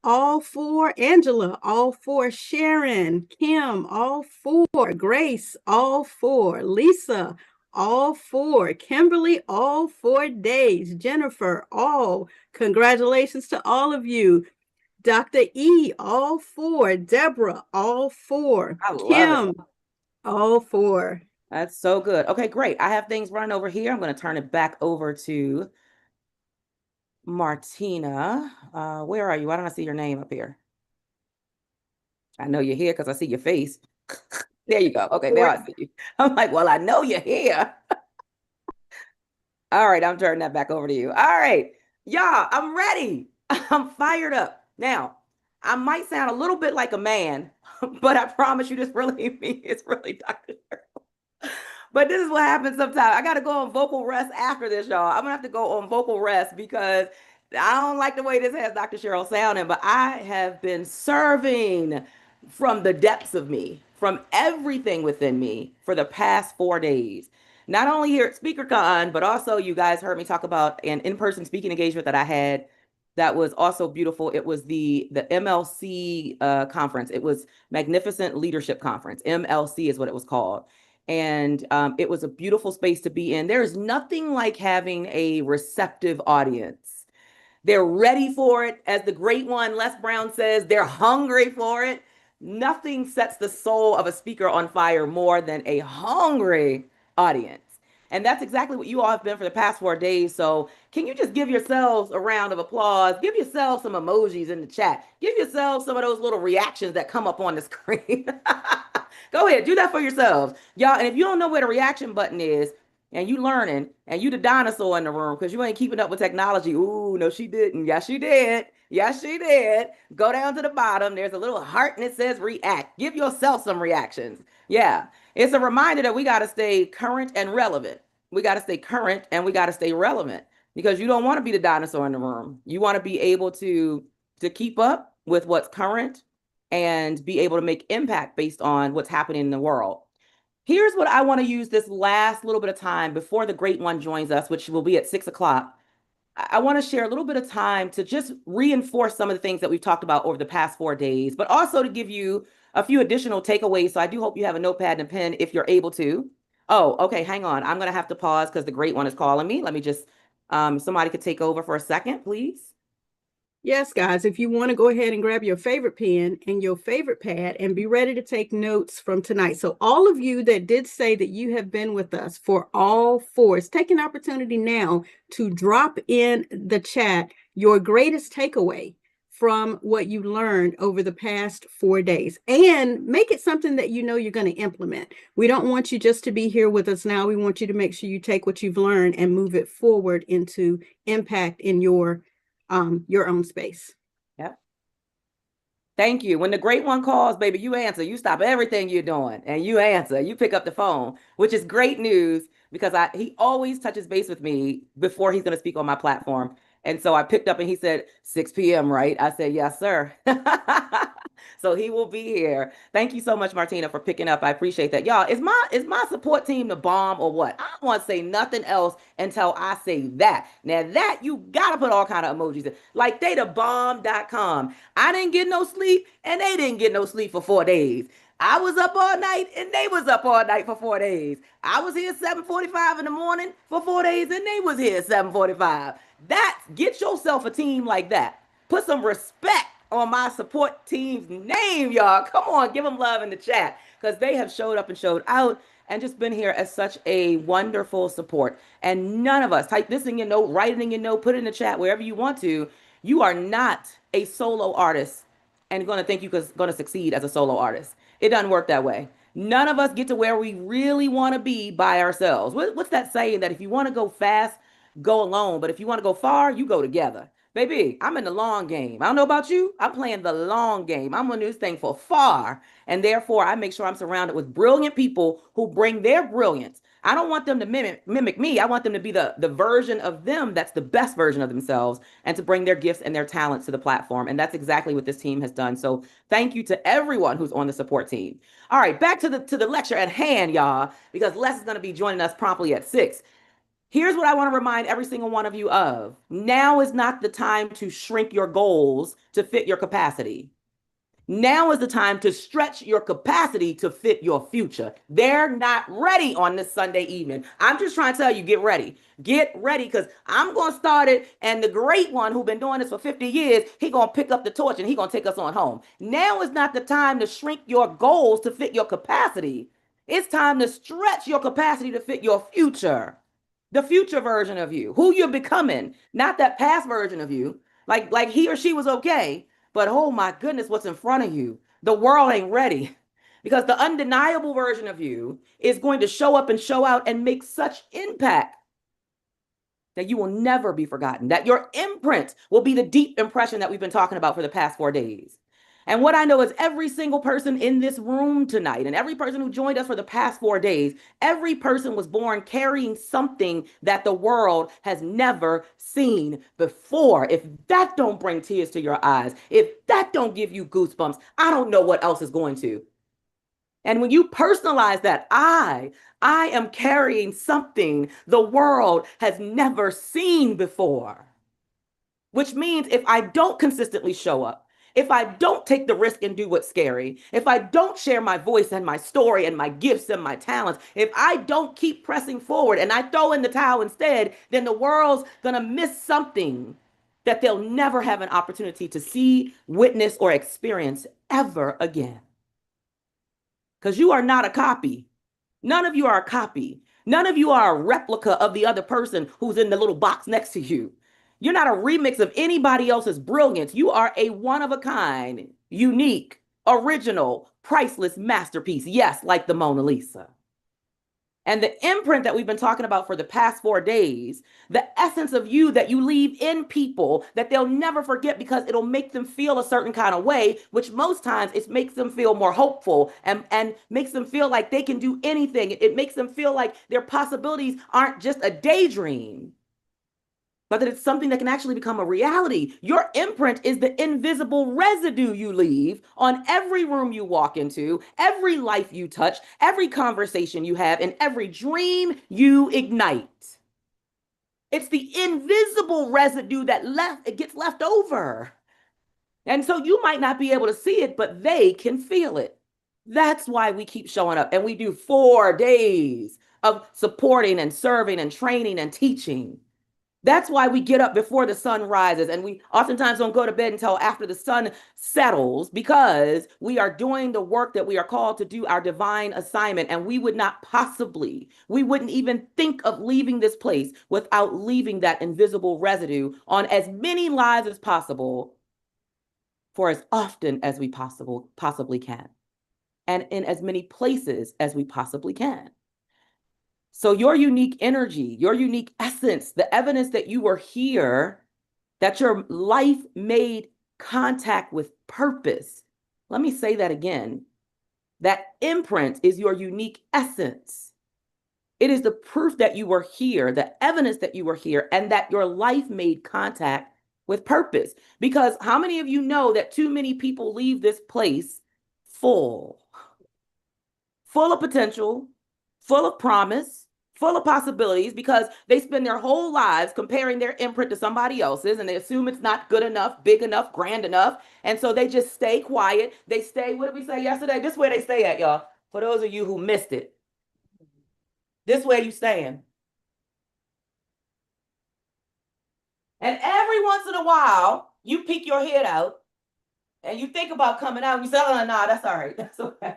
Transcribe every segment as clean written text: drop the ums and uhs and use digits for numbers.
All four. Angela, all four. Sharon, Kim, all four. Grace, all four. Lisa, all four. Kimberly, all 4 days. Jennifer, all. Congratulations to all of you. Dr. E, all four. Deborah, all four. I love it. Kim, all four. That's so good. Okay, great. I have things running over here. I'm going to turn it back over to Martina. Where are you? Why don't I see your name up here? I know you're here because I see your face. There you go. Okay, now Four. I see you. I'm like, well, I know you're here. All right, I'm turning that back over to you. All right, y'all, I'm ready. I'm fired up. Now, I might sound a little bit like a man, but I promise you this really me. It's really Dr. But this is what happens sometimes. I got to go on vocal rest after this, y'all. I'm going to have to go on vocal rest because I don't like the way this has Dr. Cheryl sounding, but I have been serving from the depths of me, from everything within me for the past 4 days. Not only here at SpeakerCon, but also you guys heard me talk about an in-person speaking engagement that I had that was also beautiful. It was the MLC conference. It was Magnificent Leadership Conference. MLC is what it was called. And it was a beautiful space to be in. There is nothing like having a receptive audience. They're ready for it. As the great one, Les Brown says, they're hungry for it. Nothing sets the soul of a speaker on fire more than a hungry audience. And that's exactly what you all have been for the past 4 days. So, can you just give yourselves a round of applause? Give yourselves some emojis in the chat. Give yourselves some of those little reactions that come up on the screen. Go ahead, do that for yourselves. Y'all, and if you don't know where the reaction button is, and you learning, and you the dinosaur in the room because you ain't keeping up with technology. Ooh, no, she didn't. Yes, she did. Yes, she did. Go down to the bottom. There's a little heart and it says react. Give yourself some reactions. Yeah. It's a reminder that we got to stay current and relevant. We got to stay current and we got to stay relevant because you don't want to be the dinosaur in the room. You want to be able to keep up with what's current and be able to make impact based on what's happening in the world. Here's what I want to use this last little bit of time before the great one joins us, which will be at 6 o'clock. I want to share a little bit of time to just reinforce some of the things that we've talked about over the past 4 days, but also to give you a few additional takeaways. So I do hope you have a notepad and a pen if you're able to. Oh, okay, hang on. I'm going to have to pause because the great one is calling me. Let me just, somebody could take over for a second, please. Yes, guys, if you want to go ahead and grab your favorite pen and your favorite pad and be ready to take notes from tonight. So, all of you that did say that you have been with us for all four, take an opportunity now to drop in the chat your greatest takeaway from what you learned over the past 4 days and make it something that you know you're going to implement. We don't want you just to be here with us now. We want you to make sure you take what you've learned and move it forward into impact in your own space. Yep. Thank you. When the great one calls, baby, you answer. You stop everything you're doing and you answer. You pick up the phone, which is great news because he always touches base with me before he's going to speak on my platform. And so I picked up and he said 6 p.m., right? I said, yes, sir. So he will be here. Thank you so much, Martina, for picking up. I appreciate that. Y'all, is my support team the bomb or what? I don't want to say nothing else until I say that. Now that you gotta put all kind of emojis in. Like they the bomb.com. I didn't get no sleep and they didn't get no sleep for 4 days. I was up all night and they was up all night for 4 days. I was here 7:45 in the morning for 4 days and they was here 7:45. Get yourself a team like that. Put some respect on my support team's name, y'all. Come on, give them love in the chat because they have showed up and showed out and just been here as such a wonderful support. And none of us, type this in your note, write it in your note, put it in the chat, wherever you want to. You are not a solo artist and going to think you're going to succeed as a solo artist. It doesn't work that way. None of us get to where we really want to be by ourselves. What's that saying that if you want to go fast, go alone, but if you want to go far, you go together? Baby, I'm in the long game. I don't know about you. I'm playing the long game. I'm going to do this thing for far. And therefore, I make sure I'm surrounded with brilliant people who bring their brilliance. I don't want them to mimic me. I want them to be the version of them that's the best version of themselves and to bring their gifts and their talents to the platform. And that's exactly what this team has done. So thank you to everyone who's on the support team. All right, back to the lecture at hand, y'all, because Les is going to be joining us promptly at 6. Here's what I want to remind every single one of you of. Now is not the time to shrink your goals to fit your capacity. Now is the time to stretch your capacity to fit your future. They're not ready on this Sunday evening. I'm just trying to tell you, get ready. Get ready, because I'm going to start it, and the great one who's been doing this for 50 years, he going to pick up the torch and he going to take us on home. Now is not the time to shrink your goals to fit your capacity. It's time to stretch your capacity to fit your future. The future version of you, who you're becoming, not that past version of you. Like he or she was okay, but oh my goodness, what's in front of you? The world ain't ready, because the undeniable version of you is going to show up and show out and make such impact that you will never be forgotten, that your imprint will be the deep impression that we've been talking about for the past 4 days. And what I know is every single person in this room tonight, and every person who joined us for the past 4 days, every person was born carrying something that the world has never seen before. If that don't bring tears to your eyes, if that don't give you goosebumps, I don't know what else is going to. And when you personalize that, I am carrying something the world has never seen before. Which means if I don't consistently show up, if I don't take the risk and do what's scary, if I don't share my voice and my story and my gifts and my talents, if I don't keep pressing forward and I throw in the towel instead, then the world's gonna miss something that they'll never have an opportunity to see, witness, or experience ever again. Because you are not a copy. None of you are a copy. None of you are a replica of the other person who's in the little box next to you. You're not a remix of anybody else's brilliance. You are a one-of-a-kind, unique, original, priceless masterpiece. Yes, like the Mona Lisa. And the imprint that we've been talking about for the past 4 days, the essence of you that you leave in people that they'll never forget, because it'll make them feel a certain kind of way, which most times it makes them feel more hopeful and makes them feel like they can do anything. It makes them feel like their possibilities aren't just a daydream, but that it's something that can actually become a reality. Your imprint is the invisible residue you leave on every room you walk into, every life you touch, every conversation you have, and every dream you ignite. It's the invisible residue that it gets left over. And so you might not be able to see it, but they can feel it. That's why we keep showing up, and we do 4 days of supporting and serving and training and teaching. That's why we get up before the sun rises, and we oftentimes don't go to bed until after the sun settles, because we are doing the work that we are called to do, our divine assignment. And we wouldn't even think of leaving this place without leaving that invisible residue on as many lives as possible, for as often as we possibly can, and in as many places as we possibly can. So your unique energy, your unique essence, the evidence that you were here, that your life made contact with purpose. Let me say that again. That imprint is your unique essence. It is the proof that you were here, the evidence that you were here, and that your life made contact with purpose. Because how many of you know that too many people leave this place full of potential, full of promise, full of possibilities, because they spend their whole lives comparing their imprint to somebody else's, and they assume it's not good enough, big enough, grand enough. And so they just stay quiet. They stay, what did we say yesterday? This is where they stay at, y'all. For those of you who missed it. This way you stand. And every once in a while, you peek your head out and you think about coming out and you say, oh, no, that's all right. That's okay.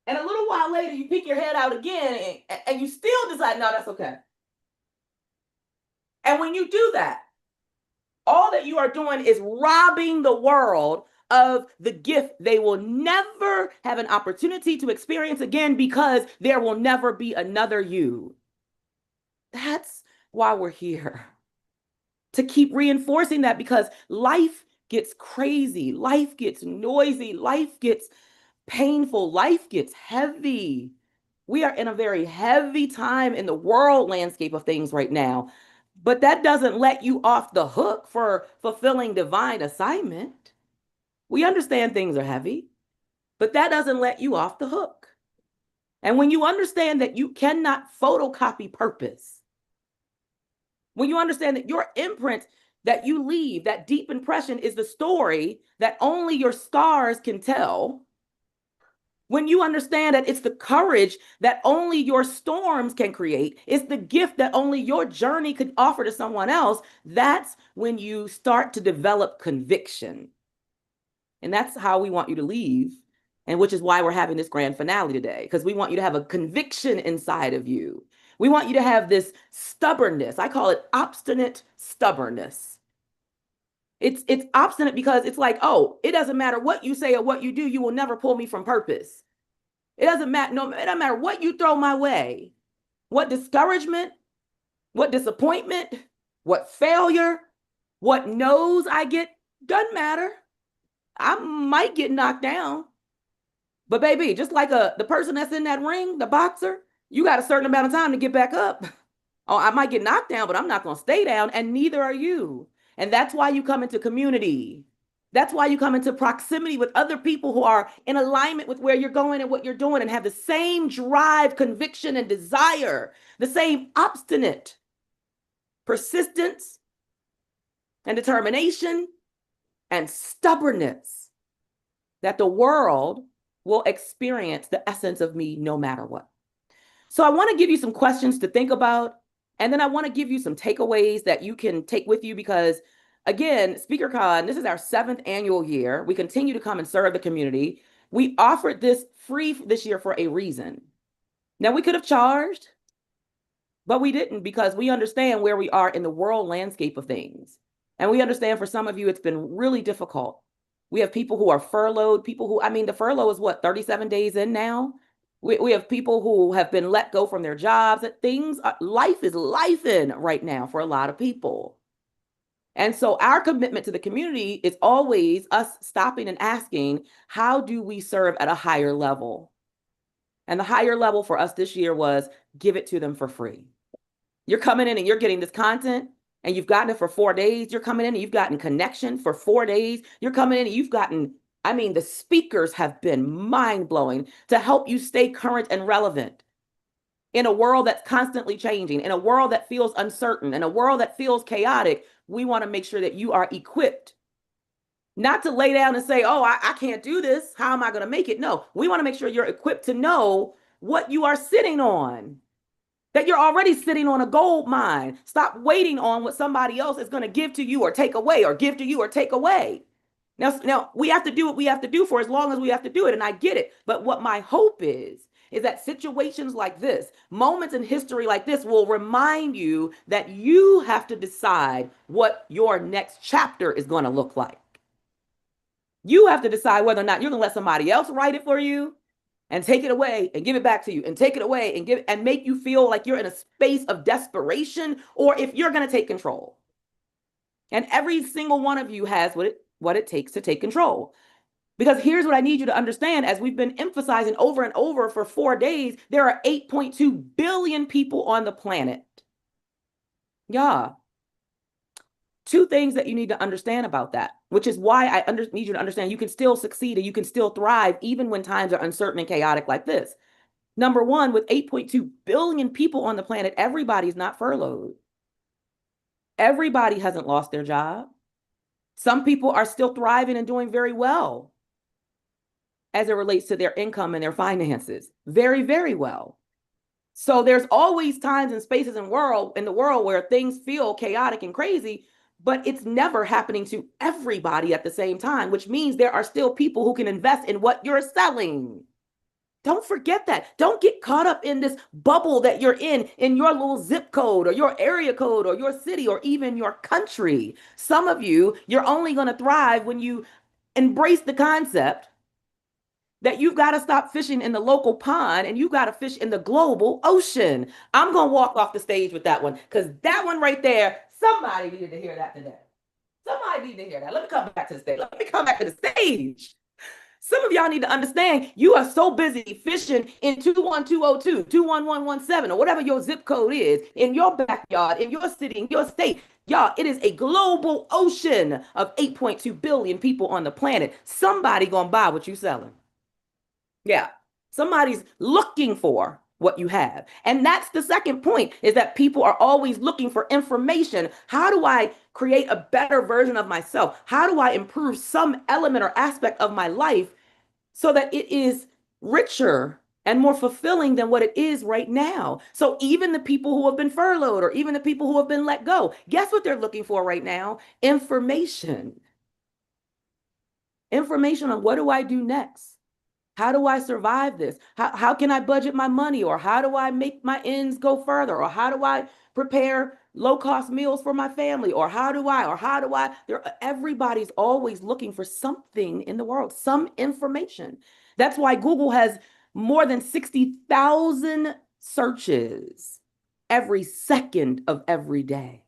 And a little while later, you peek your head out again and you still decide, no, that's okay. And when you do that, all that you are doing is robbing the world of the gift they will never have an opportunity to experience again, because there will never be another you. That's why we're here. To keep reinforcing that, because life gets crazy, life gets noisy, life gets painful, life gets heavy. We are in a very heavy time in the world landscape of things right now. But that doesn't let you off the hook for fulfilling divine assignment. We understand things are heavy, but that doesn't let you off the hook. And when you understand that you cannot photocopy purpose, when you understand that your imprint that you leave, that deep impression, is the story that only your scars can tell, when you understand that it's the courage that only your storms can create, it's the gift that only your journey could offer to someone else, that's when you start to develop conviction. And that's how we want you to leave. And which is why we're having this grand finale today, because we want you to have a conviction inside of you. We want you to have this stubbornness. I call it obstinate stubbornness. It's obstinate because it's like, oh, it doesn't matter what you say or what you do, you will never pull me from purpose. It doesn't matter. No, it doesn't matter what you throw my way, what discouragement, what disappointment, what failure, what no's I get, doesn't matter. I might get knocked down, but baby, just like the person that's in that ring, the boxer, you got a certain amount of time to get back up. Oh, I might get knocked down, but I'm not going to stay down, and neither are you. And that's why you come into community. That's why you come into proximity with other people who are in alignment with where you're going and what you're doing and have the same drive, conviction, and desire, the same obstinate persistence and determination and stubbornness that the world will experience the essence of me no matter what. So I want to give you some questions to think about. And then I want to give you some takeaways that you can take with you because, again, SpeakerCon, this is our 7th annual year. We continue to come and serve the community. We offered this free this year for a reason. Now, we could have charged, but we didn't because we understand where we are in the world landscape of things. And we understand for some of you, it's been really difficult. We have people who are furloughed, people who, I mean, the furlough is what, 37 days in now? We have people who have been let go from their jobs. Life is life-in right now for a lot of people. And so our commitment to the community is always us stopping and asking, how do we serve at a higher level? And the higher level for us this year was give it to them for free. You're coming in and you're getting this content and you've gotten it for 4 days. You're coming in and you've gotten connection for 4 days. You're coming in and you've gotten, I mean, the speakers have been mind-blowing to help you stay current and relevant in a world that's constantly changing, in a world that feels uncertain, in a world that feels chaotic. We want to make sure that you are equipped, not to lay down and say, oh, I can't do this. How am I going to make it? No, we want to make sure you're equipped to know what you are sitting on, that you're already sitting on a gold mine. Stop waiting on what somebody else is going to give to you or take away or give to you or take away. Now we have to do what we have to do for as long as we have to do it. And I get it. But what my hope is that situations like this, moments in history like this will remind you that you have to decide what your next chapter is going to look like. You have to decide whether or not you're going to let somebody else write it for you and take it away and give it back to you and take it away and give it and make you feel like you're in a space of desperation, or if you're going to take control. And every single one of you has what it takes to take control. Because here's what I need you to understand, as we've been emphasizing over and over for 4 days, there are 8.2 billion people on the planet. Yeah. 2 things that you need to understand about that, which is why I need you to understand you can still succeed and you can still thrive even when times are uncertain and chaotic like this. Number one, with 8.2 billion people on the planet, everybody's not furloughed. Everybody hasn't lost their job. Some people are still thriving and doing very well as it relates to their income and their finances. Very, very well. So there's always times and spaces in the world where things feel chaotic and crazy, but it's never happening to everybody at the same time, which means there are still people who can invest in what you're selling. Don't forget that. Don't get caught up in this bubble that you're in your little zip code or your area code or your city or even your country. Some of you, you're only going to thrive when you embrace the concept that you've got to stop fishing in the local pond and you got to fish in the global ocean. I'm going to walk off the stage with that one because that one right there, somebody needed to hear that today. Somebody needed to hear that. Let me come back to the stage. Let me come back to the stage. Some of y'all need to understand you are so busy fishing in 21202, 21117, or whatever your zip code is, in your backyard, in your city, in your state. Y'all, it is a global ocean of 8.2 billion people on the planet. Somebody gonna buy what you selling. Yeah. Somebody's looking for what you have. And that's the second point, is that people are always looking for information. How do I create a better version of myself? How do I improve some element or aspect of my life so that it is richer and more fulfilling than what it is right now? So even the people who have been furloughed or even the people who have been let go, guess what they're looking for right now? Information. Information on what do I do next? How do I survive this? How can I budget my money? Or how do I make my ends go further? Or how do I prepare low-cost meals for my family? Or how do I? Everybody's always looking for something in the world, some information. That's why Google has more than 60,000 searches every second of every day.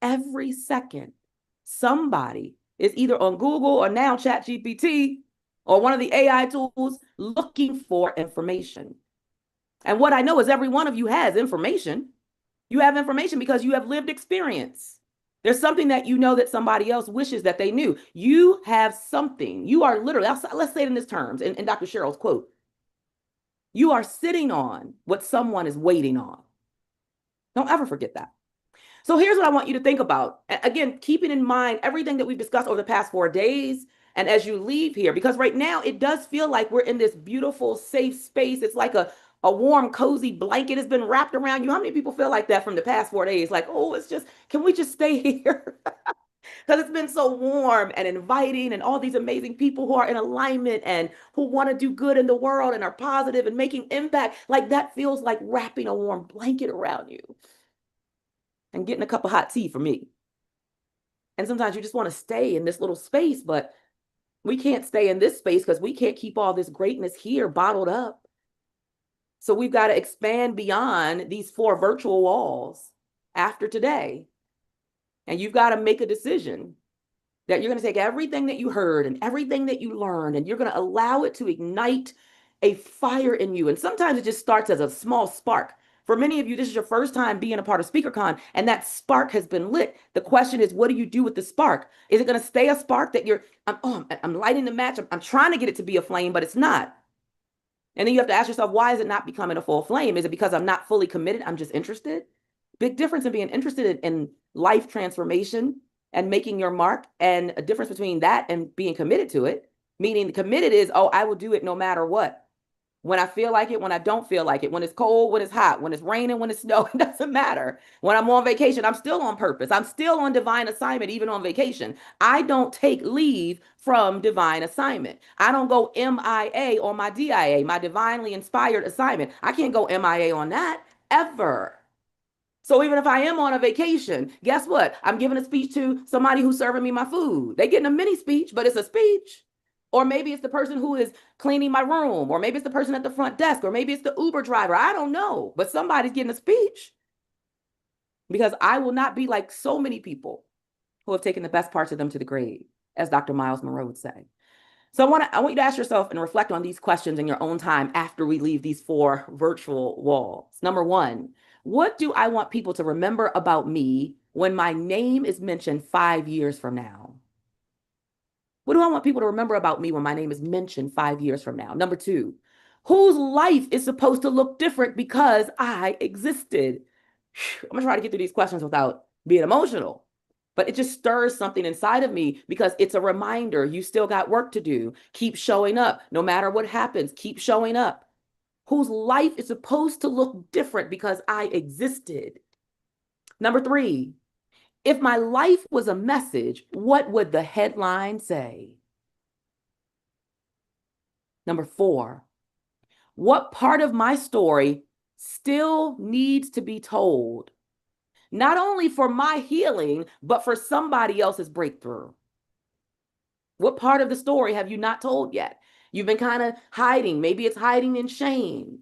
Every second, somebody is either on Google or now ChatGPT or one of the AI tools looking for information. And what I know is every one of you has information. You have information because you have lived experience. There's something that you know that somebody else wishes that they knew. You have something. You are literally, let's say it in this terms, in Dr. Cheryl's quote, you are sitting on what someone is waiting on. Don't ever forget that. So here's what I want you to think about. Again, keeping in mind everything that we've discussed over the past 4 days. And as you leave here, because right now it does feel like we're in this beautiful, safe space. It's like a warm, cozy blanket has been wrapped around you. How many people feel like that from the past 4 days? Like, oh, can we just stay here? Because it's been so warm and inviting and all these amazing people who are in alignment and who want to do good in the world and are positive and making impact. Like that feels like wrapping a warm blanket around you and getting a cup of hot tea for me. And sometimes you just want to stay in this little space, but we can't stay in this space because we can't keep all this greatness here bottled up. So we've got to expand beyond these 4 virtual walls after today. And you've got to make a decision that you're going to take everything that you heard and everything that you learned, and you're going to allow it to ignite a fire in you. And sometimes it just starts as a small spark. For many of you, this is your first time being a part of SpeakerCon, and that spark has been lit. The question is, what do you do with the spark? Is it going to stay a spark that I'm lighting the match, I'm trying to get it to be a flame, but it's not. And then you have to ask yourself, why is it not becoming a full flame? Is it because I'm not fully committed? I'm just interested? Big difference in being interested in life transformation and making your mark, and a difference between that and being committed to it. Meaning committed is, oh, I will do it no matter what. When I feel like it, when I don't feel like it, when it's cold, when it's hot, when it's raining, when it's snowing, it doesn't matter. When I'm on vacation, I'm still on purpose. I'm still on divine assignment, even on vacation. I don't take leave from divine assignment. I don't go MIA on my DIA, my divinely inspired assignment. I can't go MIA on that ever. So even if I am on a vacation, guess what? I'm giving a speech to somebody who's serving me my food. They're getting a mini speech, but it's a speech. Or maybe it's the person who is cleaning my room, or maybe it's the person at the front desk, or maybe it's the Uber driver. I don't know, but somebody's getting a speech, because I will not be like so many people who have taken the best parts of them to the grave, as Dr. Miles Monroe would say. So I want you to ask yourself and reflect on these questions in your own time after we leave these 4 virtual walls. Number 1, what do I want people to remember about me when my name is mentioned 5 years from now? What do I want people to remember about me when my name is mentioned 5 years from now? Number 2, whose life is supposed to look different because I existed? I'm going to try to get through these questions without being emotional, but it just stirs something inside of me, because it's a reminder you still got work to do. Keep showing up. No matter what happens, keep showing up. Whose life is supposed to look different because I existed? Number 3, if my life was a message, what would the headline say? Number 4, what part of my story still needs to be told? Not only for my healing, but for somebody else's breakthrough. What part of the story have you not told yet? You've been kind of hiding. Maybe it's hiding in shame.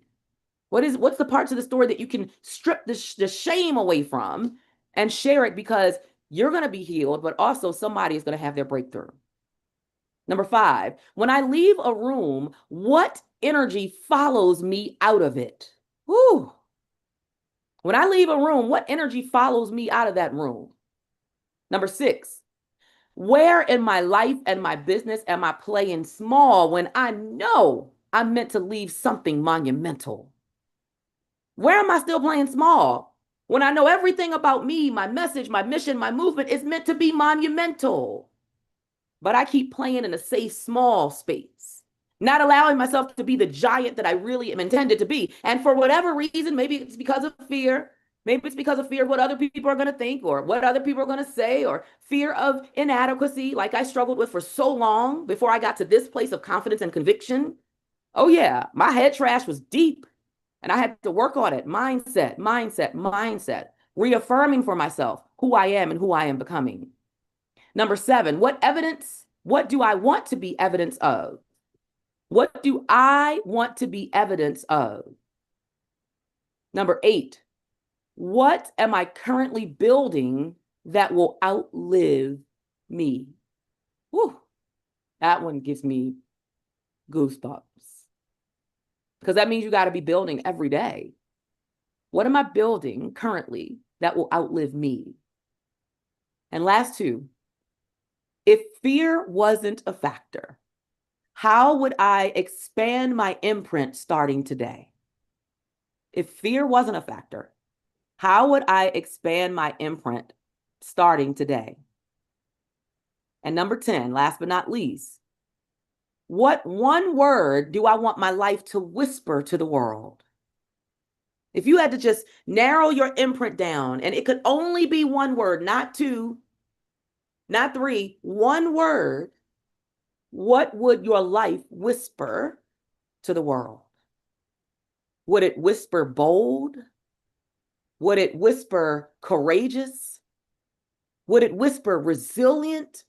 What's the parts of the story that you can strip the shame away from and share it, because you're going to be healed, but also somebody is going to have their breakthrough? Number 5, when I leave a room, what energy follows me out of it? Whew. When I leave a room, what energy follows me out of that room? Number 6, where in my life and my business am I playing small when I know I'm meant to leave something monumental. Where am I still playing small when I know everything about me, my message, my mission, my movement is meant to be monumental? But I keep playing in a safe, small space, not allowing myself to be the giant that I really am intended to be. And for whatever reason, maybe it's because of fear. Maybe it's because of fear of what other people are going to think or what other people are going to say or fear of inadequacy, like I struggled with for so long before I got to this place of confidence and conviction. Oh, yeah, my head trash was deep and I had to work on it. Mindset, mindset, mindset, reaffirming for myself who I am and who I am becoming. Number 7, what do I want to be evidence of? What do I want to be evidence of? Number 8, what am I currently building that will outlive me? Whew, that one gives me goosebumps. Because that means you got to be building every day. What am I building currently that will outlive me? And last 2, if fear wasn't a factor, how would I expand my imprint starting today? If fear wasn't a factor, how would I expand my imprint starting today? And number 10, last but not least, what one word do I want my life to whisper to the world? If you had to just narrow your imprint down, and it could only be one word, not 2, not 3, one word, what would your life whisper to the world? Would it whisper bold? Would it whisper courageous? Would it whisper resilient?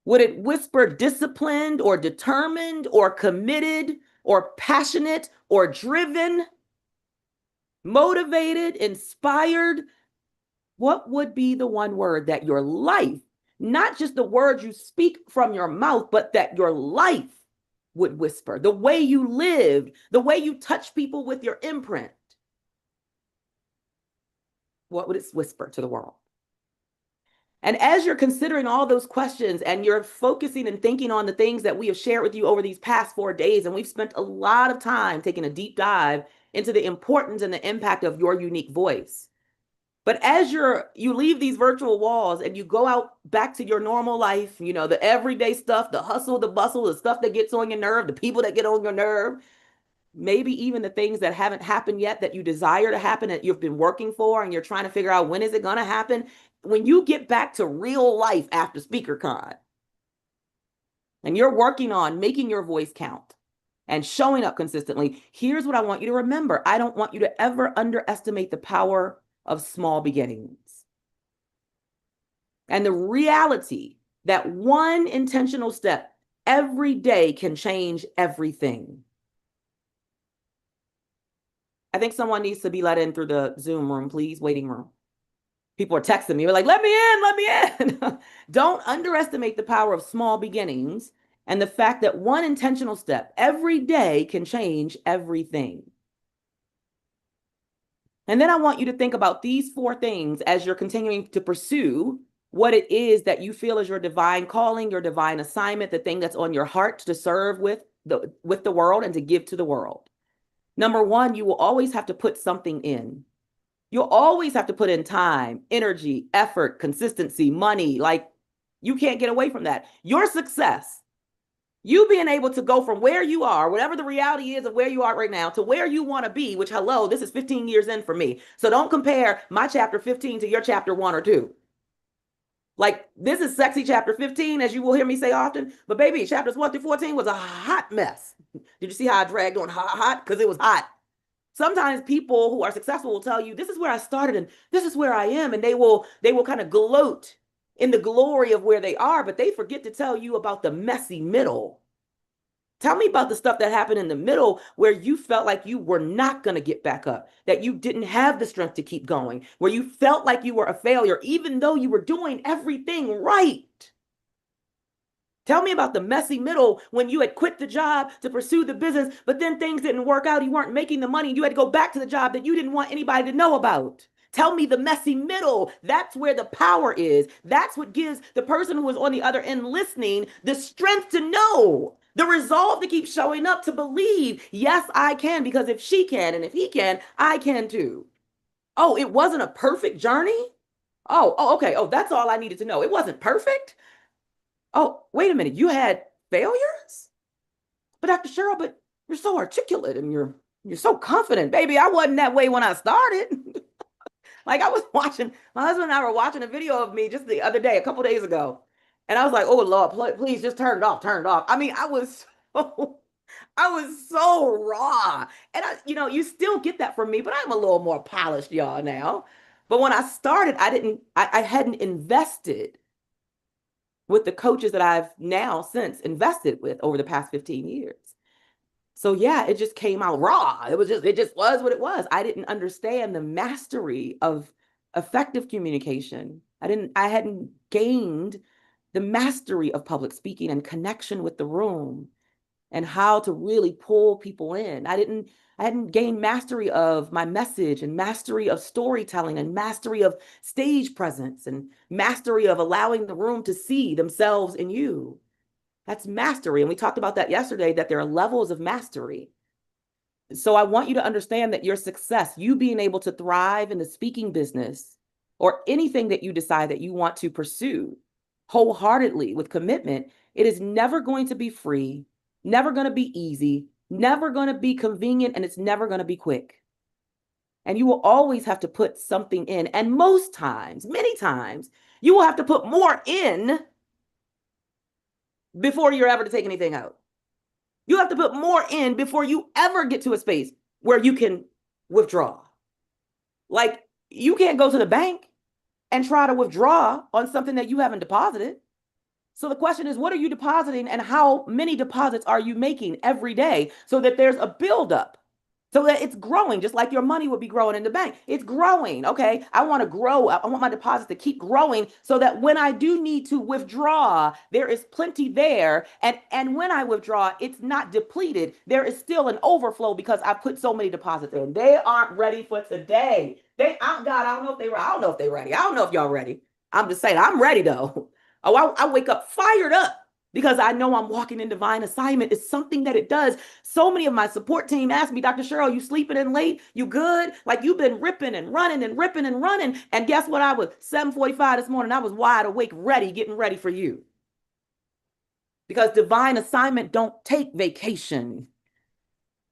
Would it whisper disciplined or determined or committed or passionate or driven, motivated, inspired? What would be the one word that your life, not just the words you speak from your mouth, but that your life would whisper? The way you lived, the way you touch people with your imprint. What would it whisper to the world? And as you're considering all those questions and you're focusing and thinking on the things that we have shared with you over these past 4 days, and we've spent a lot of time taking a deep dive into the importance and the impact of your unique voice. But as you leave these virtual walls and you go out back to your normal life, you know, the everyday stuff, the hustle, the bustle, the stuff that gets on your nerve, the people that get on your nerve, maybe even the things that haven't happened yet that you desire to happen, that you've been working for and you're trying to figure out when is it going to happen. When you get back to real life after SpeakerCon and you're working on making your voice count and showing up consistently, here's what I want you to remember. I don't want you to ever underestimate the power of small beginnings and the reality that one intentional step every day can change everything. I think someone needs to be let in through the Zoom room, please, waiting room. People are texting me. They're like, let me in, let me in. Don't underestimate the power of small beginnings and the fact that one intentional step every day can change everything. And then I want you to think about these 4 things as you're continuing to pursue what it is that you feel is your divine calling, your divine assignment, the thing that's on your heart to serve with the world and to give to the world. Number 1, you will always have to put something in. You'll always have to put in time, energy, effort, consistency, money. Like, you can't get away from that. Your success, you being able to go from where you are, whatever the reality is of where you are right now, to where you want to be, which, hello, this is 15 years in for me. So don't compare my chapter 15 to your chapter 1 or 2. Like, this is sexy chapter 15, as you will hear me say often. But baby, chapters 1 through 14 was a hot mess. Did you see how I dragged on hot? Because it was hot. Sometimes people who are successful will tell you, this is where I started and this is where I am. And they will kind of gloat in the glory of where they are, but they forget to tell you about the messy middle. Tell me about the stuff that happened in the middle where you felt like you were not going to get back up, that you didn't have the strength to keep going, where you felt like you were a failure, even though you were doing everything right. Tell me about the messy middle when you had quit the job to pursue the business, but then things didn't work out. You weren't making the money. You had to go back to the job that you didn't want anybody to know about. Tell me the messy middle. That's where the power is. That's what gives the person who is on the other end listening the strength to know The resolve to keep showing up, to believe, yes, I can, because if she can and if he can, I can too. Oh, it wasn't a perfect journey? Okay. Oh, that's all I needed to know. It wasn't perfect? Oh, wait a minute. You had failures? But Dr. Cheryl, but you're so articulate and you're so confident. Baby, I wasn't that way when I started. Like I was watching, my husband and I were watching a video of me just the other day, a couple days ago. And I was like, oh Lord, please just turn it off, turn it off. I mean, I was so raw. And you still get that from me, but I'm a little more polished, y'all, now. But when I started, I hadn't invested with the coaches that I've now since invested with over the past 15 years. So yeah, it just came out raw. It just was what it was. I didn't understand the mastery of effective communication. I hadn't gained the mastery of public speaking and connection with the room and how to really pull people in. I hadn't gained mastery of my message and mastery of storytelling and mastery of stage presence and mastery of allowing the room to see themselves in you. That's mastery. And we talked about that yesterday, that there are levels of mastery. So I want you to understand that your success, you being able to thrive in the speaking business or anything that you decide that you want to pursue wholeheartedly with commitment, it is never going to be free, never going to be easy, never going to be convenient, and it's never going to be quick. And you will always have to put something in. And most times, many times, you will have to put more in before you're ever to take anything out. You have to put more in before you ever get to a space where you can withdraw. Like you can't go to the bank and try to withdraw on something that you haven't deposited. So the question is, what are you depositing and how many deposits are you making every day so that there's a buildup? So that it's growing, just like your money would be growing in the bank. It's growing. Okay. I want to grow. I want my deposits to keep growing so that when I do need to withdraw, there is plenty there. And when I withdraw, it's not depleted. There is still an overflow because I put so many deposits in. They aren't ready for today. God, I don't know if they're ready. I don't know if y'all ready. I'm just saying, I'm ready though. Oh, I wake up fired up because I know I'm walking in divine assignment. It's something that it does. So many of my support team ask me, Dr. Cheryl, you sleeping in late? You good? Like you've been ripping and running and ripping and running. And guess what? I was 7:45 this morning. I was wide awake, ready, getting ready for you. Because divine assignment don't take vacation.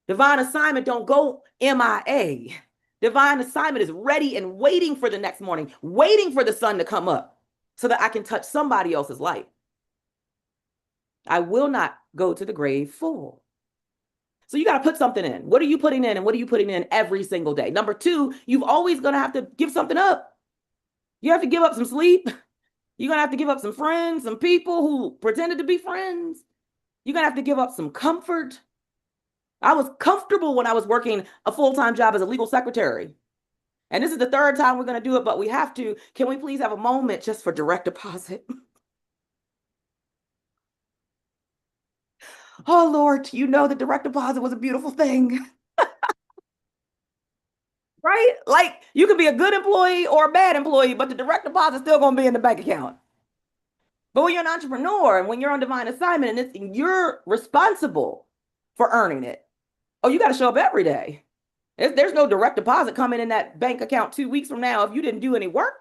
Divine assignment don't go MIA. Divine assignment is ready and waiting for the next morning, waiting for the sun to come up so that I can touch somebody else's life. I will not go to the grave full. So you got to put something in. What are you putting in and what are you putting in every single day? Number two, you've always going to have to give something up. You have to give up some sleep. You're going to have to give up some friends, some people who pretended to be friends. You're going to have to give up some comfort. I was comfortable when I was working a full-time job as a legal secretary. And this is the third time we're going to do it, but we have to. Can we please have a moment just for direct deposit? Oh, Lord, you know that direct deposit was a beautiful thing. Right? Like you could be a good employee or a bad employee, but the direct deposit is still going to be in the bank account. But when you're an entrepreneur and when you're on divine assignment and you're responsible for earning it, oh, you got to show up every day. There's no direct deposit coming in that bank account 2 weeks from now if you didn't do any work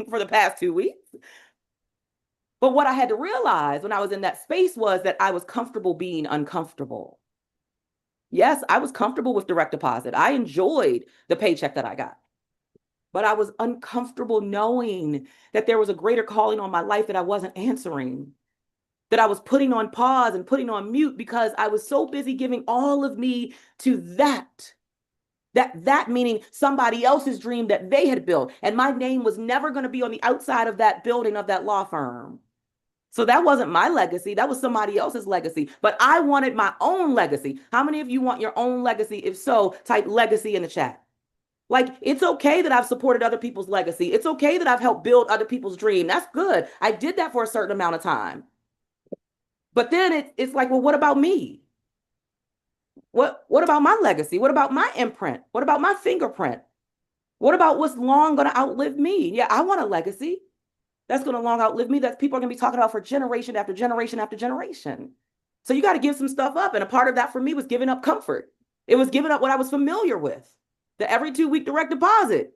for the past 2 weeks. But what I had to realize when I was in that space was that I was comfortable being uncomfortable. Yes, I was comfortable with direct deposit. I enjoyed the paycheck that I got. But I was uncomfortable knowing that there was a greater calling on my life that I wasn't answering, that I was putting on pause and putting on mute because I was so busy giving all of me to that meaning somebody else's dream that they had built. And my name was never going to be on the outside of that building of that law firm. So that wasn't my legacy. That was somebody else's legacy. But I wanted my own legacy. How many of you want your own legacy? If so, type legacy in the chat. Like, it's okay that I've supported other people's legacy. It's okay that I've helped build other people's dream. That's good. I did that for a certain amount of time. But then it's like, well, what about me? What about my legacy? What about my imprint? What about my fingerprint? What about what's long going to outlive me? Yeah, I want a legacy that's going to long outlive me, that people are going to be talking about for generation after generation after generation. So you got to give some stuff up. And a part of that for me was giving up comfort. It was giving up what I was familiar with, the every 2 week direct deposit,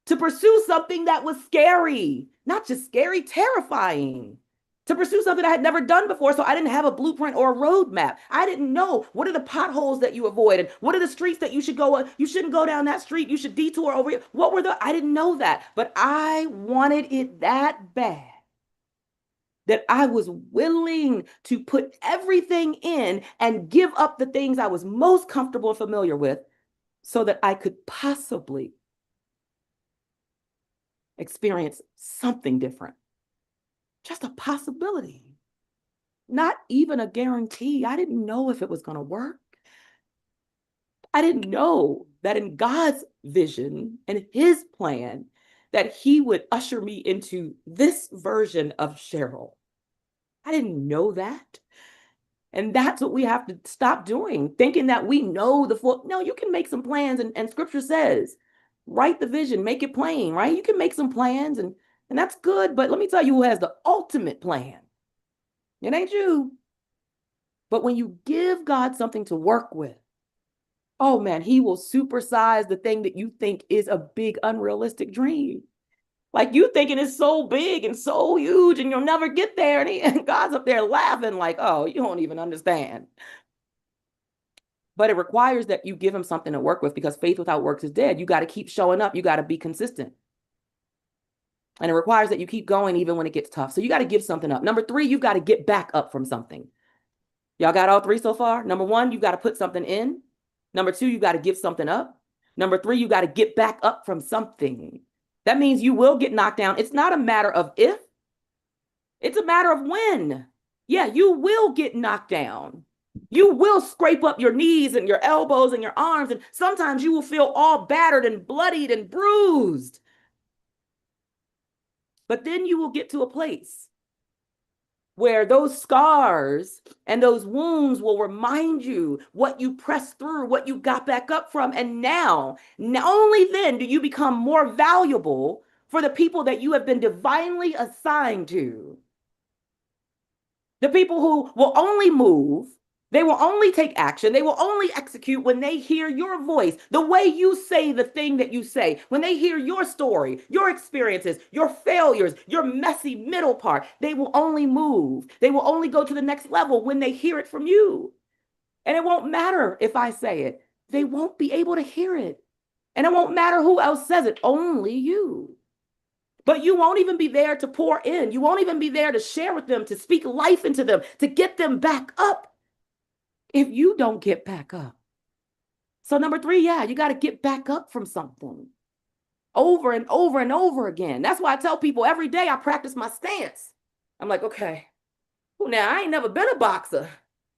to pursue something that was scary, not just scary, terrifying, to pursue something I had never done before. So I didn't have a blueprint or a roadmap. I didn't know what are the potholes that you avoid and what are the streets that you should go. You shouldn't go down that street. You should detour over here. What were I didn't know that, but I wanted it that bad that I was willing to put everything in and give up the things I was most comfortable and familiar with so that I could possibly experience something different. Just a possibility, not even a guarantee. I didn't know if it was going to work. I didn't know that in God's vision and his plan that he would usher me into this version of Cheryl. I didn't know that. And that's what we have to stop doing, thinking that we know the full. No, you can make some plans, and scripture says, write the vision, make it plain, right? You can make some plans, and that's good. But let me tell you who has the ultimate plan. It ain't you. But when you give God something to work with, oh man, he will supersize the thing that you think is a big, unrealistic dream. Like you thinking it's so big and so huge and you'll never get there. And God's up there laughing like, oh, you don't even understand. But it requires that you give him something to work with because faith without works is dead. You got to keep showing up. You got to be consistent. And it requires that you keep going even when it gets tough. So you got to give something up. Number 3, you've got to get back up from something. Y'all got all 3 so far? Number 1, you've got to put something in. Number 2, you've got to give something up. Number 3, you got to get back up from something. That means you will get knocked down. It's not a matter of if, it's a matter of when. Yeah, you will get knocked down. You will scrape up your knees and your elbows and your arms, and sometimes you will feel all battered and bloodied and bruised. But then you will get to a place where those scars and those wounds will remind you what you pressed through, what you got back up from. And now, only then do you become more valuable for the people that you have been divinely assigned to. The people who will only move, they will only take action, they will only execute when they hear your voice, the way you say the thing that you say, when they hear your story, your experiences, your failures, your messy middle part. They will only move. They will only go to the next level when they hear it from you. And it won't matter if I say it. They won't be able to hear it. And it won't matter who else says it, only you. But you won't even be there to pour in. You won't even be there to share with them, to speak life into them, to get them back up if you don't get back up. So number 3, yeah, you got to get back up from something over and over and over again. That's why I tell people every day I practice my stance. I'm like, okay, well, now I ain't never been a boxer,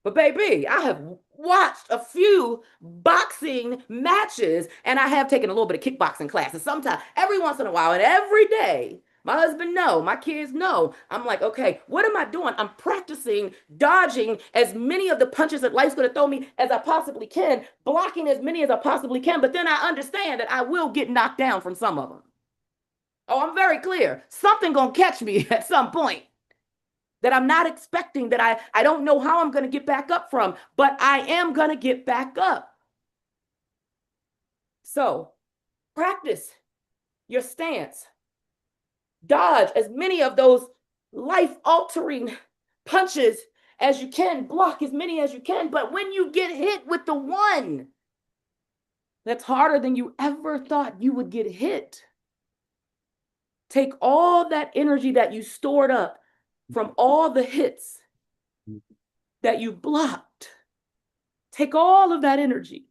but baby, I have watched a few boxing matches and I have taken a little bit of kickboxing classes sometimes, every once in a while, and every day. My husband know, my kids know. I'm like, okay, what am I doing? I'm practicing dodging as many of the punches that life's going to throw me as I possibly can, blocking as many as I possibly can. But then I understand that I will get knocked down from some of them. Oh, I'm very clear. Something going to catch me at some point that I'm not expecting, that I don't know how I'm going to get back up from, but I am going to get back up. So practice your stance. Dodge as many of those life-altering punches as you can. Block as many as you can. But when you get hit with the one that's harder than you ever thought you would get hit, take all that energy that you stored up from all the hits that you blocked. Take all of that energy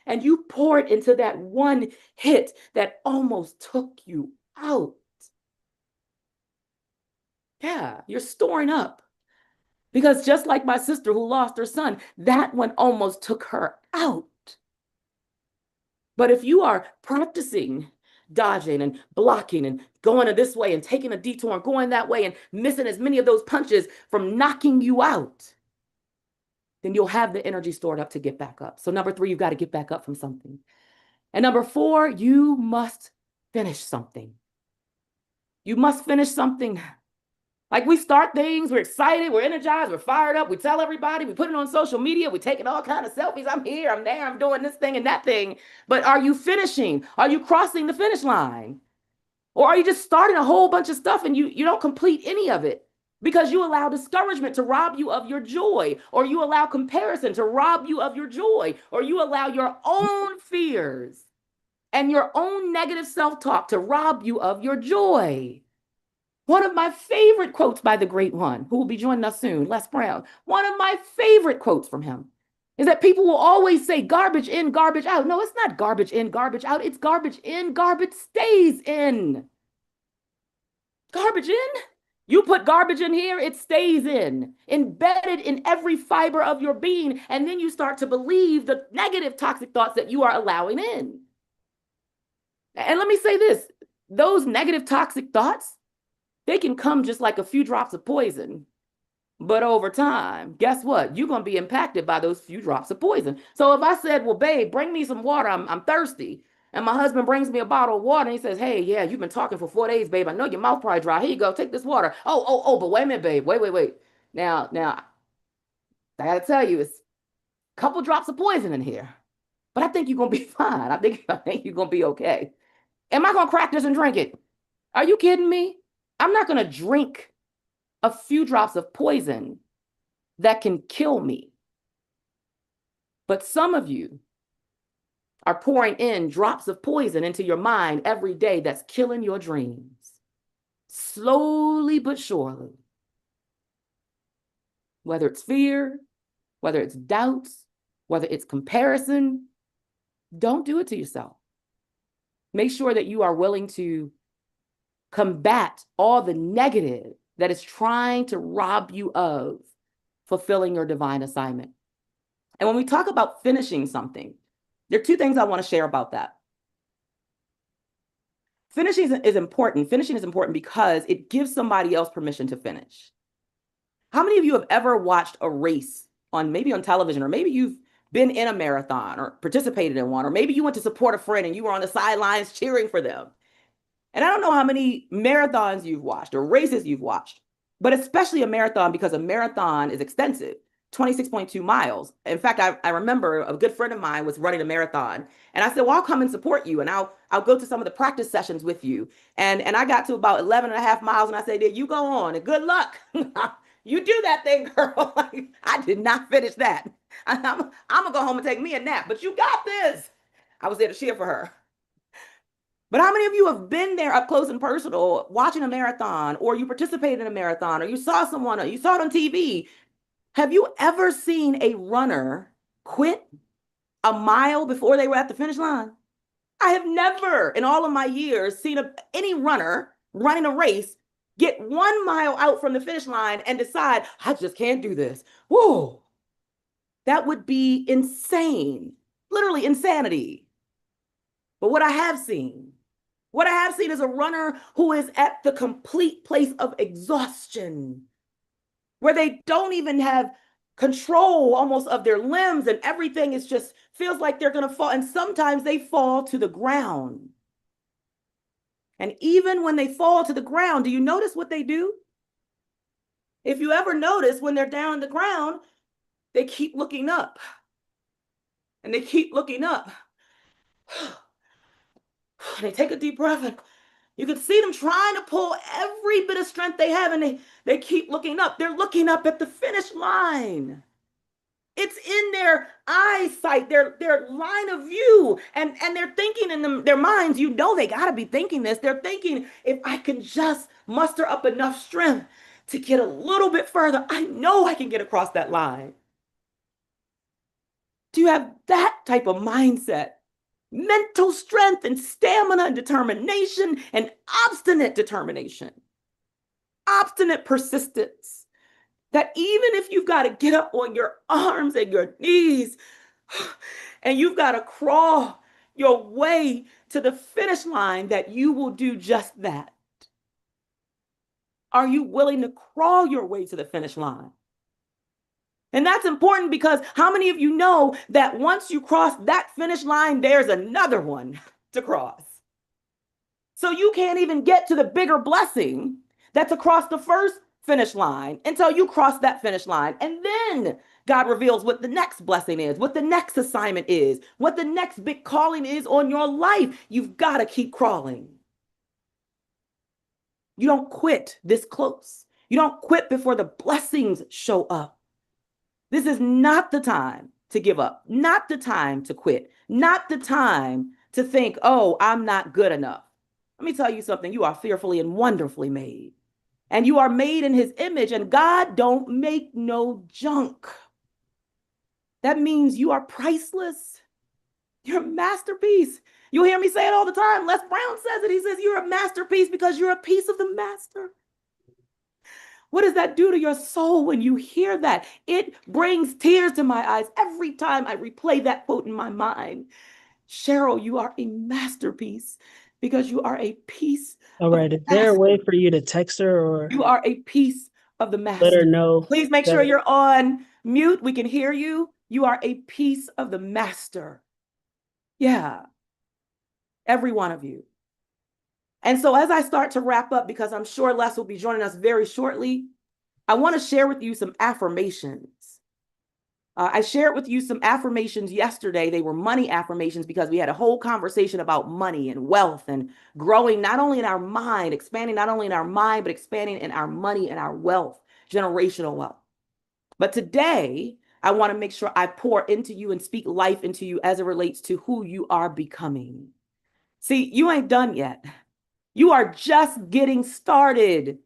and you pour it into that one hit that almost took you out. Yeah, you're storing up. Because just like my sister who lost her son, that one almost took her out. But if you are practicing dodging and blocking and going this way and taking a detour and going that way and missing as many of those punches from knocking you out, then you'll have the energy stored up to get back up. So number 3, you've got to get back up from something. And number 4, you must finish something. You must finish something. Like we start things, we're excited, we're energized, we're fired up, we tell everybody, we put it on social media, we're taking all kind of selfies. I'm here, I'm there, I'm doing this thing and that thing. But are you finishing? Are you crossing the finish line? Or are you just starting a whole bunch of stuff and you don't complete any of it? Because you allow discouragement to rob you of your joy, or you allow comparison to rob you of your joy, or you allow your own fears and your own negative self-talk to rob you of your joy. One of my favorite quotes by the great one, who will be joining us soon, Les Brown, one of my favorite quotes from him is that people will always say garbage in, garbage out. No, it's not garbage in, garbage out. It's garbage in, garbage stays in. Garbage in? You put garbage in here, it stays in, embedded in every fiber of your being. And then you start to believe the negative toxic thoughts that you are allowing in. And let me say this, those negative toxic thoughts, they can come just like a few drops of poison. But over time, guess what? You're going to be impacted by those few drops of poison. So if I said, well, babe, bring me some water, I'm thirsty. And my husband brings me a bottle of water and he says, hey, yeah, you've been talking for 4 days, babe. I know your mouth probably dry. Here you go. Take this water. Oh, but wait a minute, babe. Wait. Now, I got to tell you, it's a couple drops of poison in here. But I think you're going to be fine. I think you're going to be okay. Am I going to crack this and drink it? Are you kidding me? I'm not going to drink a few drops of poison that can kill me. But some of you are pouring in drops of poison into your mind every day that's killing your dreams. Slowly but surely. Whether it's fear, whether it's doubts, whether it's comparison, don't do it to yourself. Make sure that you are willing to combat all the negative that is trying to rob you of fulfilling your divine assignment. And when we talk about finishing something, there are two things I want to share about that. Finishing is important. Finishing is important because it gives somebody else permission to finish. How many of you have ever watched a race maybe on television, or maybe you've been in a marathon or participated in one, or maybe you went to support a friend and you were on the sidelines cheering for them? And I don't know how many marathons you've watched or races you've watched, but especially a marathon, because a marathon is extensive, 26.2 miles. In fact, I remember a good friend of mine was running a marathon and I said, well, I'll come and support you and I'll go to some of the practice sessions with you. And I got to about 11 and a half miles and I said, yeah, you go on and good luck. You do that thing, girl. I did not finish that. I'm gonna go home and take me a nap, but you got this. I was there to cheer for her. But how many of you have been there up close and personal watching a marathon, or you participated in a marathon, or you saw someone, or you saw it on TV? Have you ever seen a runner quit a mile before they were at the finish line? I have never in all of my years seen any runner running a race get 1 mile out from the finish line and decide, I just can't do this. Whoa, that would be insane, literally insanity. But what I have seen is a runner who is at the complete place of exhaustion, where they don't even have control almost of their limbs and everything is just feels like they're going to fall. And sometimes they fall to the ground. And even when they fall to the ground, do you notice what they do? If you ever notice, when they're down on the ground, they keep looking up. And they keep looking up. And they take a deep breath and you can see them trying to pull every bit of strength they have, and they keep looking up. They're looking up at the finish line. It's in their eyesight, their line of view, and they're thinking in their minds, you know they got to be thinking this. They're thinking, if I can just muster up enough strength to get a little bit further, I know I can get across that line. Do you have that type of mindset? Mental strength and stamina and determination and obstinate determination, obstinate persistence, that even if you've got to get up on your arms and your knees and you've got to crawl your way to the finish line, that you will do just that. Are you willing to crawl your way to the finish line? And that's important, because how many of you know that once you cross that finish line, there's another one to cross? So you can't even get to the bigger blessing that's across the first finish line until you cross that finish line. And then God reveals what the next blessing is, what the next assignment is, what the next big calling is on your life. You've got to keep crawling. You don't quit this close. You don't quit before the blessings show up. This is not the time to give up, not the time to quit, not the time to think, oh, I'm not good enough. Let me tell you something. You are fearfully and wonderfully made. And you are made in his image, and God don't make no junk. That means you are priceless. You're a masterpiece. You'll hear me say it all the time. Les Brown says it. He says, you're a masterpiece because you're a piece of the master. What does that do to your soul when you hear that? It brings tears to my eyes every time I replay that quote in my mind. Cheryl, you are a masterpiece because you are a piece. All right. Is there a way for you to text her or you are a piece of the master? let her know? Please make sure you're on mute. We can hear you. You are a piece of the master. Yeah. Every one of you. And so as I start to wrap up, because I'm sure Les will be joining us very shortly, I want to share with you some affirmations. I shared with you some affirmations yesterday. They were money affirmations because we had a whole conversation about money and wealth and growing not only in our mind, expanding not only in our mind, but expanding in our money and our wealth, generational wealth. But today, I want to make sure I pour into you and speak life into you as it relates to who you are becoming. See, you ain't done yet. You are just getting started.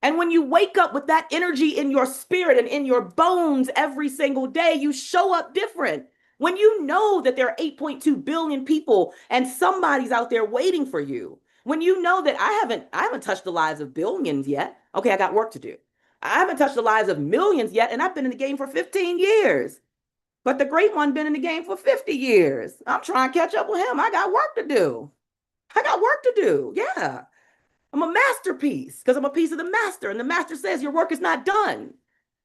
And when you wake up with that energy in your spirit and in your bones every single day, you show up different. When you know that there are 8.2 billion people and somebody's out there waiting for you. When you know that I haven't touched the lives of billions yet. Okay, I got work to do. I haven't touched the lives of millions yet, and I've been in the game for 15 years. But the great one been in the game for 50 years. I'm trying to catch up with him. I got work to do. Yeah. I'm a masterpiece because I'm a piece of the master. And the master says your work is not done.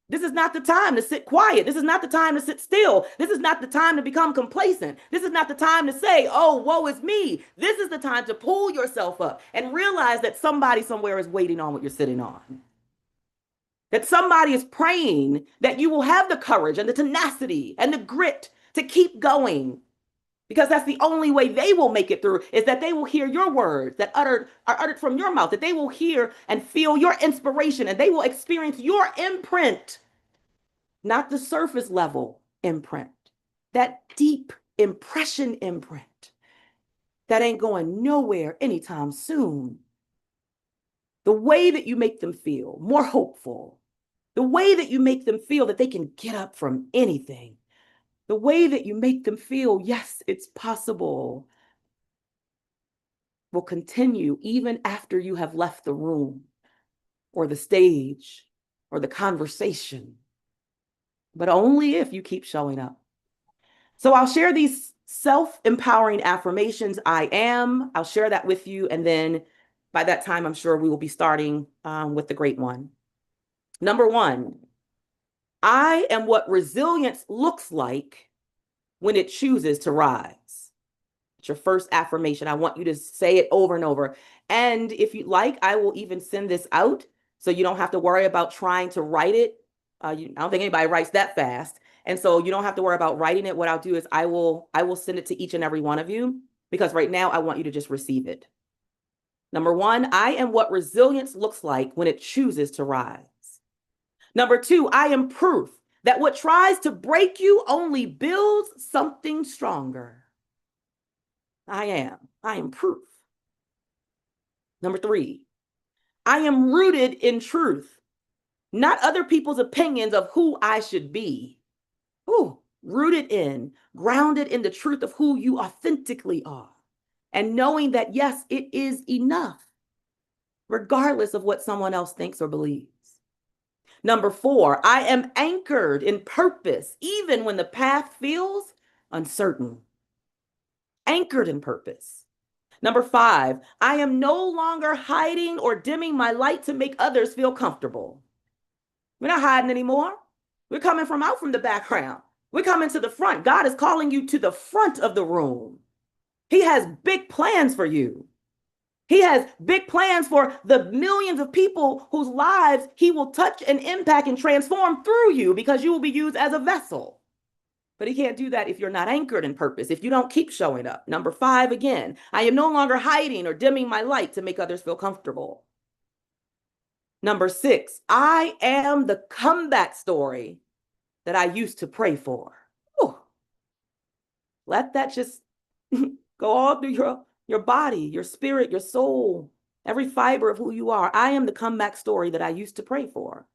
This is not the time to sit quiet. This is not the time to sit still. This is not the time to become complacent. This is not the time to say, oh, woe is me. This is the time to pull yourself up and realize that somebody somewhere is waiting on what you're sitting on. That somebody is praying that you will have the courage and the tenacity and the grit to keep going. Because that's the only way they will make it through, is that they will hear your words that are uttered from your mouth, that they will hear and feel your inspiration, and they will experience your imprint, not the surface level imprint, that deep impression imprint that ain't going nowhere anytime soon. The way that you make them feel more hopeful, the way that you make them feel that they can get up from anything, the way that you make them feel, yes, it's possible, will continue even after you have left the room or the stage or the conversation, but only if you keep showing up. So I'll share these self-empowering affirmations. I'll share that with you. And then by that time, I'm sure we will be starting with the great one. Number 1, I am what resilience looks like when it chooses to rise. It's your first affirmation. I want you to say it over and over. And if you'd like, I will even send this out so you don't have to worry about trying to write it. I don't think anybody writes that fast. And so you don't have to worry about writing it. What I'll do is I will send it to each and every one of you, because right now I want you to just receive it. Number 1, I am what resilience looks like when it chooses to rise. Number 2, I am proof that what tries to break you only builds something stronger. I am proof. Number 3, I am rooted in truth, not other people's opinions of who I should be. Ooh, rooted in, grounded in the truth of who you authentically are, and knowing that, yes, it is enough, regardless of what someone else thinks or believes. Number 4, I am anchored in purpose, even when the path feels uncertain. Anchored in purpose. Number 5, I am no longer hiding or dimming my light to make others feel comfortable. We're not hiding anymore. We're coming out from the background. We're coming to the front. God is calling you to the front of the room. He has big plans for you. He has big plans for the millions of people whose lives he will touch and impact and transform through you because you will be used as a vessel. But he can't do that if you're not anchored in purpose, if you don't keep showing up. Number 5, again, I am no longer hiding or dimming my light to make others feel comfortable. Number 6, I am the comeback story that I used to pray for. Whew. Let that just go all through your body, your spirit, your soul, every fiber of who you are. I am the comeback story that I used to pray for.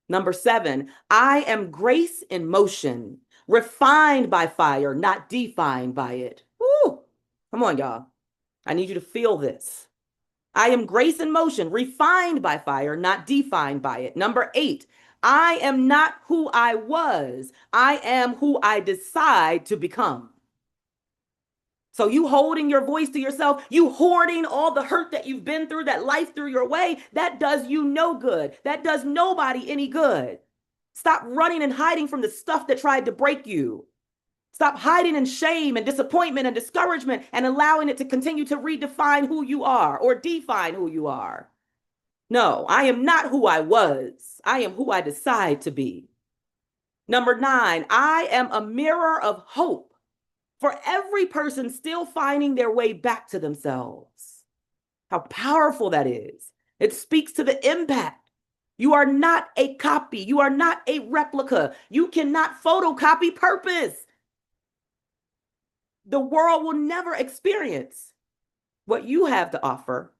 Number 7, I am grace in motion, refined by fire, not defined by it. Woo! Come on, y'all. I need you to feel this. I am grace in motion, refined by fire, not defined by it. Number 8, I am not who I was. I am who I decide to become. So you holding your voice to yourself, you hoarding all the hurt that you've been through, that life threw your way, that does you no good. That does nobody any good. Stop running and hiding from the stuff that tried to break you. Stop hiding in shame and disappointment and discouragement and allowing it to continue to redefine who you are or define who you are. No, I am not who I was. I am who I decide to be. Number 9, I am a mirror of hope for every person still finding their way back to themselves. How powerful that is. It speaks to the impact. You are not a copy. You are not a replica. You cannot photocopy purpose. The world will never experience what you have to offer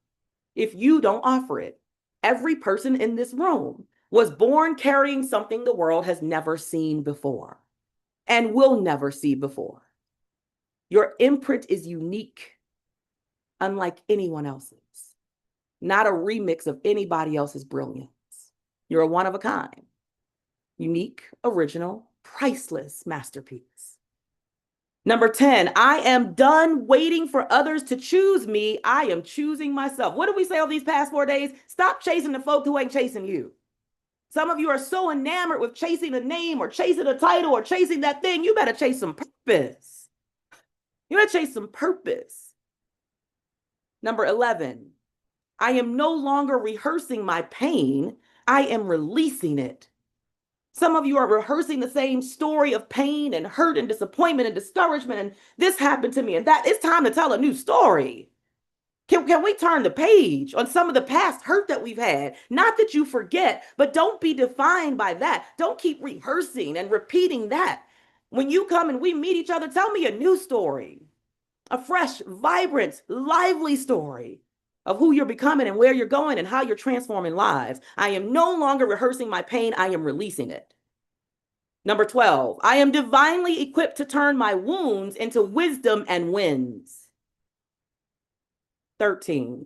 if you don't offer it. Every person in this room was born carrying something the world has never seen before and will never see before. Your imprint is unique, unlike anyone else's, not a remix of anybody else's brilliance. You're a one of a kind, unique, original, priceless masterpiece. Number 10, I am done waiting for others to choose me. I am choosing myself. What did we say all these past 4 days? Stop chasing the folk who ain't chasing you. Some of you are so enamored with chasing a name or chasing a title or chasing that thing. You better chase some purpose. You better chase some purpose. Number 11, I am no longer rehearsing my pain. I am releasing it. Some of you are rehearsing the same story of pain and hurt and disappointment and discouragement. And this happened to me and that. It's time to tell a new story. Can we turn the page on some of the past hurt that we've had? Not that you forget, but don't be defined by that. Don't keep rehearsing and repeating that. When you come and we meet each other, tell me a new story, a fresh, vibrant, lively story of who you're becoming and where you're going and how you're transforming lives. I am no longer rehearsing my pain. I am releasing it. Number 12, I am divinely equipped to turn my wounds into wisdom and wins. 13,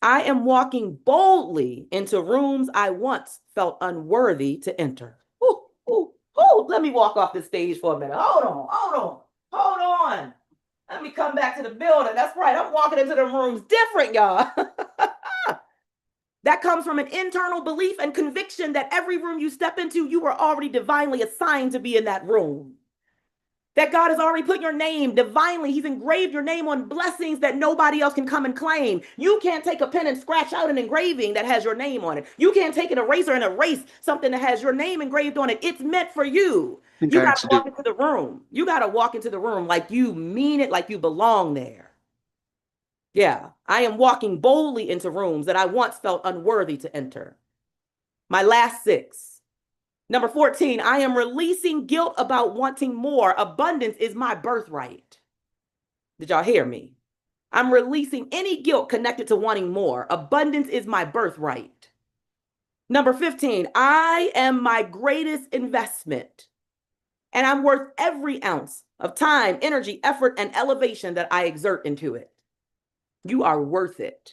I am walking boldly into rooms I once felt unworthy to enter. Ooh, ooh, ooh. Let me walk off the stage for a minute. Hold on. Let me come back to the building. That's right. I'm walking into the rooms different, y'all. That comes from an internal belief and conviction that every room you step into, you were already divinely assigned to be in that room. That God has already put your name divinely. He's engraved your name on blessings that nobody else can come and claim. You can't take a pen and scratch out an engraving that has your name on it. You can't take an eraser and erase something that has your name engraved on it. It's meant for you. You got to walk into the room. You got to walk into the room like you mean it, like you belong there. Yeah, I am walking boldly into rooms that I once felt unworthy to enter. My last 6. Number 14, I am releasing guilt about wanting more. Abundance is my birthright. Did y'all hear me? I'm releasing any guilt connected to wanting more. Abundance is my birthright. Number 15, I am my greatest investment. And I'm worth every ounce of time, energy, effort, and elevation that I exert into it. You are worth it.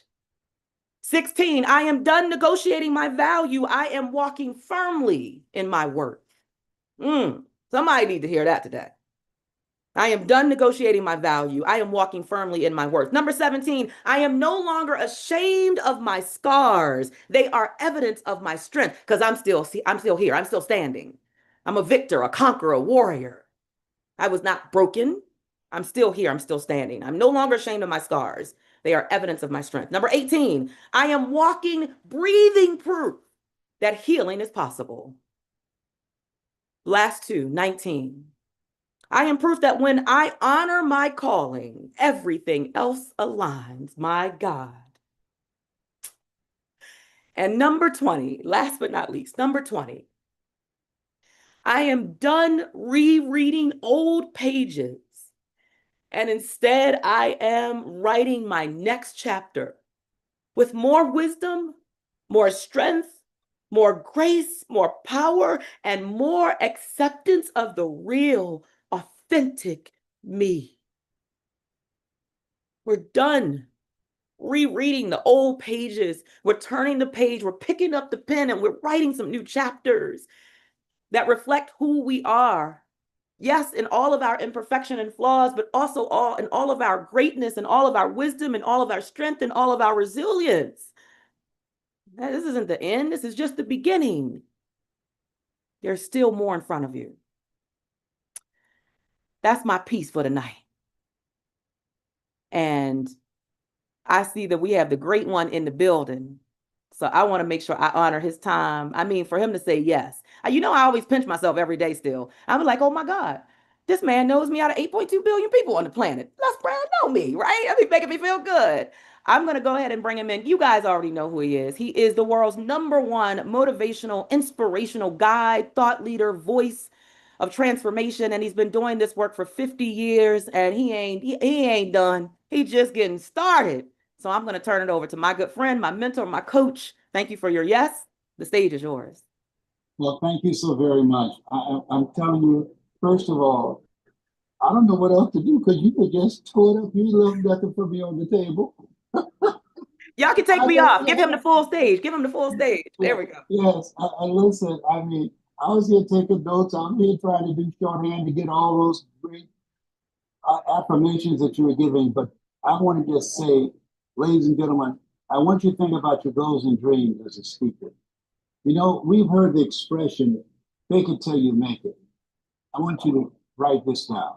16, I am done negotiating my value. I am walking firmly in my worth. Somebody need to hear that today. I am done negotiating my value. I am walking firmly in my worth. Number 17, I am no longer ashamed of my scars. They are evidence of my strength because I'm still here. I'm still standing. I'm a victor, a conqueror, a warrior. I was not broken. I'm still here. I'm still standing. I'm no longer ashamed of my scars. They are evidence of my strength. Number 18, I am walking, breathing proof that healing is possible. Last two, 19. I am proof that when I honor my calling, everything else aligns, my God. And number 20, last but not least, number 20. I am done rereading old pages, and instead I am writing my next chapter with more wisdom, more strength, more grace, more power, and more acceptance of the real, authentic me. We're done rereading the old pages. We're turning the page, we're picking up the pen, and we're writing some new chapters that reflect who we are. Yes, in all of our imperfection and flaws, but also in all of our greatness and all of our wisdom and all of our strength and all of our resilience. This isn't the end. This is just the beginning. There's still more in front of you. That's my piece for tonight. And I see that we have the great one in the building. So I want to make sure I honor his time. I mean, for him to say yes. I always pinch myself every day still. I'm like, oh my God, this man knows me out of 8.2 billion people on the planet. Les Brown know me, right? I mean, making me feel good. I'm going to go ahead and bring him in. You guys already know who he is. He is the world's #1 motivational, inspirational guide, thought leader, voice of transformation. And he's been doing this work for 50 years and he ain't done. He's just getting started. So I'm going to turn it over to my good friend, my mentor, my coach. Thank you for your yes. The stage is yours. Well, thank you so very much. I'm telling you, first of all, I don't know what else to do because you could just throw it up. You left nothing for me on the table. Y'all can take me off. Give him the full stage. Give him the full stage. There we go. Yes, I listen. I mean, I was here taking notes. I'm here trying to do shorthand to get all those great affirmations that you were giving. But I want to just say, ladies and gentlemen, I want you to think about your goals and dreams as a speaker. You know, we've heard the expression, fake it till you make it. I want you to write this down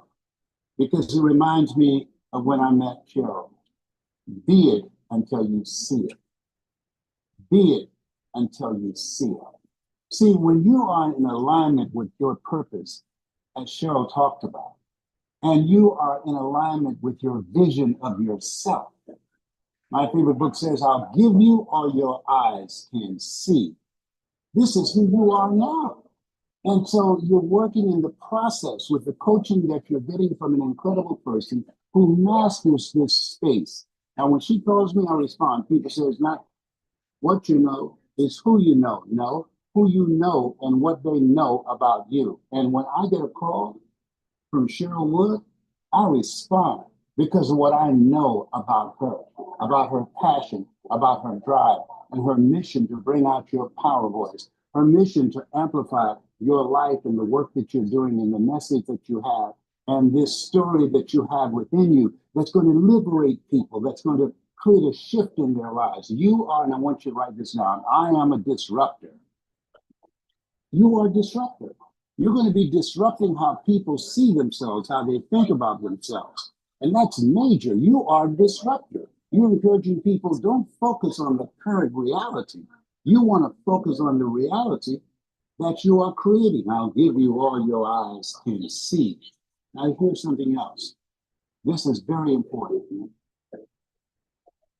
because it reminds me of when I met Cheryl. Be it until you see it. Be it until you see it. See, when you are in alignment with your purpose, as Cheryl talked about, and you are in alignment with your vision of yourself, my favorite book says, I'll give you all your eyes can see. This is who you are now. And so you're working in the process with the coaching that you're getting from an incredible person who masters this space. And when she calls me, I respond. People say it's not what you know, it's who you know. No, who you know and what they know about you. And when I get a call from Cheryl Wood, I respond because of what I know about her passion, about her drive, and her mission to bring out your power voice, her mission to amplify your life and the work that you're doing and the message that you have, and this story that you have within you that's going to liberate people, that's going to create a shift in their lives. You are, and I want you to write this down, I am a disruptor. You are a disruptor. You're going to be disrupting how people see themselves, how they think about themselves. And that's major. You are a disruptor. You're encouraging people, don't focus on the current reality. You want to focus on the reality that you are creating. I'll give you all your eyes can see. Now here's something else. This is very important.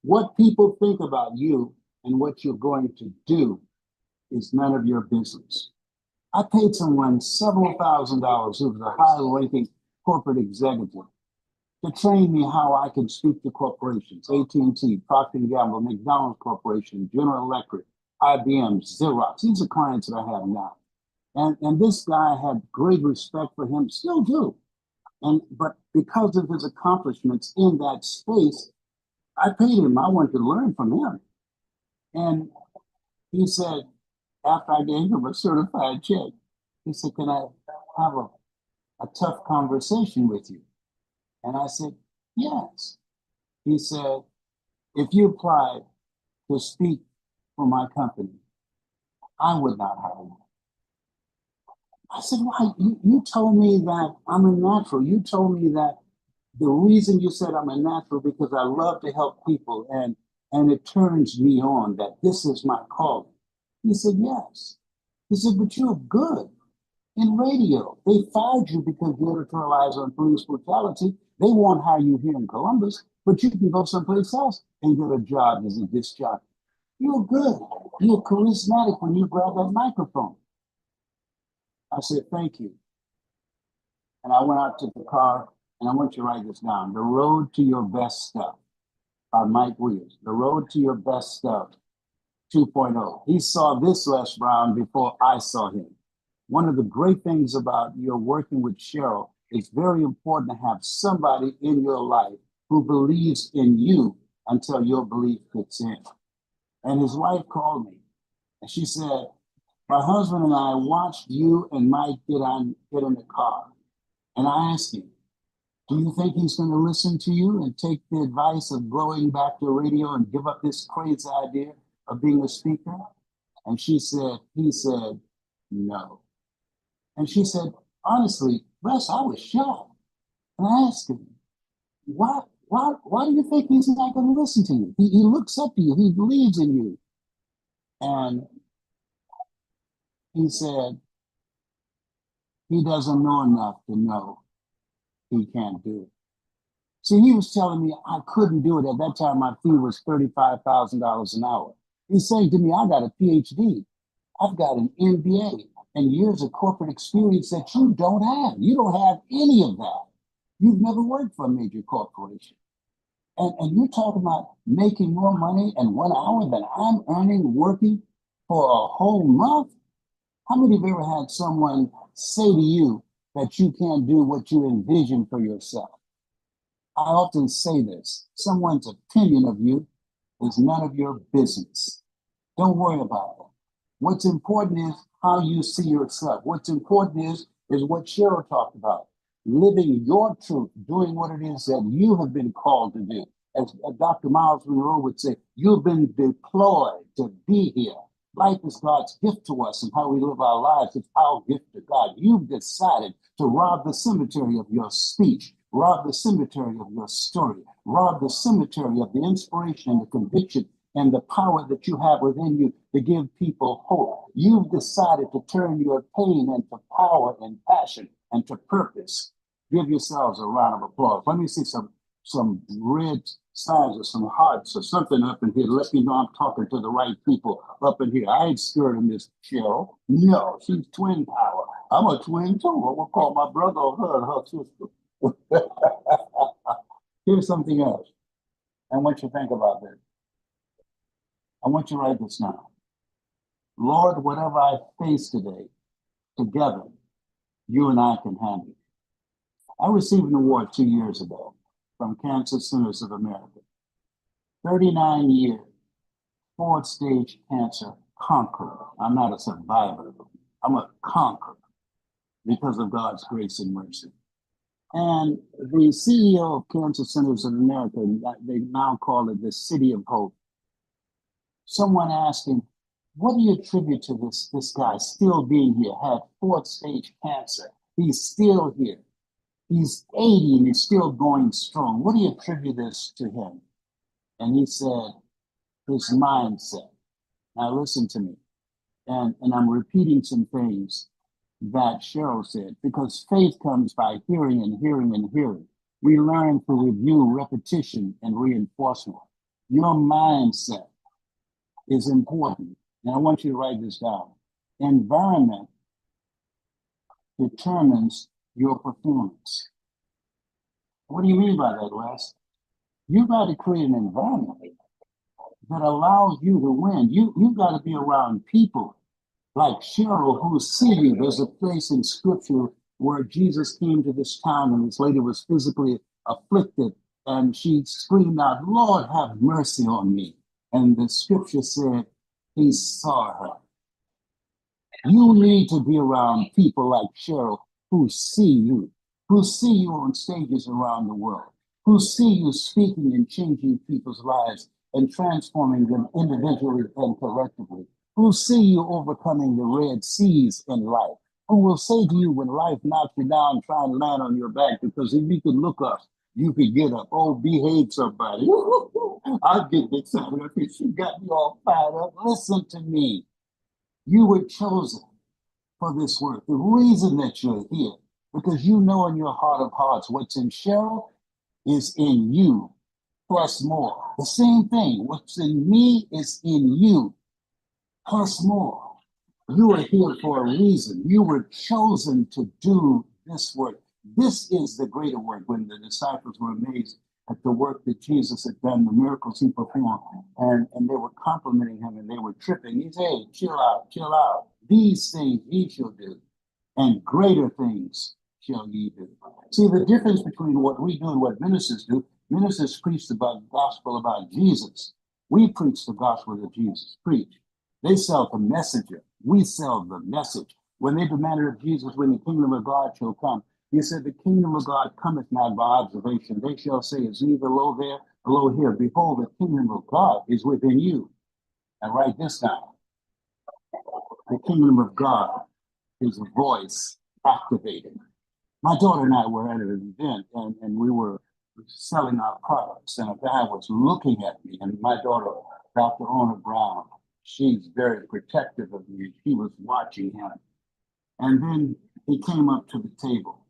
What people think about you and what you're going to do is none of your business. I paid someone several $1,000s who was a high-ranking corporate executive to train me how I can speak to corporations, AT&T, Procter & Gamble, McDonald's Corporation, General Electric, IBM, Xerox. These are clients that I have now. And this guy had great respect for him, still do. But because of his accomplishments in that space, I paid him. I wanted to learn from him. And he said, after I gave him a certified check, he said, can I have a tough conversation with you? And I said, yes. He said, if you applied to speak for my company, I would not hire you. I said, why? You told me that I'm a natural. You told me that the reason you said I'm a natural because I love to help people and it turns me on that this is my calling. He said, yes. He said, but you're good in radio. They fired you because you editorialized on police brutality. They won't hire you here in Columbus, but you can go someplace else and get a job as a disc jockey. You're good. You're charismatic when you grab that microphone. I said, thank you. And I went out to the car, and I want you to write this down. The Road to Your Best Stuff by Mike Williams. The Road to Your Best Stuff 2.0. He saw this Les Brown before I saw him. One of the great things about your working with Cheryl, it's very important to have somebody in your life who believes in you until your belief fits in. And his wife called me, and she said, my husband and I watched you and Mike get in the car. And I asked him, do you think he's going to listen to you and take the advice of going back to radio and give up this crazy idea of being a speaker? And he said, no. And she said, honestly, Les, I was shocked. And I asked him, why do you think he's not going to listen to you? He looks up to you. He believes in you. And he said, he doesn't know enough to know he can't do it. See, he was telling me I couldn't do it. At that time, my fee was $35,000 an hour. He's saying to me, I got a PhD. I've got an MBA and years of corporate experience that you don't have. You don't have any of that. You've never worked for a major corporation. And you're talking about making more money in 1 hour than I'm earning working for a whole month? How many of you ever had someone say to you that you can't do what you envision for yourself? I often say this, someone's opinion of you is none of your business. Don't worry about it. What's important is how you see yourself. What's important is what Cheryl talked about, living your truth, doing what it is that you have been called to do. As Dr. Miles Monroe would say, you've been deployed to be here. Life is God's gift to us, and how we live our lives is our gift to God. You've decided to rob the cemetery of your speech, rob the cemetery of your story, rob the cemetery of the inspiration and the conviction and the power that you have within you to give people hope. You've decided to turn your pain into power and passion and to purpose. Give yourselves a round of applause. Let me see some red signs or some hearts or something up in here. Let me know I'm talking to the right people up in here. I ain't scared of Miss Cheryl. No, she's twin power. I'm a twin too. I'm gonna call my brother or her and her sister. Here's something else. I want you to think about this. I want you to write this down. Lord, whatever I face today, together, you and I can handle it. I received an award 2 years ago from Cancer Centers of America. 39 years, 4th stage cancer conqueror. I'm not a survivor. I'm a conqueror because of God's grace and mercy. And the CEO of Cancer Centers of America, they now call it the City of Hope. Someone asked him, what do you attribute to this guy still being here, had 4th stage cancer? He's still here. He's 80 and he's still going strong. What do you attribute this to him? And he said, his mindset. Now listen to me. And I'm repeating some things that Cheryl said, because faith comes by hearing and hearing and hearing. We learn through review, repetition, and reinforcement. Your mindset is important. And I want you to write this down. Environment determines your performance. What do you mean by that, Les? You got to create an environment that allows you to win. You've got to be around people like Cheryl who see you. There's a place in scripture where Jesus came to this town and this lady was physically afflicted and she screamed out, Lord, have mercy on me. And the scripture said he saw her. You need to be around people like Cheryl who see you on stages around the world, who see you speaking and changing people's lives and transforming them individually and collectively, who see you overcoming the red seas in life, who will say to you when life knocks you down, try and land on your back, because if you could look up, You could get up, oh, behave somebody. I'm getting excited. Okay, she got me all fired up. Listen to me. You were chosen for this work. The reason that you're here, because you know in your heart of hearts what's in Cheryl is in you, plus more. The same thing. What's in me is in you, plus more. You are here for a reason. You were chosen to do this work. This is the greater work. When the disciples were amazed at the work that Jesus had done, the miracles he performed, and they were complimenting him and they were tripping. He said, hey, chill out, chill out. These things ye shall do, and greater things shall ye do. See, the difference between what we do and what ministers do, ministers preach the gospel about Jesus. We preach the gospel that Jesus preached. They sell the messenger. We sell the message. When they demanded of Jesus, when the kingdom of God shall come, he said, the kingdom of God cometh not by observation. They shall say, it's either lo there or lo here. Behold, the kingdom of God is within you. And write this down. The kingdom of God is a voice activated. My daughter and I were at an event and we were selling our products, and a guy was looking at me, and my daughter, Dr. Ona Brown, she's very protective of me. She was watching him. And then he came up to the table.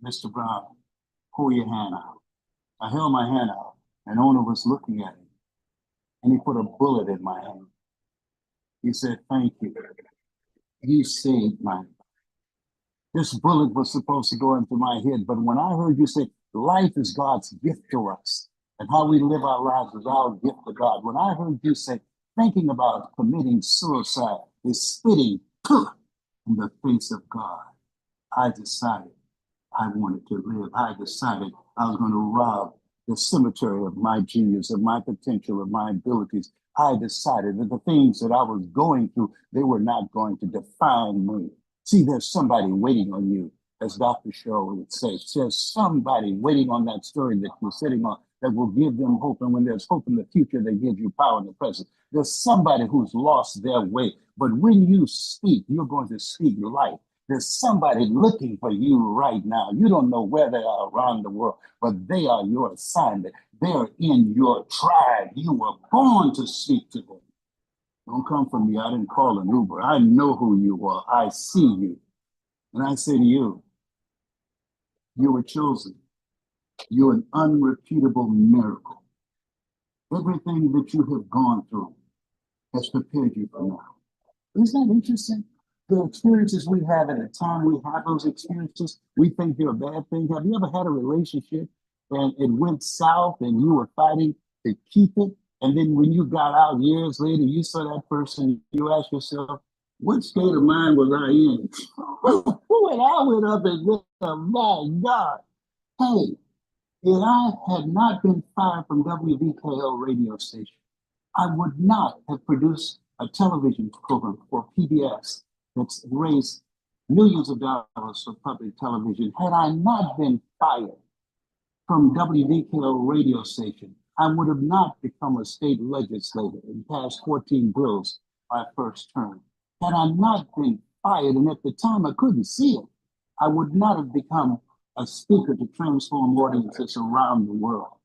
Mr. Brown, pull your hand out. I held my hand out, and Ona was looking at me, and he put a bullet in my hand. He said, thank you. You saved my life. This bullet was supposed to go into my head, but when I heard you say life is God's gift to us, and how we live our lives is our gift to God, when I heard you say thinking about committing suicide is spitting in the face of God, I decided I wanted to live. I decided I was going to rob the cemetery of my genius, of my potential, of my abilities. I decided that the things that I was going through, they were not going to define me. See, there's somebody waiting on you, as Dr. Cheryl would say. There's somebody waiting on that story that you're sitting on that will give them hope. And when there's hope in the future, they give you power in the present. There's somebody who's lost their way. But when you speak, you're going to speak life. There's somebody looking for you right now. You don't know where they are around the world, but they are your assignment. They're in your tribe. You were born to speak to them. Don't come from me. I didn't call an Uber. I know who you are. I see you. And I say to you, you were chosen. You're an unrepeatable miracle. Everything that you have gone through has prepared you for now. Isn't that interesting? The experiences we have at the time we have those experiences, we think they're a bad thing. Have you ever had a relationship and it went south and you were fighting to keep it? And then when you got out years later, you saw that person, you ask yourself, what state of mind was I in? When I went up and said, my God, hey, if I had not been fired from WVKL radio station, I would not have produced a television program for PBS that's raised millions of dollars for public television. Had I not been fired from WVKL radio station, I would have not become a state legislator and passed 14 bills my first term. Had I not been fired, and at the time I couldn't see it, I would not have become a speaker to transform audiences around the world.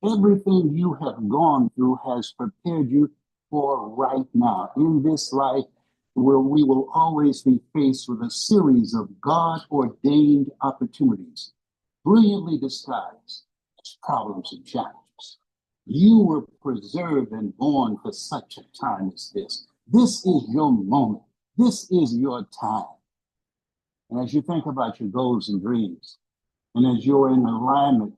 Everything you have gone through has prepared you for right now. In this life, where we will always be faced with a series of God-ordained opportunities, brilliantly disguised as problems and challenges. You were preserved and born for such a time as this. This is your moment. This is your time. And as you think about your goals and dreams, and as you're in alignment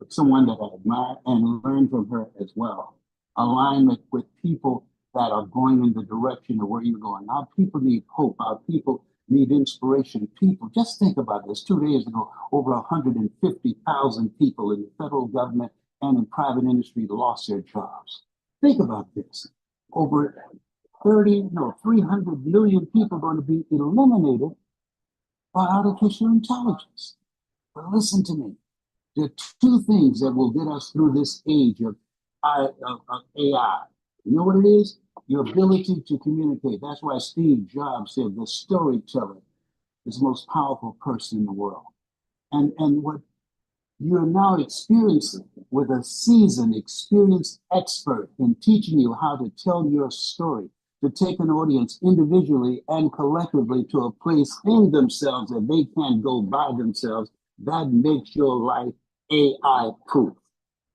with someone that I admire and learn from her as well, alignment with people that are going in the direction of where you're going. Our people need hope. Our people need inspiration. People, just think about this. 2 days ago, over 150,000 people in the federal government and in private industry lost their jobs. Think about this. Over 300 million people are going to be eliminated by artificial intelligence. But listen to me. There are two things that will get us through this age of AI. You know what it is? Your ability to communicate. That's why Steve Jobs said the storyteller is the most powerful person in the world. And what You are now experiencing with a seasoned, experienced expert in teaching you how to tell your story, to take an audience individually and collectively to a place in themselves that they can't go by themselves. That makes your life AI proof.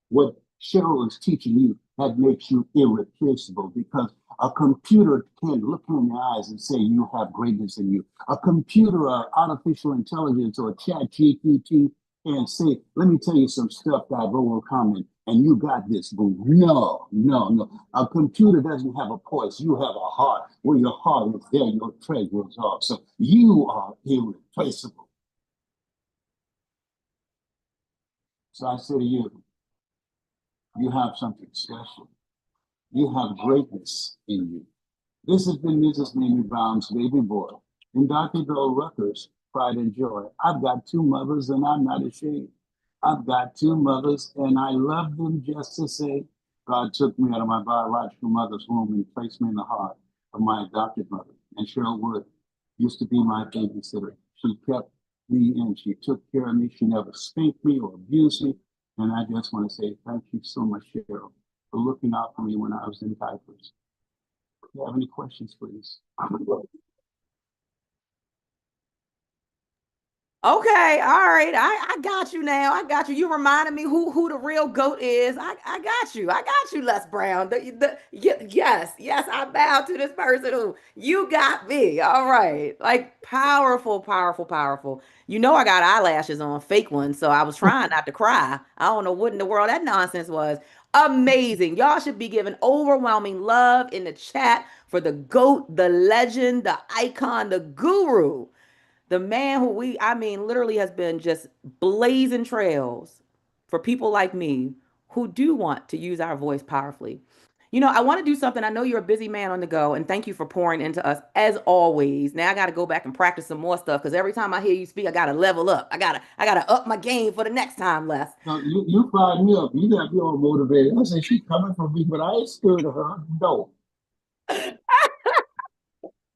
What Cheryl is teaching you, that makes you irreplaceable because a computer can't look you in the eyes and say you have greatness in you. A computer or artificial intelligence or chat GPT and say, let me tell you some stuff that I've overcome and you got this, boo. No, no, no. A computer doesn't have a voice. You have a heart. Where your heart is, there your treasures are. So you are irreplaceable. So I say to you, you have something special. You have greatness in you. This has been Mrs. Mamie Brown's baby boy and Dr. Bill Rucker's pride and joy. I've got two mothers and I'm not ashamed. I've got two mothers and I love them just to say God took me out of my biological mother's womb and placed me in the heart of my adopted mother. And Cheryl Wood used to be my babysitter. She kept me and she took care of me. She never spanked me or abused me. And I just want to say thank you so much, Cheryl, for looking out for me when I was in diapers. If you have any questions, please. Okay, all right. I got you now. I got you. You reminded me who the real goat is. I got you. I got you, Les Brown. Yes, yes, I bow to this person who you got me. All right. Like powerful, powerful, powerful. You know I got eyelashes on, fake ones, so I was trying not to cry. I don't know what in the world that nonsense was. Amazing. Y'all should be giving overwhelming love in the chat for the goat, the legend, the icon, the guru, the man who I mean, literally has been just blazing trails for people like me who do want to use our voice powerfully. You know, I want to do something. I know you're a busy man on the go, and thank you for pouring into us as always. Now I got to go back and practice some more stuff because every time I hear you speak, I got to level up. I gotta up my game for the next time, Les. No, you fired me up. You got me all motivated. I said, she's coming for me, but I ain't scared of her. No.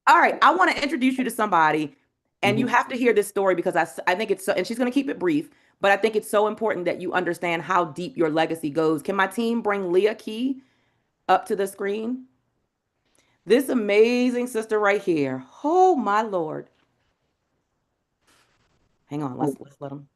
All right, I want to introduce you to somebody, and you Mhm. have to hear this story because I think it's so, and she's going to keep it brief, but I think it's so important that you understand how deep your legacy goes. Can my team bring Leah Key up to the screen? This amazing sister right here. Oh my Lord. Hang on, Oh, let's let them.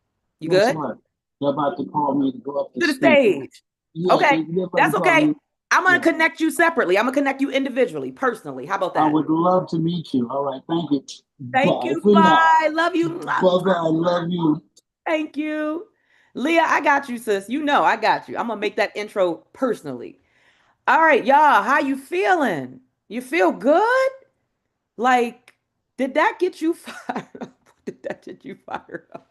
You guess good? what? They're about to call me to go up to To the speak. stage. Yeah, Okay, they're about to that's call okay. me. I'm gonna Yeah, connect you separately. I'm gonna connect you individually, personally. How about I that? would love to meet you. All right, thank you. Thank Bye you. for now. Bye. Love you. Bye-bye. Love you. Thank you. Leah, I got you, sis. You know I got you. I'm gonna make that intro personally. All right, y'all. How you feeling? You feel good? Like, did that get you fired up? Did that get you fired up?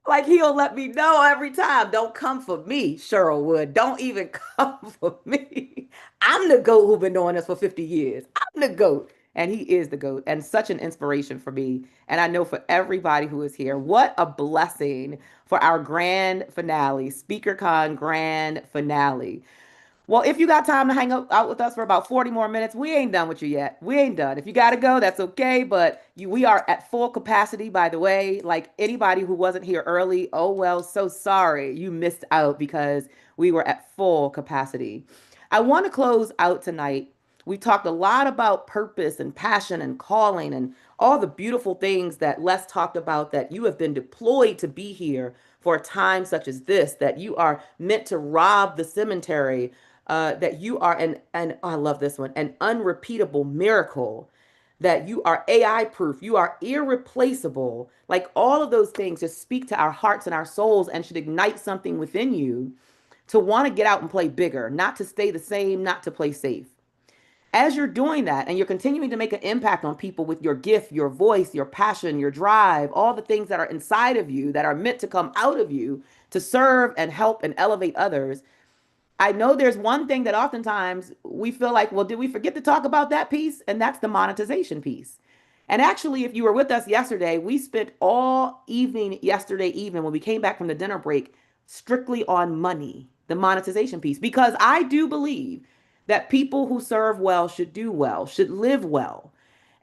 Like he'll let me know every time. Don't come for me, Cheryl Wood. Don't even come for me. I'm the GOAT who's been doing this for 50 years. I'm the GOAT. And he is the GOAT and such an inspiration for me. And I know for everybody who is here, what a blessing for our grand finale, SpeakerCon grand finale. Well, if you got time to out with us for about 40 more minutes, we ain't done with you yet. We ain't done. If you got to go, that's okay. But we are at full capacity, by the way. Like anybody who wasn't here early, oh, well, so sorry. You missed out because we were at full capacity. I want to close out tonight. We talked a lot about purpose and passion and calling and all the beautiful things that Les talked about, that you have been deployed to be here for a time such as this, that you are meant to rob the cemetery, that you are oh, I love this one, an unrepeatable miracle, that you are AI proof, you are irreplaceable. Like all of those things just speak to our hearts and our souls and should ignite something within you to want to get out and play bigger, not to stay the same, not to play safe. As you're doing that and you're continuing to make an impact on people with your gift, your voice, your passion, your drive, all the things that are inside of you that are meant to come out of you to serve and help and elevate others, I know there's one thing that oftentimes we feel like, well, did we forget to talk about that piece? And that's the monetization piece. And actually, if you were with us yesterday, we spent all evening yesterday evening when we came back from the dinner break strictly on money, the monetization piece, because I do believe that people who serve well should do well, should live well.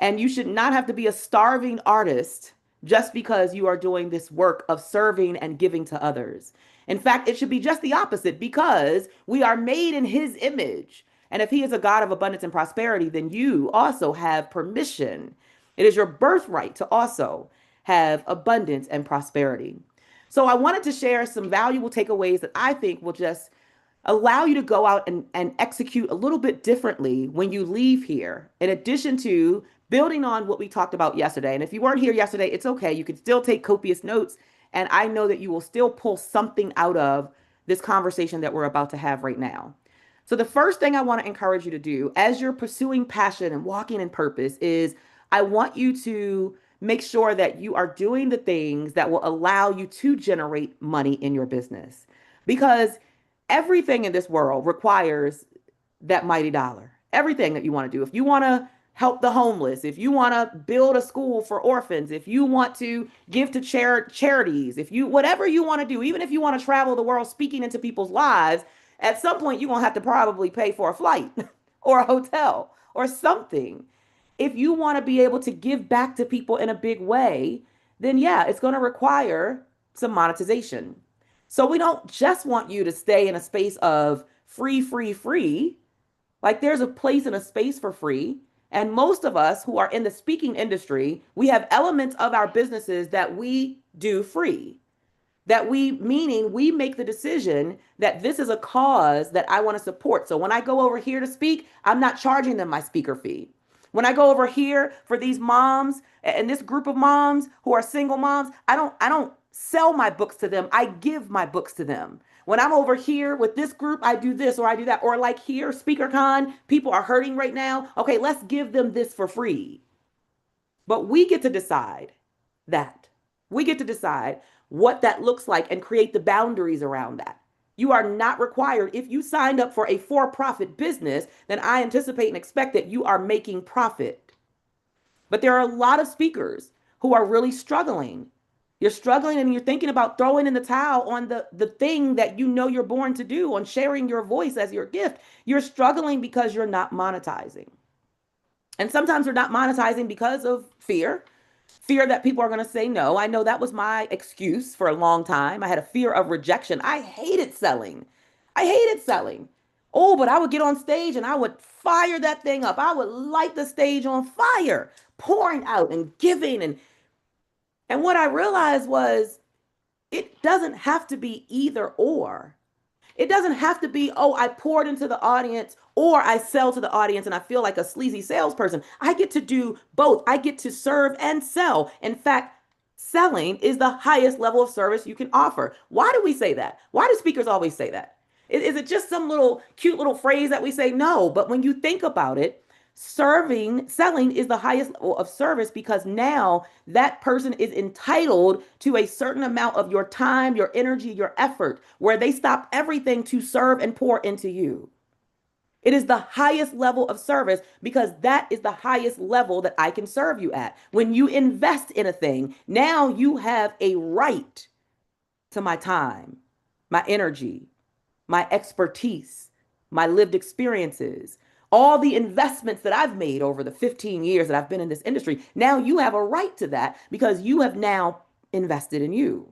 And you should not have to be a starving artist just because you are doing this work of serving and giving to others. In fact, it should be just the opposite because we are made in his image. And if he is a God of abundance and prosperity, then you also have permission. It is your birthright to also have abundance and prosperity. So I wanted to share some valuable takeaways that I think will just allow you to go out and execute a little bit differently when you leave here, in addition to building on what we talked about yesterday. And if you weren't here yesterday, it's okay. You can still take copious notes. And I know that you will still pull something out of this conversation that we're about to have right now. So, the first thing I want to encourage you to do as you're pursuing passion and walking in purpose is I want you to make sure that you are doing the things that will allow you to generate money in your business. Because everything in this world requires that mighty dollar. Everything that you want to do. If you want to help the homeless, if you want to build a school for orphans, if you want to give to charities, if you whatever you want to do, even if you want to travel the world speaking into people's lives, at some point you're going to have to probably pay for a flight or a hotel or something. If you want to be able to give back to people in a big way, then yeah, it's going to require some monetization. So we don't just want you to stay in a space of free, free, free. Like there's a place and a space for free. And most of us who are in the speaking industry, we have elements of our businesses that we do free. Meaning we make the decision that this is a cause that I want to support. So when I go over here to speak, I'm not charging them my speaker fee. When I go over here for these moms and this group of moms who are single moms, I don't sell my books to them. I give my books to them. When I'm over here with this group, I do this or I do that. Or like here, SpeakerCon, people are hurting right now. Okay, let's give them this for free. But we get to decide that. We get to decide what that looks like and create the boundaries around that. You are not required. If you signed up for a for-profit business, then I anticipate and expect that you are making profit. But there are a lot of speakers who are really struggling. You're struggling and you're thinking about throwing in the towel on the thing that you know you're born to do, on sharing your voice as your gift. You're struggling because you're not monetizing. And sometimes we're not monetizing because of fear that people are going to say no. I know that was my excuse for a long time. I had a fear of rejection. I hated selling. Oh, but I would get on stage and I would fire that thing up. I would light the stage on fire, pouring out and giving. And what I realized was it doesn't have to be either or. It doesn't have to be, oh, I poured into the audience or I sell to the audience and I feel like a sleazy salesperson. I get to do both. I get to serve and sell. In fact, selling is the highest level of service you can offer. Why do we say that? Why do speakers always say that? Is it just some little cute little phrase that we say? No, but when you think about it, selling is the highest level of service because now that person is entitled to a certain amount of your time, your energy, your effort, where they stop everything to serve and pour into you. It is the highest level of service because that is the highest level that I can serve you at. When you invest in a thing, now you have a right to my time, my energy, my expertise, my lived experiences, all the investments that I've made over the 15 years that I've been in this industry. Now you have a right to that because you have now invested in you.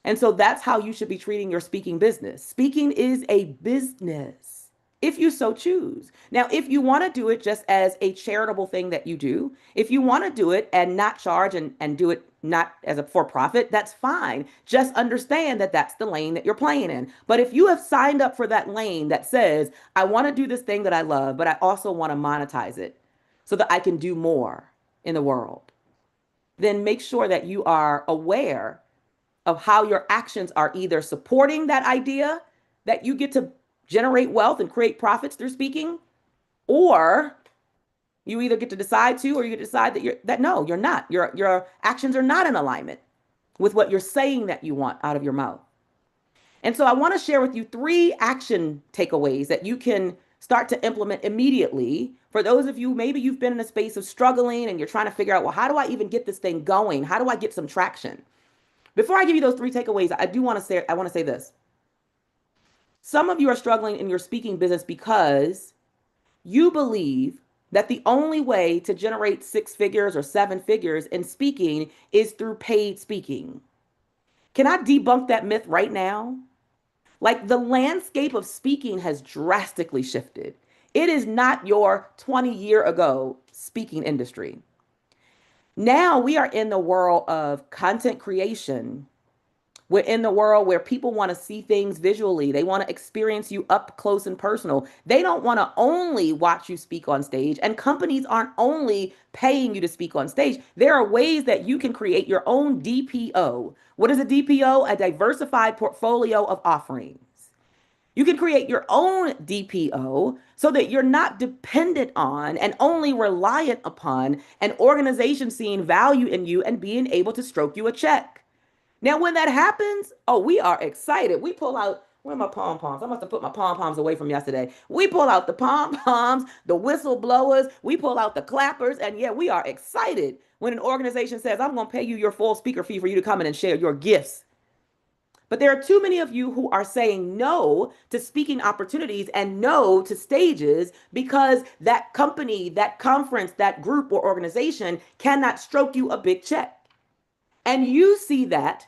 And so that's how you should be treating your speaking business. Speaking is a business, if you so choose. Now, if you want to do it just as a charitable thing that you do, if you want to do it and not charge and do it not as a for-profit, that's fine. Just understand that that's the lane that you're playing in. But if you have signed up for that lane that says, I want to do this thing that I love, but I also want to monetize it so that I can do more in the world, then make sure that you are aware of how your actions are either supporting that idea that you get to generate wealth and create profits through speaking, or you either get to decide to, or you decide that no, you're not. Your actions are not in alignment with what you're saying that you want out of your mouth. And so I want to share with you 3 action takeaways that you can start to implement immediately. For those of you, maybe you've been in a space of struggling and you're trying to figure out, well, how do I even get this thing going? How do I get some traction? Before I give you those 3 takeaways, I want to say this. Some of you are struggling in your speaking business because you believe that the only way to generate 6 figures or 7 figures in speaking is through paid speaking. Can I debunk that myth right now? Like, the landscape of speaking has drastically shifted. It is not your 20-year ago speaking industry. Now we are in the world of content creation. We're in the world where people want to see things visually. They want to experience you up close and personal. They don't want to only watch you speak on stage, and companies aren't only paying you to speak on stage. There are ways that you can create your own DPO. What is a DPO? A diversified portfolio of offerings. You can create your own DPO so that you're not dependent on and only reliant upon an organization seeing value in you and being able to stroke you a check. Now, when that happens, oh, we are excited. We pull out, where are my pom poms? I must have put my pom poms away from yesterday. We pull out the pom poms, the whistle blowers, we pull out the clappers, and yeah, we are excited when an organization says, I'm going to pay you your full speaker fee for you to come in and share your gifts. But there are too many of you who are saying no to speaking opportunities and no to stages because that company, that conference, that group or organization cannot stroke you a big check. And you see that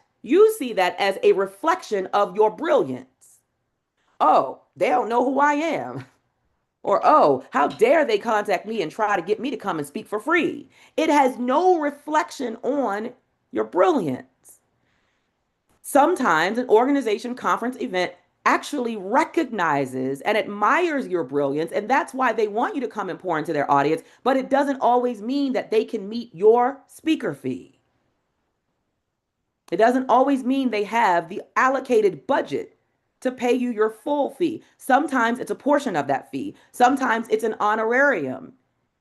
as a reflection of your brilliance. Oh, they don't know who I am. Or, oh, how dare they contact me and try to get me to come and speak for free? It has no reflection on your brilliance. Sometimes an organization, conference, event actually recognizes and admires your brilliance, and that's why they want you to come and pour into their audience, but it doesn't always mean that they can meet your speaker fee. It doesn't always mean they have the allocated budget to pay you your full fee. Sometimes it's a portion of that fee. Sometimes it's an honorarium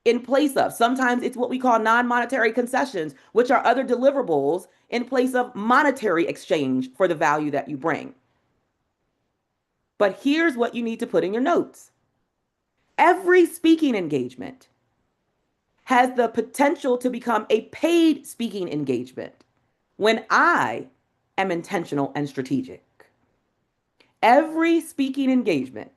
in place of. Sometimes it's what we call non-monetary concessions, which are other deliverables in place of monetary exchange for the value that you bring. But here's what you need to put in your notes. Every speaking engagement has the potential to become a paid speaking engagement when I am intentional and strategic. Every speaking engagement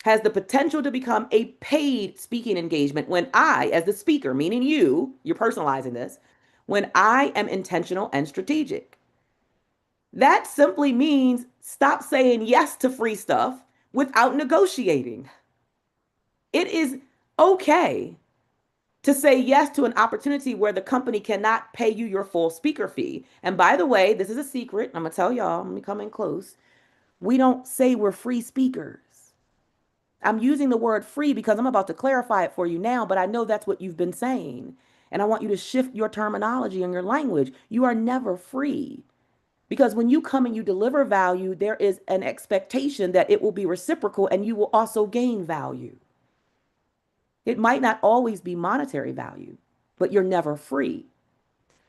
has the potential to become a paid speaking engagement when I, as the speaker, meaning you're personalizing this, when I am intentional and strategic. That simply means stop saying yes to free stuff without negotiating. It is okay to say yes to an opportunity where the company cannot pay you your full speaker fee. And by the way, this is a secret. I'm going to tell y'all, let me come in close. We don't say we're free speakers. I'm using the word free because I'm about to clarify it for you now, but I know that's what you've been saying. And I want you to shift your terminology and your language. You are never free. Because when you come and you deliver value, there is an expectation that it will be reciprocal and you will also gain value. It might not always be monetary value, but you're never free.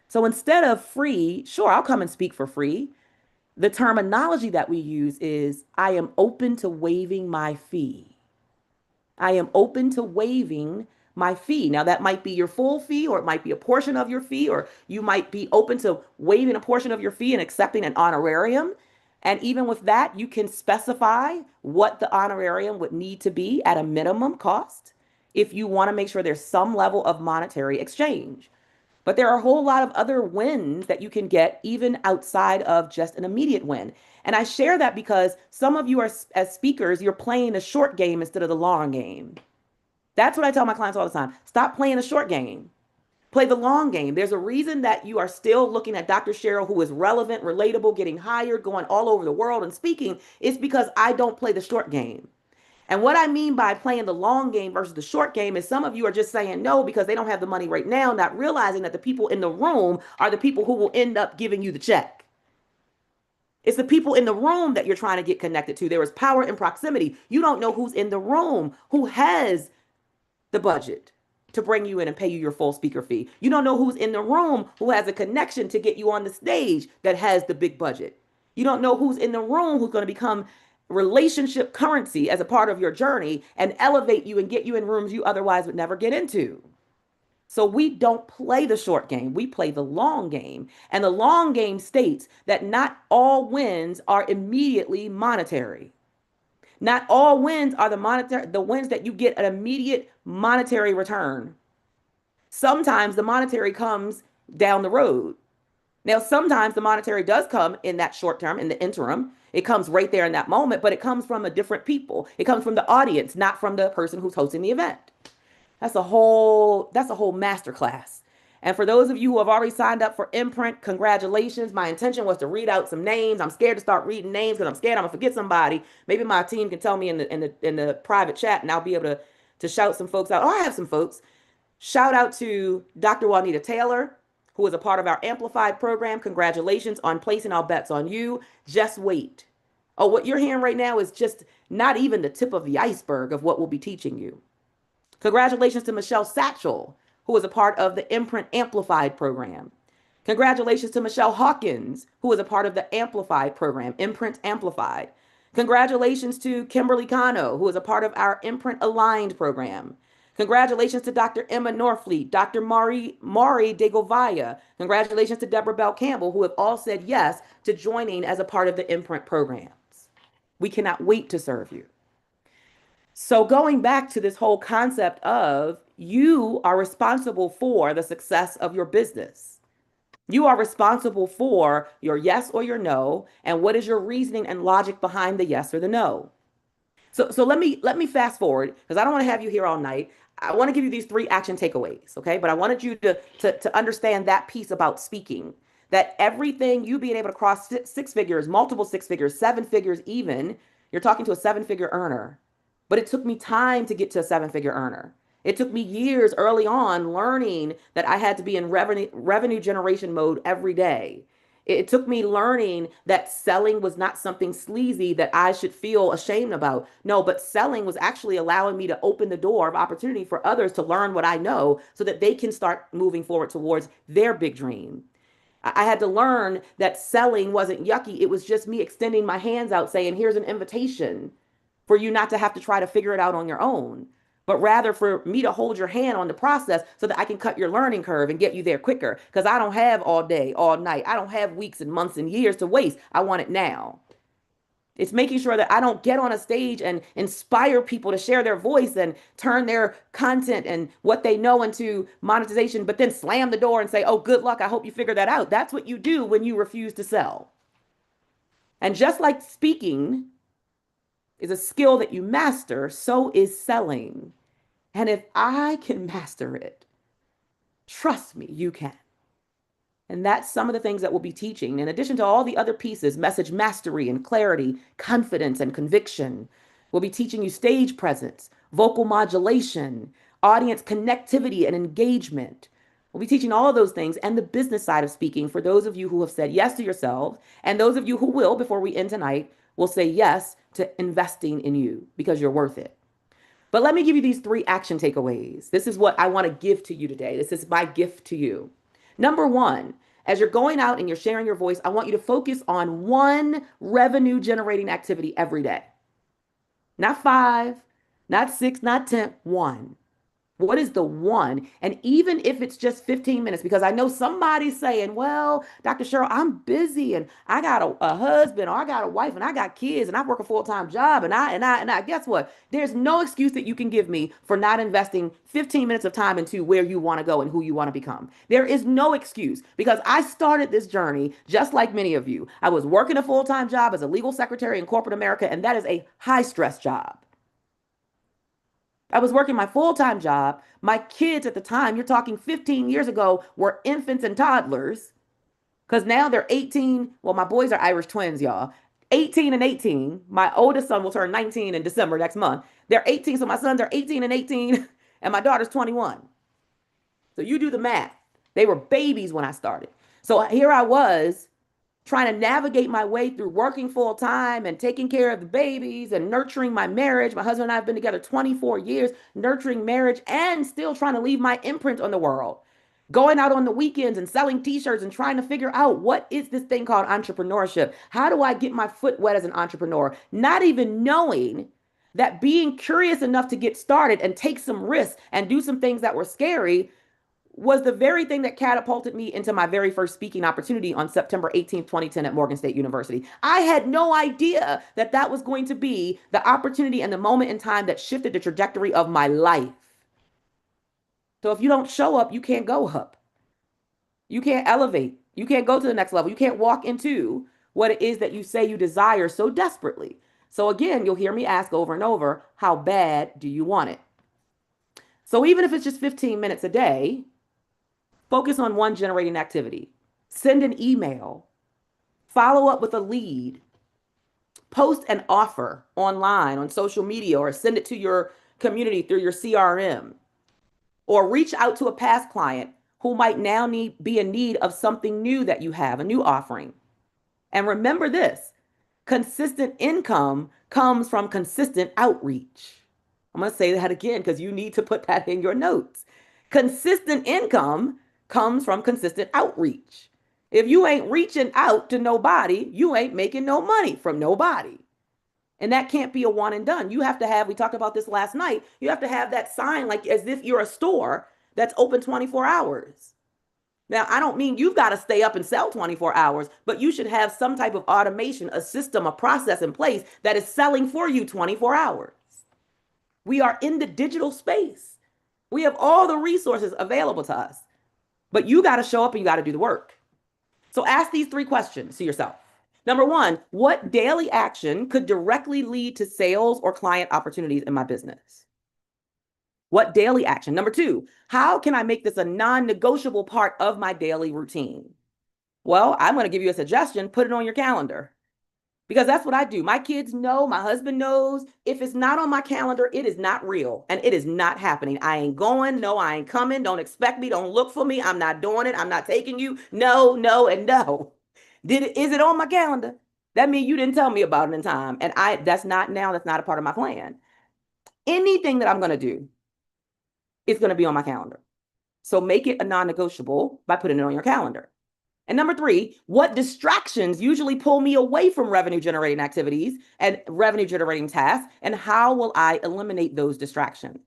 So instead of free, sure, I'll come and speak for free. The terminology that we use is, I am open to waiving my fee. I am open to waiving my fee. Now, that might be your full fee, or it might be a portion of your fee, or you might be open to waiving a portion of your fee and accepting an honorarium. And even with that, you can specify what the honorarium would need to be at a minimum cost if you want to make sure there's some level of monetary exchange. But there are a whole lot of other wins that you can get even outside of just an immediate win. And I share that because some of you are, as speakers, you're playing the short game instead of the long game. That's what I tell my clients all the time. Stop playing the short game. Play the long game. There's a reason that you are still looking at Dr. Cheryl, who is relevant, relatable, getting hired, going all over the world and speaking. It's because I don't play the short game. And what I mean by playing the long game versus the short game is some of you are just saying no because they don't have the money right now, not realizing that the people in the room are the people who will end up giving you the check. It's the people in the room that you're trying to get connected to. There is power in proximity. You don't know who's in the room, who has the budget to bring you in and pay you your full speaker fee. You don't know who's in the room who has a connection to get you on the stage that has the big budget. You don't know who's in the room who's going to become relationship currency as a part of your journey and elevate you and get you in rooms you otherwise would never get into. So we don't play the short game, we play the long game. And the long game states that not all wins are immediately monetary. Not all wins are the wins that you get an immediate monetary return. Sometimes the monetary comes down the road. Now, sometimes the monetary does come in that short term, in the interim. It comes right there in that moment, but it comes from a different people. It comes from the audience, not from the person who's hosting the event. That's a whole masterclass. And for those of you who have already signed up for Imprint, congratulations. My intention was to read out some names. I'm scared to start reading names because I'm scared I'm gonna forget somebody. Maybe my team can tell me in the private chat, and I'll be able to shout some folks out. Oh, I have some folks. Shout out to Dr. Juanita Taylor, who is a part of our Amplified program. Congratulations on placing our bets on you. Just wait. Oh, what you're hearing right now is just not even the tip of the iceberg of what we'll be teaching you. Congratulations to Michelle Satchel, who is a part of the Imprint Amplified program. Congratulations to Michelle Hawkins, who is a part of the Amplified program, Imprint Amplified. Congratulations to Kimberly Cano, who is a part of our Imprint Aligned program. Congratulations to Dr. Emma Norfleet, Dr. Mari Degovaya. Congratulations to Deborah Bell Campbell, who have all said yes to joining as a part of the Imprint programs. We cannot wait to serve you. So going back to this whole concept of you are responsible for the success of your business. You are responsible for your yes or your no, and what is your reasoning and logic behind the yes or the no. So let me fast forward, because I don't want to have you here all night. I want to give you these 3 action takeaways, okay? But I wanted you to understand that piece about speaking, that everything, you being able to cross 6 figures, multiple 6 figures, 7 figures even, you're talking to a 7-figure earner. But it took me time to get to a 7-figure earner. It took me years early on learning that I had to be in revenue generation mode every day. It took me learning that selling was not something sleazy that I should feel ashamed about. No, but selling was actually allowing me to open the door of opportunity for others to learn what I know so that they can start moving forward towards their big dream. I had to learn that selling wasn't yucky. It was just me extending my hands out saying, here's an invitation for you not to have to try to figure it out on your own, but rather for me to hold your hand on the process so that I can cut your learning curve and get you there quicker. Because I don't have all day, all night. I don't have weeks and months and years to waste. I want it now. It's making sure that I don't get on a stage and inspire people to share their voice and turn their content and what they know into monetization, but then slam the door and say, oh, good luck. I hope you figure that out. That's what you do when you refuse to sell. And just like speaking is a skill that you master, so is selling. And if I can master it, trust me, you can. And that's some of the things that we'll be teaching. In addition to all the other pieces, message mastery and clarity, confidence and conviction. We'll be teaching you stage presence, vocal modulation, audience connectivity and engagement. We'll be teaching all of those things and the business side of speaking for those of you who have said yes to yourselves, and those of you who will, before we end tonight, will say yes to investing in you because you're worth it. But let me give you these 3 action takeaways. This is what I want to give to you today. This is my gift to you. Number 1, as you're going out and you're sharing your voice, I want you to focus on 1 revenue generating activity every day. Not 5, not 6, not 10, 1. What is the 1? And even if it's just 15 minutes, because I know somebody's saying, well, Dr. Cheryl, I'm busy and I got a husband or I got a wife and I got kids and I work a full-time job and I guess what? There's no excuse that you can give me for not investing 15 minutes of time into where you want to go and who you want to become. There is no excuse, because I started this journey just like many of you. I was working a full-time job as a legal secretary in corporate America, and that is a high-stress job. I was working my full-time job. My kids at the time, you're talking 15 years ago, were infants and toddlers, because now they're 18. Well, my boys are Irish twins, y'all. 18 and 18. My oldest son will turn 19 in December next month. They're 18, so my sons are 18 and 18, and my daughter's 21. So you do the math. They were babies when I started. So here I was trying to navigate my way through working full time and taking care of the babies and nurturing my marriage. My husband and I have been together 24 years, nurturing marriage and still trying to leave my imprint on the world. Going out on the weekends and selling t-shirts and trying to figure out what is this thing called entrepreneurship? How do I get my foot wet as an entrepreneur? Not even knowing that being curious enough to get started and take some risks and do some things that were scary was the very thing that catapulted me into my very first speaking opportunity on September 18th, 2010 at Morgan State University. I had no idea that that was going to be the opportunity and the moment in time that shifted the trajectory of my life. So if you don't show up, you can't go up. You can't elevate. You can't go to the next level. You can't walk into what it is that you say you desire so desperately. So again, you'll hear me ask over and over, how bad do you want it? So even if it's just 15 minutes a day, focus on one generating activity. Send an email. Follow up with a lead. Post an offer online on social media or send it to your community through your CRM. Or reach out to a past client who might now be in need of something new that you have, a new offering. And remember this, consistent income comes from consistent outreach. I'm going to say that again because you need to put that in your notes. Consistent income comes from consistent outreach. If you ain't reaching out to nobody, you ain't making no money from nobody. And that can't be a one and done. You have to have, we talked about this last night, you have to have that sign like as if you're a store that's open 24 hours. Now, I don't mean you've got to stay up and sell 24 hours, but you should have some type of automation, a system, a process in place that is selling for you 24 hours. We are in the digital space. We have all the resources available to us, but you got to show up and you got to do the work. So ask these 3 questions to yourself. Number 1, what daily action could directly lead to sales or client opportunities in my business? What daily action? Number 2, how can I make this a non-negotiable part of my daily routine? Well, I'm going to give you a suggestion. Put it on your calendar because that's what I do. My kids know, my husband knows. If it's not on my calendar, it is not real and it is not happening. I ain't going. No, I ain't coming. Don't expect me. Don't look for me. I'm not doing it. I'm not taking you. No, no, and no. Is it on my calendar? That means you didn't tell me about it in time. And that's not a part of my plan. Anything that I'm going to do, it's going to be on my calendar. So make it a non-negotiable by putting it on your calendar. And number 3, what distractions usually pull me away from revenue generating activities and revenue generating tasks, and how will I eliminate those distractions?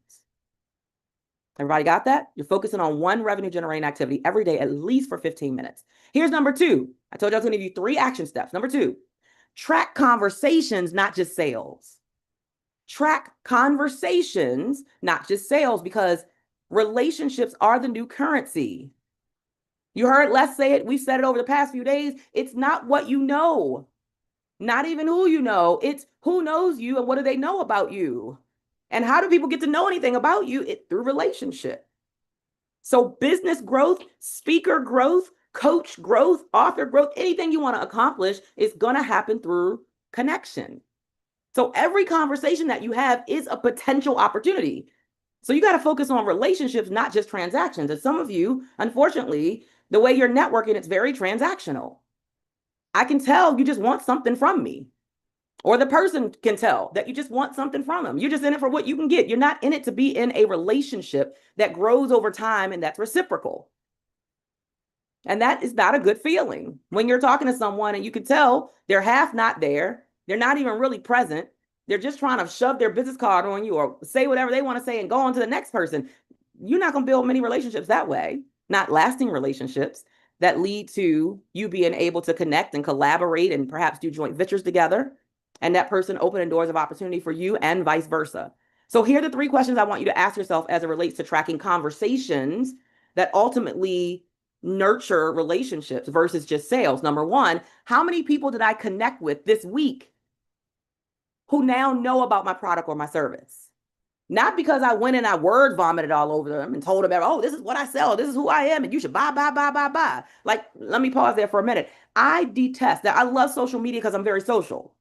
Everybody got that? You're focusing on one revenue generating activity every day, at least for 15 minutes. Here's number 2. I told you I was going to give you 3 action steps. Number 2, track conversations, not just sales. Track conversations, not just sales, because relationships are the new currency. You heard Les say it. We've said it over the past few days. It's not what you know, not even who you know. It's who knows you and what do they know about you? And how do people get to know anything about you? Through relationship. So business growth, speaker growth, coach growth, author growth, anything you want to accomplish is going to happen through connection. So every conversation that you have is a potential opportunity. So you got to focus on relationships, not just transactions. And some of you, unfortunately, the way you're networking, it's very transactional. I can tell you just want something from me. Or the person can tell that you just want something from them. You're just in it for what you can get. You're not in it to be in a relationship that grows over time and that's reciprocal. And that is not a good feeling when you're talking to someone and you can tell they're half not there. They're not even really present. They're just trying to shove their business card on you or say whatever they want to say and go on to the next person. You're not going to build many relationships that way, not lasting relationships that lead to you being able to connect and collaborate and perhaps do joint ventures together. And that person opening doors of opportunity for you and vice versa. So here are the 3 questions I want you to ask yourself as it relates to tracking conversations that ultimately nurture relationships versus just sales. Number 1, how many people did I connect with this week who now know about my product or my service? Not because I went and I word vomited all over them and told them, oh, this is what I sell. This is who I am. And you should buy. Like, let me pause there for a minute. I detest that. I love social media because I'm very social.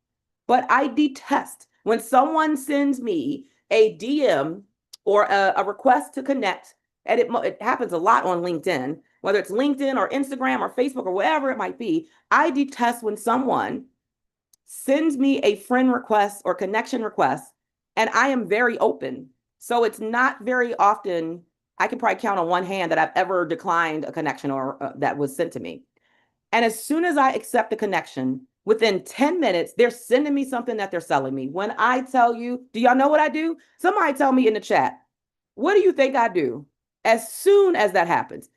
But I detest when someone sends me a DM or a request to connect, and it happens a lot on LinkedIn, whether it's LinkedIn or Instagram or Facebook or whatever it might be. I detest when someone sends me a friend request or connection request, and I am very open. So it's not very often, I can probably count on one hand that I've ever declined a connection or that was sent to me. And as soon as I accept the connection, within 10 minutes, they're sending me something that they're selling me. When I tell you, do y'all know what I do? Somebody tell me in the chat, what do you think I do? As soon as that happens,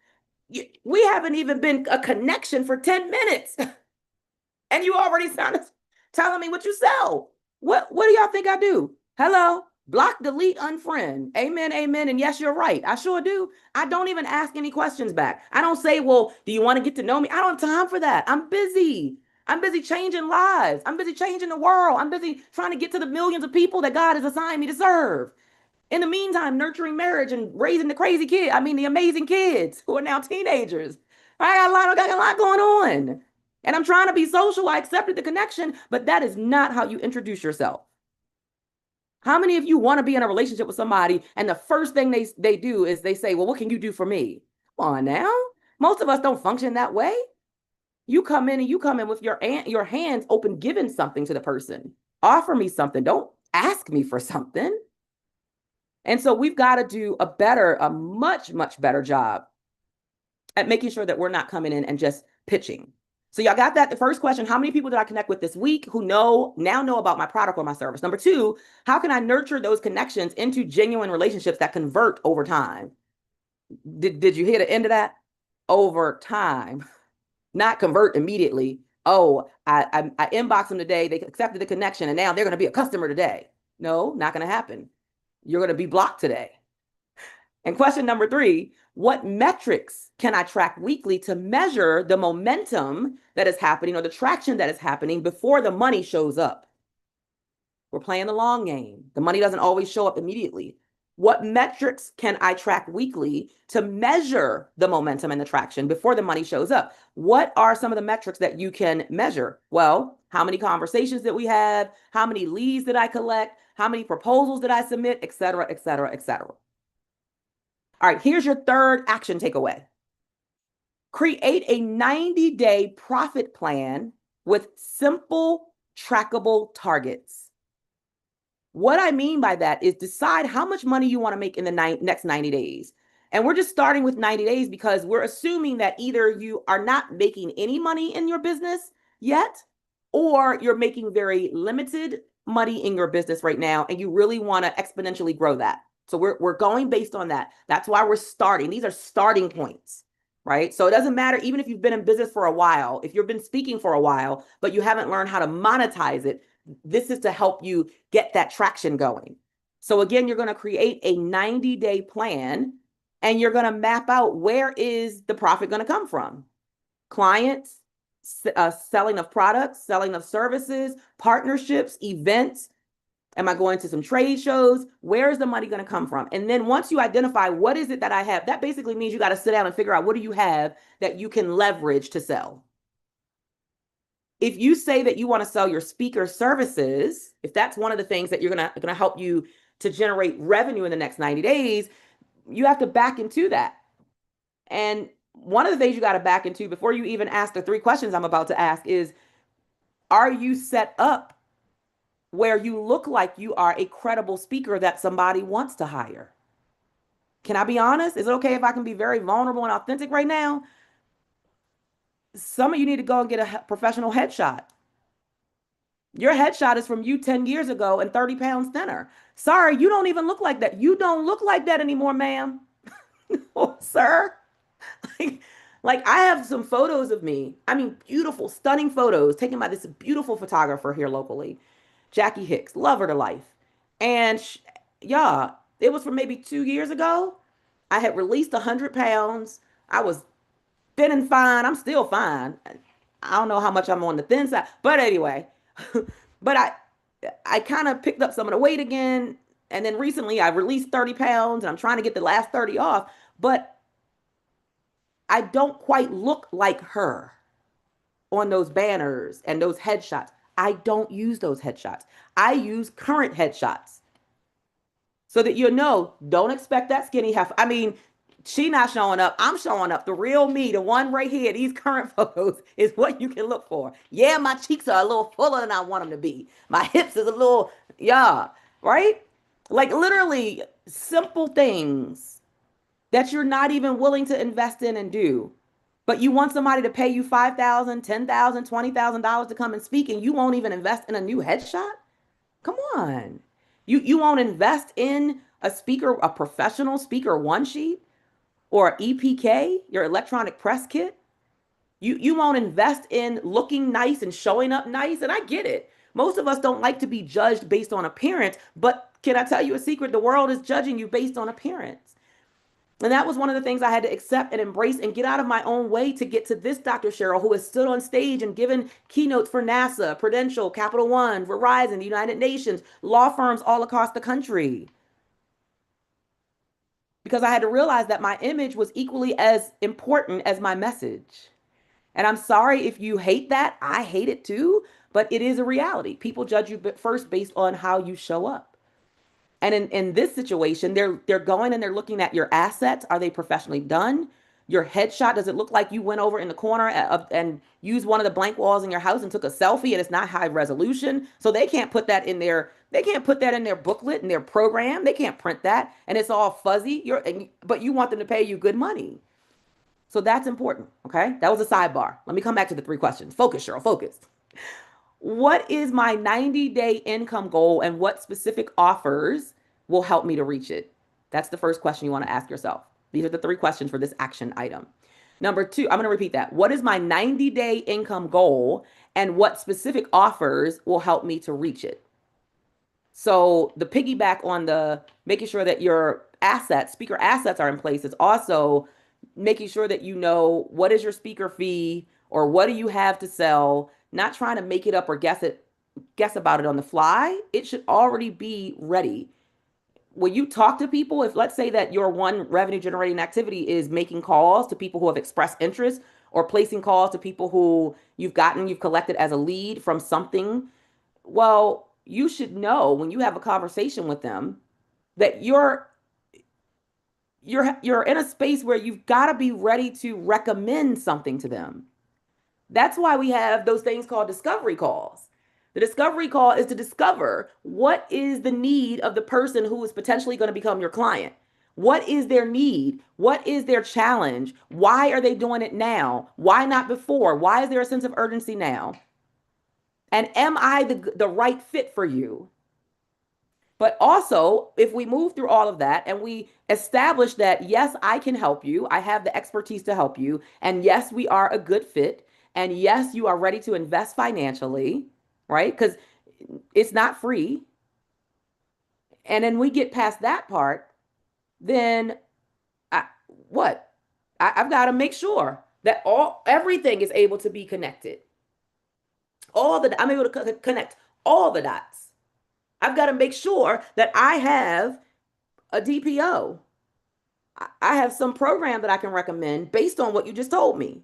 we haven't even been a connection for 10 minutes. And you already started telling me what you sell. What do y'all think I do? Hello, block, delete, unfriend. Amen, amen. And yes, you're right. I sure do. I don't even ask any questions back. I don't say, well, do you want to get to know me? I don't have time for that. I'm busy. I'm busy changing lives. I'm busy changing the world. I'm busy trying to get to the millions of people that God has assigned me to serve. In the meantime, nurturing marriage and raising the crazy kid. I mean, the amazing kids who are now teenagers. I got a lot going on. And I'm trying to be social. I accepted the connection, but that is not how you introduce yourself. How many of you want to be in a relationship with somebody and the first thing they do is they say, well, what can you do for me? Come on now. Most of us don't function that way. You come in with your hands open, giving something to the person. Offer me something. Don't ask me for something. And so we've got to do a much, much better job at making sure that we're not coming in and just pitching. So y'all got that? The first question, how many people did I connect with this week who now know about my product or my service? Number two, how can I nurture those connections into genuine relationships that convert over time? Did you hear the end of that? Over time, not convert immediately. Oh, I inboxed them today. They accepted the connection and now they're going to be a customer today. No, not going to happen. You're going to be blocked today. And question number three, what metrics can I track weekly to measure the momentum that is happening or the traction that is happening before the money shows up? We're playing the long game. The money doesn't always show up immediately. What metrics can I track weekly to measure the momentum and the traction before the money shows up? What are some of the metrics that you can measure? Well, how many conversations did we have? How many leads did I collect? How many proposals did I submit? Et cetera, et cetera, et cetera. All right, here's your third action takeaway. Create a 90-day profit plan with simple, trackable targets. What I mean by that is decide how much money you want to make in the next 90 days. And we're just starting with 90 days because we're assuming that either you are not making any money in your business yet, or you're making very limited money in your business right now, and you really want to exponentially grow that. So we're going based on that. That's why we're starting. These are starting points, right? So it doesn't matter, even if you've been in business for a while, if you've been speaking for a while, but you haven't learned how to monetize it, this is to help you get that traction going. So again, you're going to create a 90-day plan and you're going to map out where is the profit going to come from? Clients, selling of products, selling of services, partnerships, events. Am I going to some trade shows? Where is the money going to come from? And then once you identify what is it that I have, that basically means you got to sit down and figure out what do you have that you can leverage to sell. If you say that you want to sell your speaker services, if that's one of the things that you're going to help you to generate revenue in the next 90 days, you have to back into that. And one of the things you got to back into before you even ask the three questions I'm about to ask is, are you set up where you look like you are a credible speaker that somebody wants to hire? Can I be honest? Is it okay if I can be very vulnerable and authentic right now? Some of you need to go and get a professional headshot. Your headshot is from you 10 years ago and 30 pounds thinner. Sorry, you don't even look like that. You don't look like that anymore, ma'am. Oh, sir. Like I have some photos of me. I mean, beautiful, stunning photos taken by this beautiful photographer here locally, Jackie Hicks. Love her to life. And yeah, it was from maybe 2 years ago. I had released 100 pounds. I was thin and fine. I'm still fine. I don't know how much I'm on the thin side, but anyway, but I kind of picked up some of the weight again. And then recently I released 30 pounds and I'm trying to get the last 30 off, but I don't quite look like her on those banners and those headshots. I don't use those headshots. I use current headshots so that you know, don't expect that skinny half. I mean, she not showing up. I'm showing up. The real me, the one right here, these current photos is what you can look for. Yeah, my cheeks are a little fuller than I want them to be. My hips is a little, yeah, right? Like literally simple things that you're not even willing to invest in and do. But you want somebody to pay you $5,000, $10,000, $20,000 to come and speak, and you won't even invest in a new headshot? Come on. You won't invest in a speaker, a professional speaker one sheet? or EPK, your electronic press kit. You won't invest in looking nice and showing up nice. And I get it. Most of us don't like to be judged based on appearance, but can I tell you a secret? The world is judging you based on appearance. And that was one of the things I had to accept and embrace and get out of my own way to get to this Dr. Cheryl, who has stood on stage and given keynotes for NASA, Prudential, Capital One, Verizon, the United Nations, law firms all across the country. Because I had to realize that my image was equally as important as my message. And I'm sorry if you hate that. I hate it too, but it is a reality. People judge you first based on how you show up. And in this situation, they're going and they're looking at your assets. Are they professionally done? Your headshot, does it look like you went over in the corner and used one of the blank walls in your house and took a selfie and it's not high resolution? So they can't put that in their booklet, in their program. They can't print that and it's all fuzzy. But you want them to pay you good money. So that's important, okay? That was a sidebar. Let me come back to the 3 questions. Focus, Cheryl, focus. What is my 90-day income goal and what specific offers will help me to reach it? That's the first question you want to ask yourself. These are the 3 questions for this action item. Number 2, I'm going to repeat that. What is my 90-day income goal and what specific offers will help me to reach it? So the piggyback on the making sure that your assets, speaker assets are in place is also making sure that you know what is your speaker fee or what do you have to sell, not trying to make it up or guess about it on the fly. It should already be ready. When you talk to people, if let's say that your one revenue generating activity is making calls to people who have expressed interest or placing calls to people who you've collected as a lead from something, well, you should know when you have a conversation with them that you're in a space where you've got to be ready to recommend something to them. That's why we have those things called discovery calls. The discovery call is to discover what is the need of the person who is potentially going to become your client. What is their need? What is their challenge? Why are they doing it now? Why not before? Why is there a sense of urgency now? And am I the right fit for you? But also, if we move through all of that and we establish that, yes, I can help you, I have the expertise to help you, and yes, we are a good fit, and yes, you are ready to invest financially, right? Because it's not free. And then we get past that part, then I've got to make sure that everything is able to be connected. I'm able to connect all the dots. I've got to make sure that I have a DPO. I have some program that I can recommend based on what you just told me.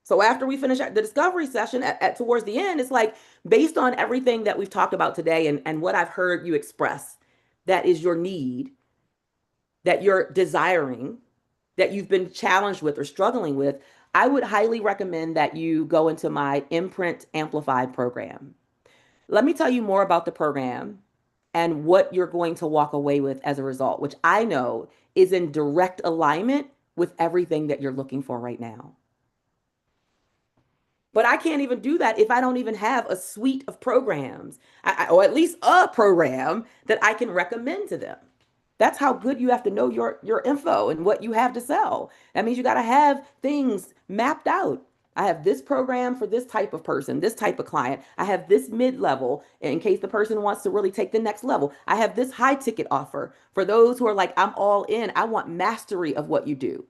So after we finish the discovery session towards the end, it's like based on everything that we've talked about today and what I've heard you express, that is your need, that you're desiring, that you've been challenged with or struggling with, I would highly recommend that you go into my Imprint Amplified program. Let me tell you more about the program and what you're going to walk away with as a result, which I know is in direct alignment with everything that you're looking for right now. But I can't even do that if I don't even have a suite of programs, or at least a program that I can recommend to them. That's how good you have to know your info and what you have to sell. That means you got to have things mapped out. I have this program for this type of person, this type of client. I have this mid-level in case the person wants to really take the next level. I have this high ticket offer for those who are like, I'm all in. I want mastery of what you do.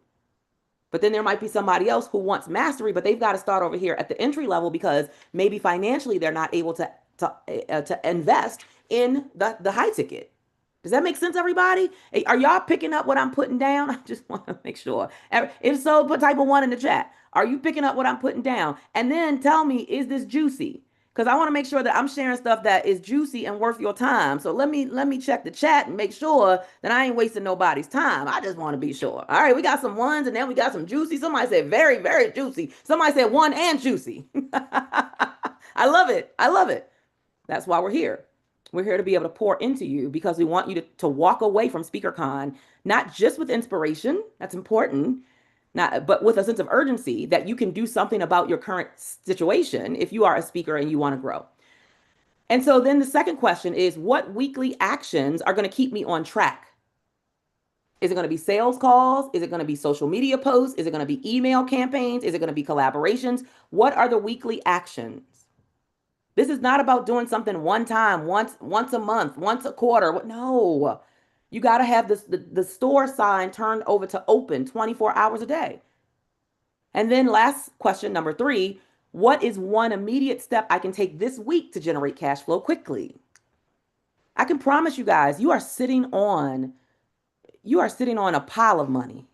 But then there might be somebody else who wants mastery, but they've got to start over here at the entry level because maybe financially they're not able to invest in the high ticket. Does that make sense, everybody? Are y'all picking up what I'm putting down? I just want to make sure. If so, put type of 1 in the chat. Are you picking up what I'm putting down? And then tell me, is this juicy? Because I want to make sure that I'm sharing stuff that is juicy and worth your time. So let me check the chat and make sure that I ain't wasting nobody's time. I just want to be sure. All right, we got some 1s and then we got some juicy. Somebody said very, very juicy. Somebody said 1 and juicy. I love it. I love it. That's why we're here. We're here to be able to pour into you because we want you to walk away from SpeakerCon, not just with inspiration, that's important, but with a sense of urgency that you can do something about your current situation if you are a speaker and you want to grow. And so then the second question is, what weekly actions are going to keep me on track? Is it going to be sales calls? Is it going to be social media posts? Is it going to be email campaigns? Is it going to be collaborations? What are the weekly actions? This is not about doing something one time, once a month, once a quarter. No. You got to have the store sign turned over to open 24 hours a day. And then last question, number 3, what is one immediate step I can take this week to generate cash flow quickly? I can promise you guys, you are sitting on a pile of money.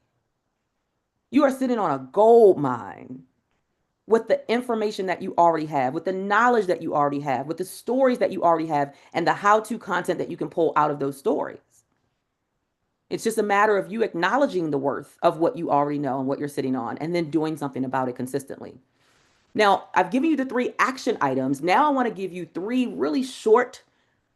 You are sitting on a gold mine with the information that you already have, with the knowledge that you already have, with the stories that you already have, and the how-to content that you can pull out of those stories. It's just a matter of you acknowledging the worth of what you already know and what you're sitting on, and then doing something about it consistently. Now, I've given you the 3 action items. Now I want to give you 3 really short,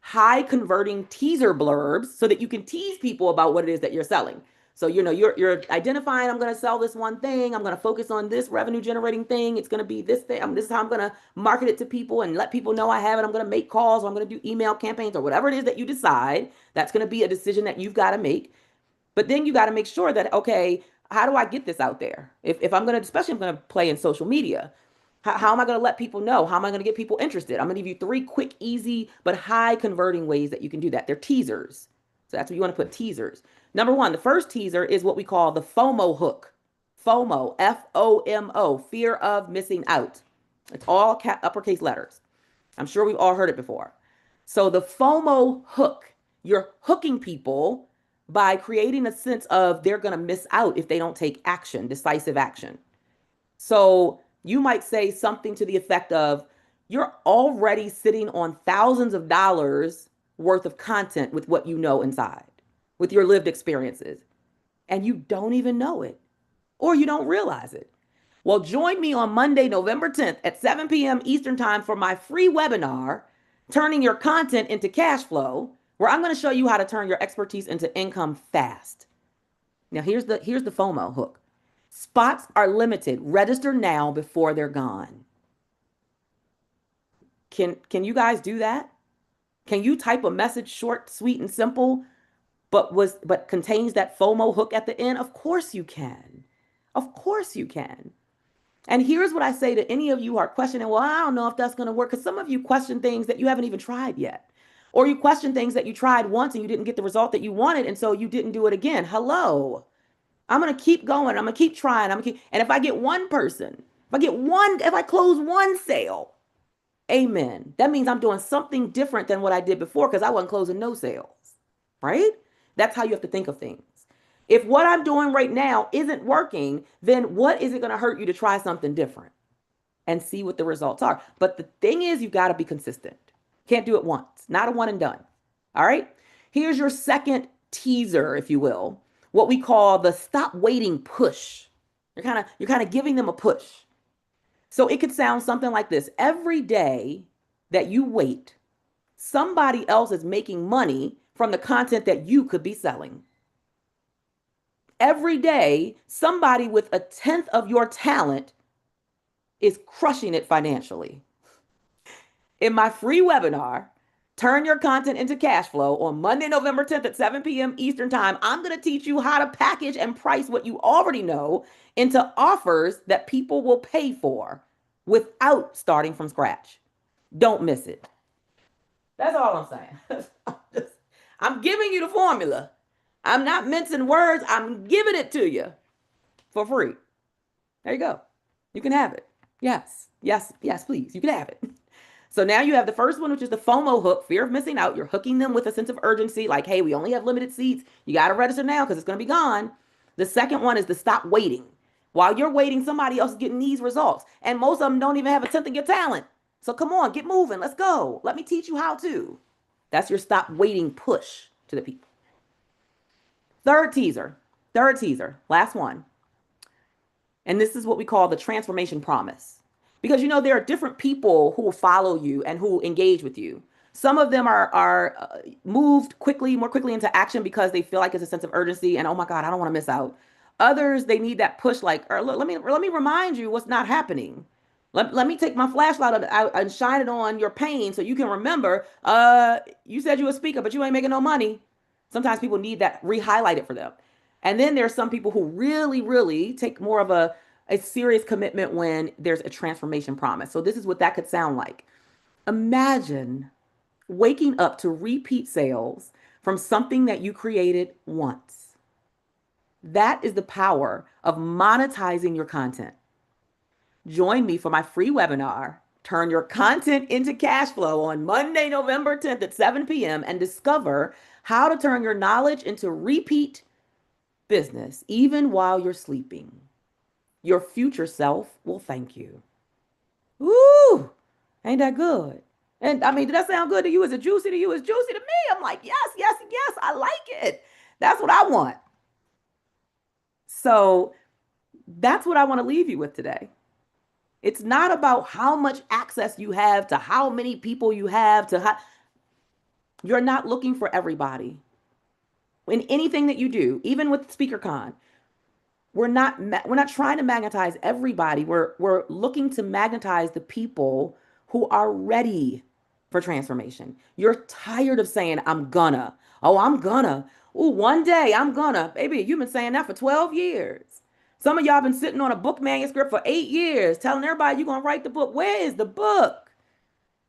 high converting teaser blurbs so that you can tease people about what it is that you're selling. So, you're identifying, I'm going to sell this one thing. I'm going to focus on this revenue generating thing. It's going to be this thing. This is how I'm going to market it to people and let people know I have it. I'm going to make calls, or I'm going to do email campaigns, or whatever it is that you decide. That's going to be a decision that you've got to make. But then you got to make sure that, okay, how do I get this out there? If I'm going to, especially if I'm going to play in social media, how am I going to let people know? How am I going to get people interested? I'm going to give you 3 quick, easy, but high converting ways that you can do that. They're teasers. So that's what you want to put, teasers. Number 1, the first teaser is what we call the FOMO hook. FOMO, F-O-M-O, fear of missing out. It's all uppercase letters. I'm sure we've all heard it before. So the FOMO hook, you're hooking people by creating a sense of they're going to miss out if they don't take action, decisive action. So you might say something to the effect of, you're already sitting on thousands of dollars worth of content with what you know inside, with your lived experiences, and you don't even know it, or you don't realize it. Well, join me on Monday, November 10th at 7 p.m. Eastern Time for my free webinar, Turning Your Content into Cash Flow, where I'm going to show you how to turn your expertise into income fast. Now, here's the FOMO hook. Spots are limited. Register now before they're gone. Can you guys do that? Can you type a message short, sweet, and simple, but contains that FOMO hook at the end? Of course you can. Of course you can. And here's what I say to any of you who are questioning, well, I don't know if that's going to work, because some of you question things that you haven't even tried yet. Or you question things that you tried once and you didn't get the result that you wanted, and so you didn't do it again. Hello. I'm going to keep going. I'm going to keep trying. And if I get one person, if I close one sale, amen. That means I'm doing something different than what I did before, because I wasn't closing no sales, right? That's how you have to think of things. If what I'm doing right now isn't working, then what is it going to hurt you to try something different and see what the results are? But the thing is, you've got to be consistent. Can't do it once, not a one and done. All right. Here's your second teaser, if you will, what we call the stop waiting push. You're kind of giving them a push. So it could sound something like this. Every day that you wait, somebody else is making money from the content that you could be selling. Every day, somebody with 1/10 of your talent is crushing it financially. In my free webinar, Turn Your Content into Cash Flow, on Monday, November 10th at 7 p.m. Eastern Time, I'm going to teach you how to package and price what you already know into offers that people will pay for without starting from scratch. Don't miss it. That's all I'm saying. I'm giving you the formula. I'm not mincing words. I'm giving it to you for free. There you go. You can have it. Yes, please. You can have it. So now you have the first one, which is the FOMO hook, fear of missing out. You're hooking them with a sense of urgency, like, hey, we only have limited seats. You got to register now because it's going to be gone. The second one is the stop waiting. While you're waiting, somebody else is getting these results. And most of them don't even have 1/10 of your talent. So come on, get moving. Let's go. Let me teach you how to. That's your stop waiting push to the people. Third teaser, last one. And this is what we call the transformation promise. Because, there are different people who will follow you and who engage with you. Some of them are moved more quickly into action because they feel like it's a sense of urgency and, oh my God, I don't want to miss out. Others, they need that push, like, let me remind you what's not happening. Let me take my flashlight out and shine it on your pain so you can remember, you said you were a speaker, but you ain't making no money. Sometimes people need that re-highlighted for them. And then there's some people who really, really take more of a serious commitment when there's a transformation promise. So this is what that could sound like. Imagine waking up to repeat sales from something that you created once. That is the power of monetizing your content. Join me for my free webinar, Turn Your Content into Cash Flow, on Monday, November 10th at 7 p.m. and discover how to turn your knowledge into repeat business even while you're sleeping. Your future self will thank you. Ooh, ain't that good? And I mean, did that sound good to you? Is it juicy to you? It's juicy to me. I'm like, yes, yes, yes, I like it. That's what I want. So that's what I want to leave you with today. It's not about how much access you have to how many people you have to how. You're not looking for everybody. In anything that you do, even with SpeakerCon, we're not trying to magnetize everybody. We're looking to magnetize the people who are ready for transformation. You're tired of saying, I'm gonna. Oh, I'm gonna. Oh, one day I'm gonna. Baby, you've been saying that for 12 years. Some of y'all been sitting on a book manuscript for 8 years, telling everybody you're gonna write the book. Where is the book?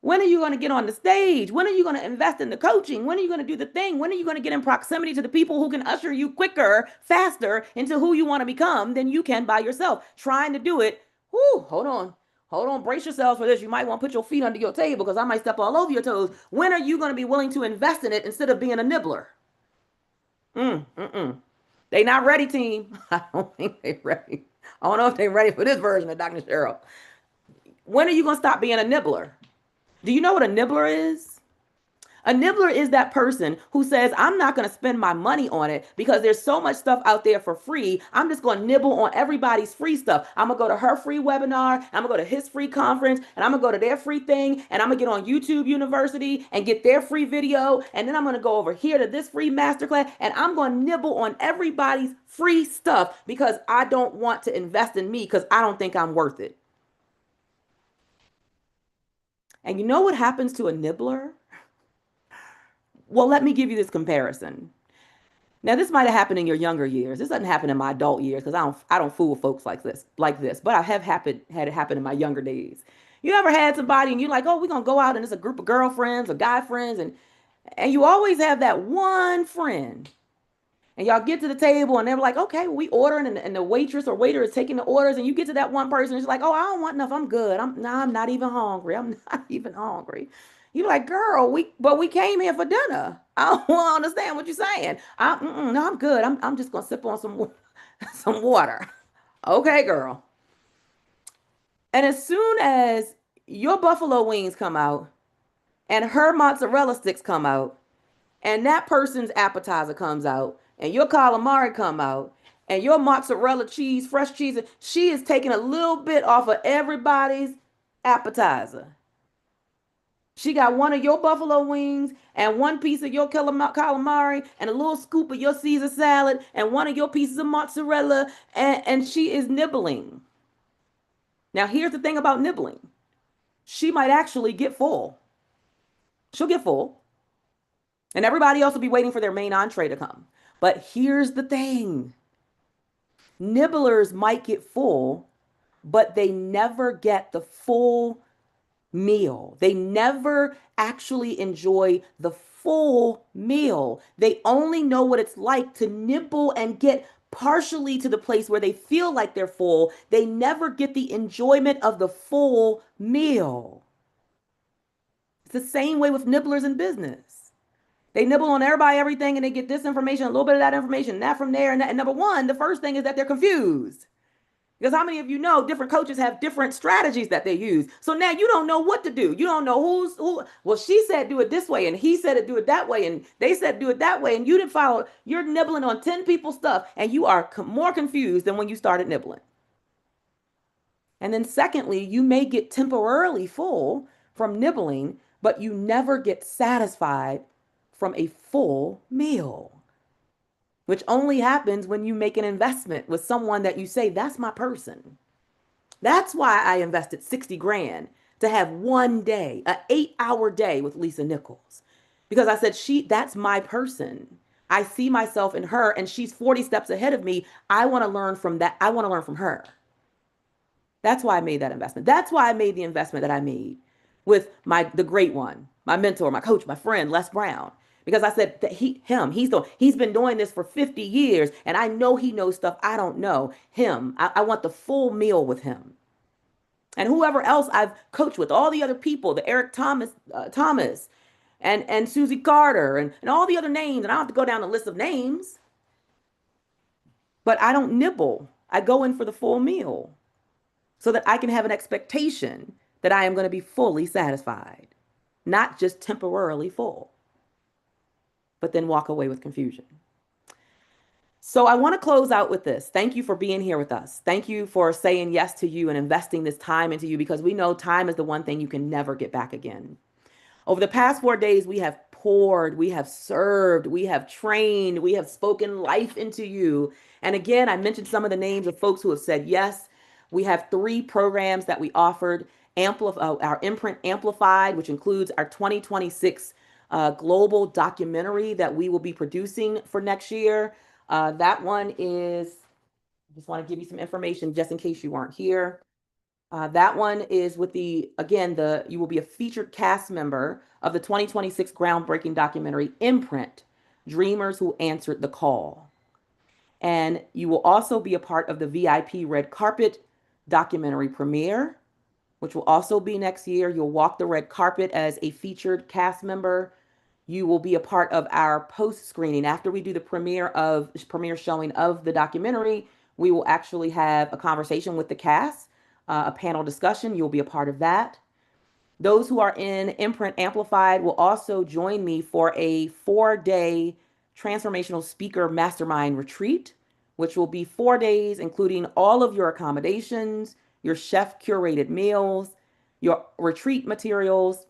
When are you going to get on the stage? When are you going to invest in the coaching? When are you going to do the thing? When are you going to get in proximity to the people who can usher you quicker, faster into who you want to become than you can by yourself? Trying to do it. Whoo, hold on. Hold on. Brace yourselves for this. You might want to put your feet under your table because I might step all over your toes. When are you going to be willing to invest in it instead of being a nibbler? They not ready, team. I don't think they're ready. I don't know if they're ready for this version of Dr. Cheryl. When are you going to stop being a nibbler? Do you know what a nibbler is? A nibbler is that person who says, I'm not going to spend my money on it because there's so much stuff out there for free. I'm just going to nibble on everybody's free stuff. I'm going to go to her free webinar. I'm going to go to his free conference, and I'm going to go to their free thing. And I'm going to get on YouTube University and get their free video. And then I'm going to go over here to this free masterclass, and I'm going to nibble on everybody's free stuff because I don't want to invest in me because I don't think I'm worth it. And you know what happens to a nibbler? Well, let me give you this comparison. Now, this might have happened in your younger years. This doesn't happen in my adult years because I don't fool with folks like this. But I have had it happen in my younger days. You ever had somebody and you're like, oh, we're gonna go out and it's a group of girlfriends or guy friends, and you always have that one friend. And y'all get to the table and they're like, okay, we ordering, and the waitress or waiter is taking the orders, and you get to that one person, it's like, oh, I don't want enough. I'm good. I'm not even hungry. I'm not even hungry. You're like, girl, we came here for dinner. I don't understand what you're saying. No, I'm good. I'm just gonna sip on some water. Okay, girl. And as soon as your buffalo wings come out and her mozzarella sticks come out and that person's appetizer comes out and your calamari come out and your mozzarella cheese, fresh cheese, she is taking a little bit off of everybody's appetizer. She got one of your buffalo wings and one piece of your calamari and a little scoop of your Caesar salad and one of your pieces of mozzarella, and she is nibbling. Now, here's the thing about nibbling. She might actually get full. She'll get full. And everybody else will be waiting for their main entree to come. But here's the thing. Nibblers might get full, but they never get the full meal. They never actually enjoy the full meal. They only know what it's like to nibble and get partially to the place where they feel like they're full. They never get the enjoyment of the full meal. It's the same way with nibblers in business. They nibble on everybody, everything, and they get this information, a little bit of that information, and that from there. And number one, the first thing is that they're confused. Because how many of you know different coaches have different strategies that they use? So now you don't know what to do. You don't know who. Well, she said do it this way, and he said do it that way, and they said do it that way, and you didn't follow. You're nibbling on 10 people's stuff, and you are more confused than when you started nibbling. And then secondly, you may get temporarily full from nibbling, but you never get satisfied from a full meal, which only happens when you make an investment with someone that you say, that's my person. That's why I invested 60 grand to have one day, an 8-hour day with Lisa Nichols, because I said, that's my person. I see myself in her, and she's 40 steps ahead of me. I want to learn from that. I want to learn from her. That's why I made that investment. That's why I made the investment that I made with the great one, my mentor, my coach, my friend, Les Brown. Because I said that he's been doing this for 50 years, and I know he knows stuff I don't know. I want the full meal with him. And whoever else I've coached with, all the other people, the Eric Thomas, and Susie Carter, and all the other names, and I don't have to go down the list of names. But I don't nibble. I go in for the full meal so that I can have an expectation that I am going to be fully satisfied, not just temporarily full, but then walk away with confusion. So I want to close out with this. Thank you for being here with us. Thank you for saying yes to you and investing this time into you, because we know time is the one thing you can never get back again. Over the past 4 days, we have poured, we have served, we have trained, we have spoken life into you. And again, I mentioned some of the names of folks who have said yes. We have 3 programs that we offered. Our Imprint Amplified, which includes our 2026 global documentary that we will be producing for next year. That one is, I just want to give you some information just in case you weren't here. That one is with you will be a featured cast member of the 2026 groundbreaking documentary Imprint, Dreamers Who Answered the Call. And you will also be a part of the VIP Red Carpet documentary premiere, which will also be next year. You'll walk the red carpet as a featured cast member. You will be a part of our post screening. After we do the premiere showing of the documentary, we will actually have a conversation with the cast, a panel discussion. You'll be a part of that. Those who are in Imprint Amplified will also join me for a 4-day transformational speaker mastermind retreat, which will be 4 days, including all of your accommodations, your chef curated meals, your retreat materials.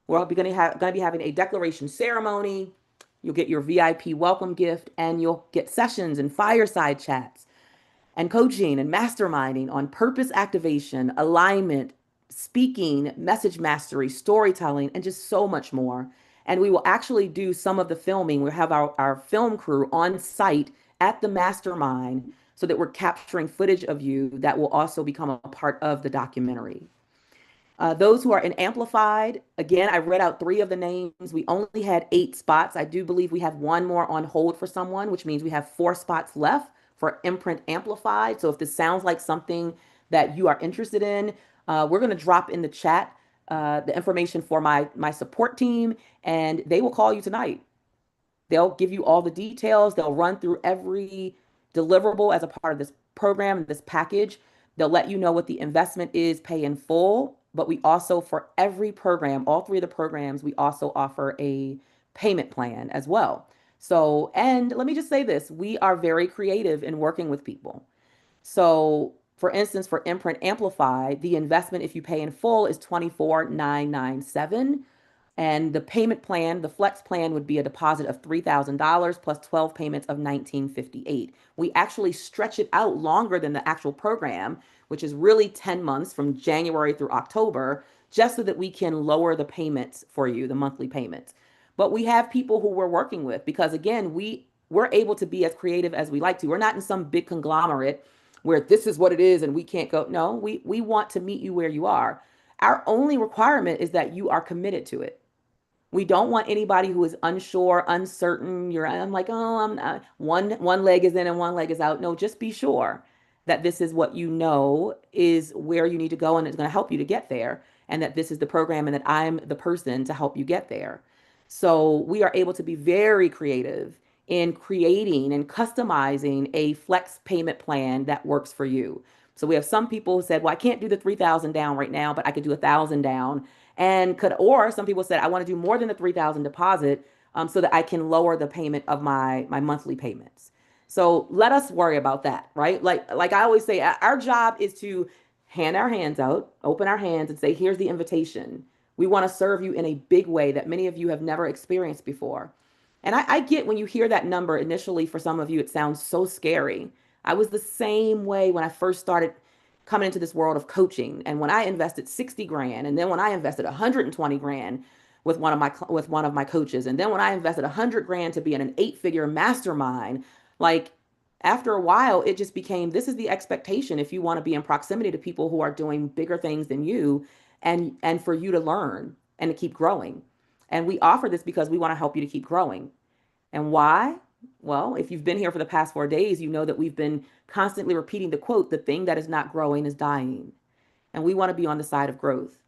We're going to be having a declaration ceremony. You'll get your VIP welcome gift, and you'll get sessions and fireside chats and coaching and masterminding on purpose activation, alignment, speaking, message mastery, storytelling, and just so much more. And we will actually do some of the filming. We'll have our film crew on site at the mastermind so that we're capturing footage of you that will also become a part of the documentary. Those who are in Amplified, again, I read out 3 of the names. We only had 8 spots. I do believe we have 1 more on hold for someone, which means we have 4 spots left for Imprint Amplified. So if this sounds like something that you are interested in, we're going to drop in the chat the information for my support team, and they will call you tonight. They'll give you all the details. They'll run through every deliverable as a part of this program, this package. They'll let you know what the investment is, pay in full. But we also, for every program, all 3 of the programs, we also offer a payment plan as well. So, and let me just say this, we are very creative in working with people. So, for instance, for Imprint Amplify, the investment, if you pay in full, is $24,997. And the payment plan, the flex plan, would be a deposit of $3,000 plus 12 payments of $1,958. We actually stretch it out longer than the actual program, which is really 10 months from January through October, just so that we can lower the payments for you, the monthly payments. But we have people who we're working with because, again, we're able to be as creative as we like to. We're not in some big conglomerate where this is what it is and we can't go. No, we want to meet you where you are. Our only requirement is that you are committed to it. We don't want anybody who is unsure, uncertain. I'm like, oh, I'm not. One leg is in and one leg is out. No, just be sure that this is what you know is where you need to go and it's going to help you to get there, and that this is the program and that I'm the person to help you get there. So we are able to be very creative in creating and customizing a flex payment plan that works for you. So we have some people who said, well, I can't do the 3,000 down right now, but I could do 1,000 down. Or some people said, I want to do more than the 3,000 deposit so that I can lower the payment of my monthly payments. So let us worry about that, right? Like I always say, our job is to hand our hands out, open our hands and say, here's the invitation. We want to serve you in a big way that many of you have never experienced before. And I get when you hear that number initially, for some of you, it sounds so scary. I was the same way when I first started coming into this world of coaching. And when I invested 60 grand, and then when I invested 120 grand, with one of my coaches. And then when I invested 100 grand to be in an 8-figure mastermind, like after a while, it just became, this is the expectation if you want to be in proximity to people who are doing bigger things than you, and for you to learn and to keep growing. And we offer this because we want to help you to keep growing. And why? Well, if you've been here for the past 4 days, you know that we've been constantly repeating the quote, the thing that is not growing is dying. And we want to be on the side of growth.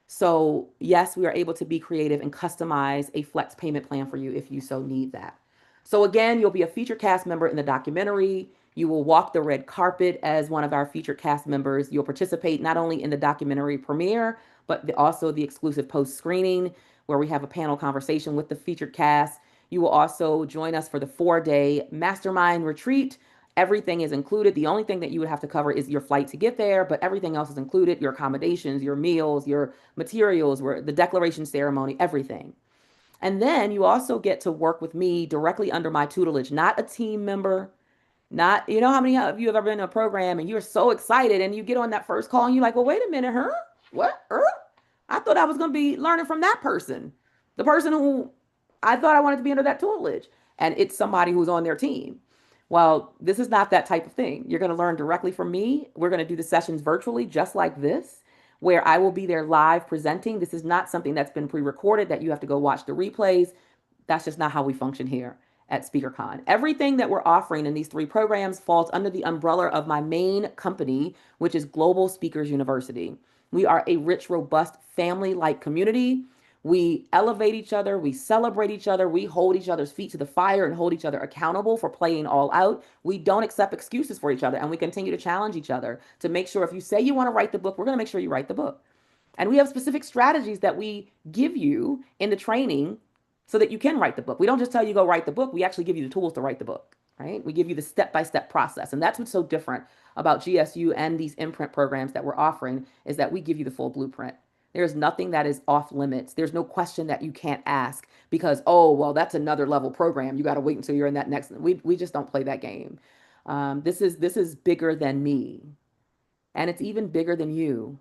So yes, we are able to be creative and customize a flex payment plan for you if you so need that. So again, you'll be a featured cast member in the documentary. You will walk the red carpet as one of our featured cast members. You'll participate not only in the documentary premiere, but also the exclusive post screening where we have a panel conversation with the featured cast. You will also join us for the 4-day mastermind retreat. Everything is included. The only thing that you would have to cover is your flight to get there, but everything else is included, your accommodations, your meals, your materials, the declaration ceremony, everything. And then you also get to work with me directly under my tutelage, not a team member, not, you know how many of you have ever been in a program and you're so excited and you get on that first call and you're like, well, wait a minute, huh? What? I thought I was going to be learning from that person, the person who I thought I wanted to be under that tutelage. And it's somebody who's on their team. Well, this is not that type of thing. You're going to learn directly from me. We're going to do the sessions virtually, just like this, where I will be there live presenting. This is not something that's been pre-recorded that you have to go watch the replays. That's just not how we function here at SpeakerCon. Everything that we're offering in these 3 programs falls under the umbrella of my main company, which is Global Speakers University. We are a rich, robust, family-like community. We elevate each other. We celebrate each other. We hold each other's feet to the fire and hold each other accountable for playing all out. We don't accept excuses for each other, and we continue to challenge each other to make sure if you say you want to write the book, we're going to make sure you write the book. And we have specific strategies that we give you in the training so that you can write the book. We don't just tell you go write the book. We actually give you the tools to write the book, right? We give you the step-by-step process. And that's what's so different about GSU and these imprint programs that we're offering, is that we give you the full blueprint. There's nothing that is off limits. There's no question that you can't ask because, oh, well, that's another level program. You got to wait until you're in that next. We just don't play that game. This is bigger than me. And it's even bigger than you.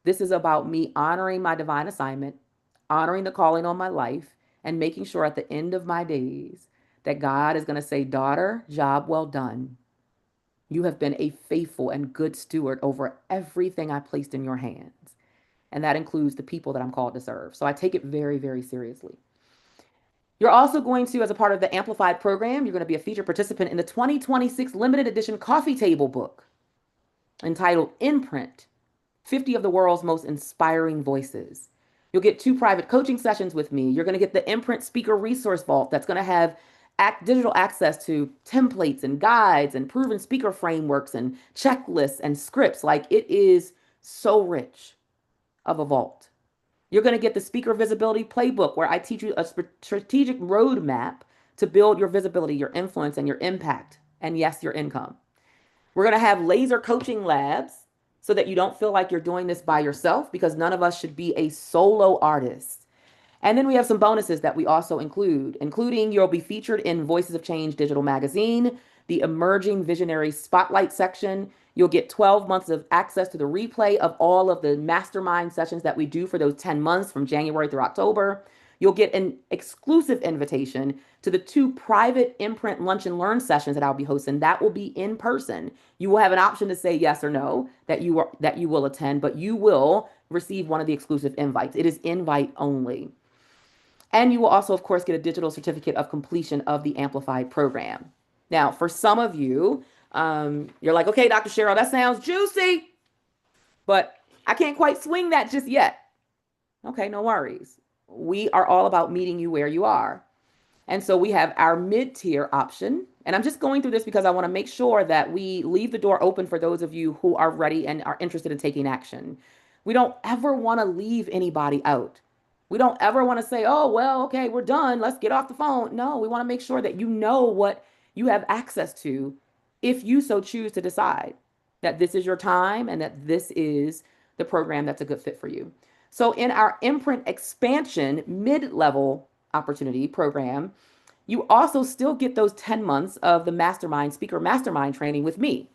This is about me honoring my divine assignment, honoring the calling on my life, and making sure at the end of my days that God is going to say, daughter, job well done. You have been a faithful and good steward over everything I placed in your hands. And that includes the people that I'm called to serve. So I take it very, very seriously. You're also going to, as a part of the Amplified program, you're going to be a featured participant in the 2026 limited edition coffee table book entitled Imprint, 50 of the world's most inspiring voices. You'll get 2 private coaching sessions with me. You're going to get the Imprint Speaker Resource Vault that's going to have digital access to templates and guides and proven speaker frameworks and checklists and scripts. Like, it is so rich of a vault. You're going to get the Speaker Visibility Playbook, where I teach you a strategic roadmap to build your visibility, your influence, and your impact, and yes, your income. We're going to have laser coaching labs so that you don't feel like you're doing this by yourself, because none of us should be a solo artist. And then we have some bonuses that we also including you'll be featured in Voices of Change digital magazine, the Emerging Visionary Spotlight section. You'll get 12 months of access to the replay of all of the mastermind sessions that we do for those 10 months from January through October. You'll get an exclusive invitation to the 2 private Imprint Lunch and Learn sessions that I'll be hosting. That will be in person. You will have an option to say yes or no that you will attend, but you will receive one of the exclusive invites. It is invite only. And you will also, of course, get a digital certificate of completion of the Amplified program. Now, for some of you, you're like, okay, Dr. Cheryl, that sounds juicy, but I can't quite swing that just yet. Okay, no worries. We are all about meeting you where you are. And so we have our mid-tier option. And I'm just going through this because I want to make sure that we leave the door open for those of you who are ready and are interested in taking action. We don't ever want to leave anybody out. We don't ever want to say, oh, well, okay, we're done. Let's get off the phone. No, we want to make sure that you know what you have access to if you so choose to decide that this is your time and that this is the program that's a good fit for you. So in our Imprint Expansion mid-level opportunity program, you also still get those 10 months of the mastermind, speaker mastermind training with me.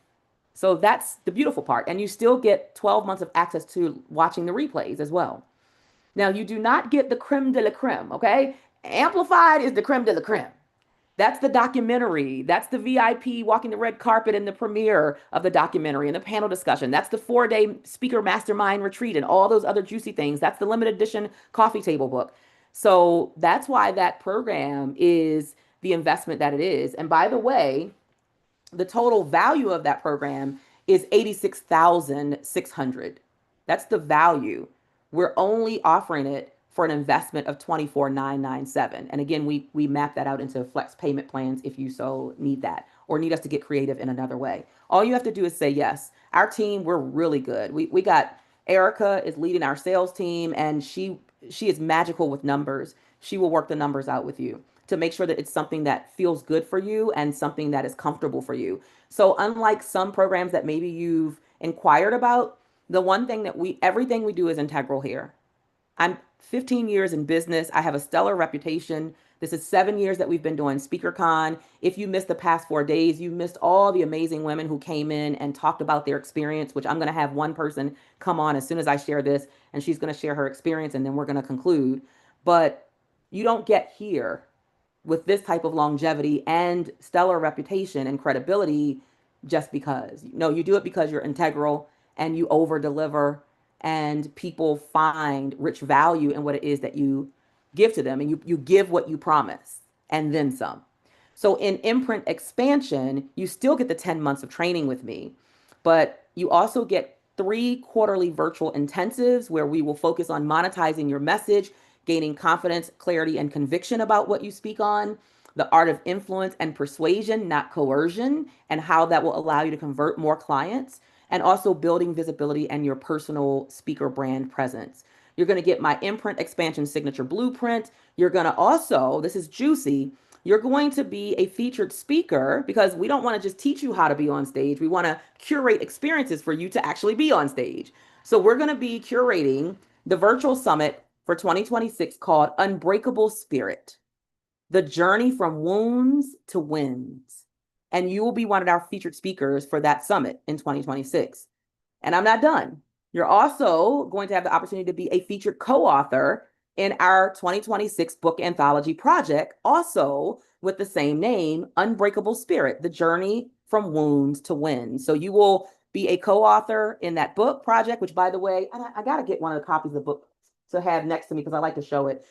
So that's the beautiful part. And you still get 12 months of access to watching the replays as well. Now, you do not get the creme de la creme, okay? Amplified is the creme de la creme. That's the documentary. That's the VIP walking the red carpet and the premiere of the documentary and the panel discussion. That's the 4-day speaker mastermind retreat and all those other juicy things. That's the limited edition coffee table book. So that's why that program is the investment that it is. And by the way, the total value of that program is 86,600. That's the value. We're only offering it for an investment of 24,997. And again, we map that out into flex payment plans if you so need that or need us to get creative in another way. All you have to do is say yes. Our team, we're really good. We got Erica is leading our sales team, and she is magical with numbers. She will work the numbers out with you to make sure that it's something that feels good for you and something that is comfortable for you. So unlike some programs that maybe you've inquired about, the one thing that everything we do is integral here. I'm 15 years in business. I have a stellar reputation. This is 7 years that we've been doing SpeakerCon. If you missed the past 4 days, you missed all the amazing women who came in and talked about their experience, which I'm going to have one person come on as soon as I share this, and she's going to share her experience, and then we're going to conclude. But you don't get here with this type of longevity and stellar reputation and credibility just because. No, you do it because you're integral and you over deliver, and people find rich value in what it is that you give to them, and you give what you promise and then some. So in imprint expansion, you still get the 10 months of training with me, but you also get 3 quarterly virtual intensives where we will focus on monetizing your message, gaining confidence, clarity, and conviction about what you speak on, the art of influence and persuasion, not coercion, and how that will allow you to convert more clients, and also building visibility and your personal speaker brand presence. You're going to get my imprint expansion signature blueprint. You're going to also, this is juicy, you're going to be a featured speaker because we don't want to just teach you how to be on stage. We want to curate experiences for you to actually be on stage. So we're going to be curating the virtual summit for 2026 called Unbreakable Spirit, the journey from wounds to wins. And you will be one of our featured speakers for that summit in 2026. And I'm not done. You're also going to have the opportunity to be a featured co-author in our 2026 book anthology project, also with the same name, Unbreakable Spirit, the journey from wounds to wins. So you will be a co-author in that book project, which, by the way, I got to get one of the copies of the book to have next to me because I like to show it.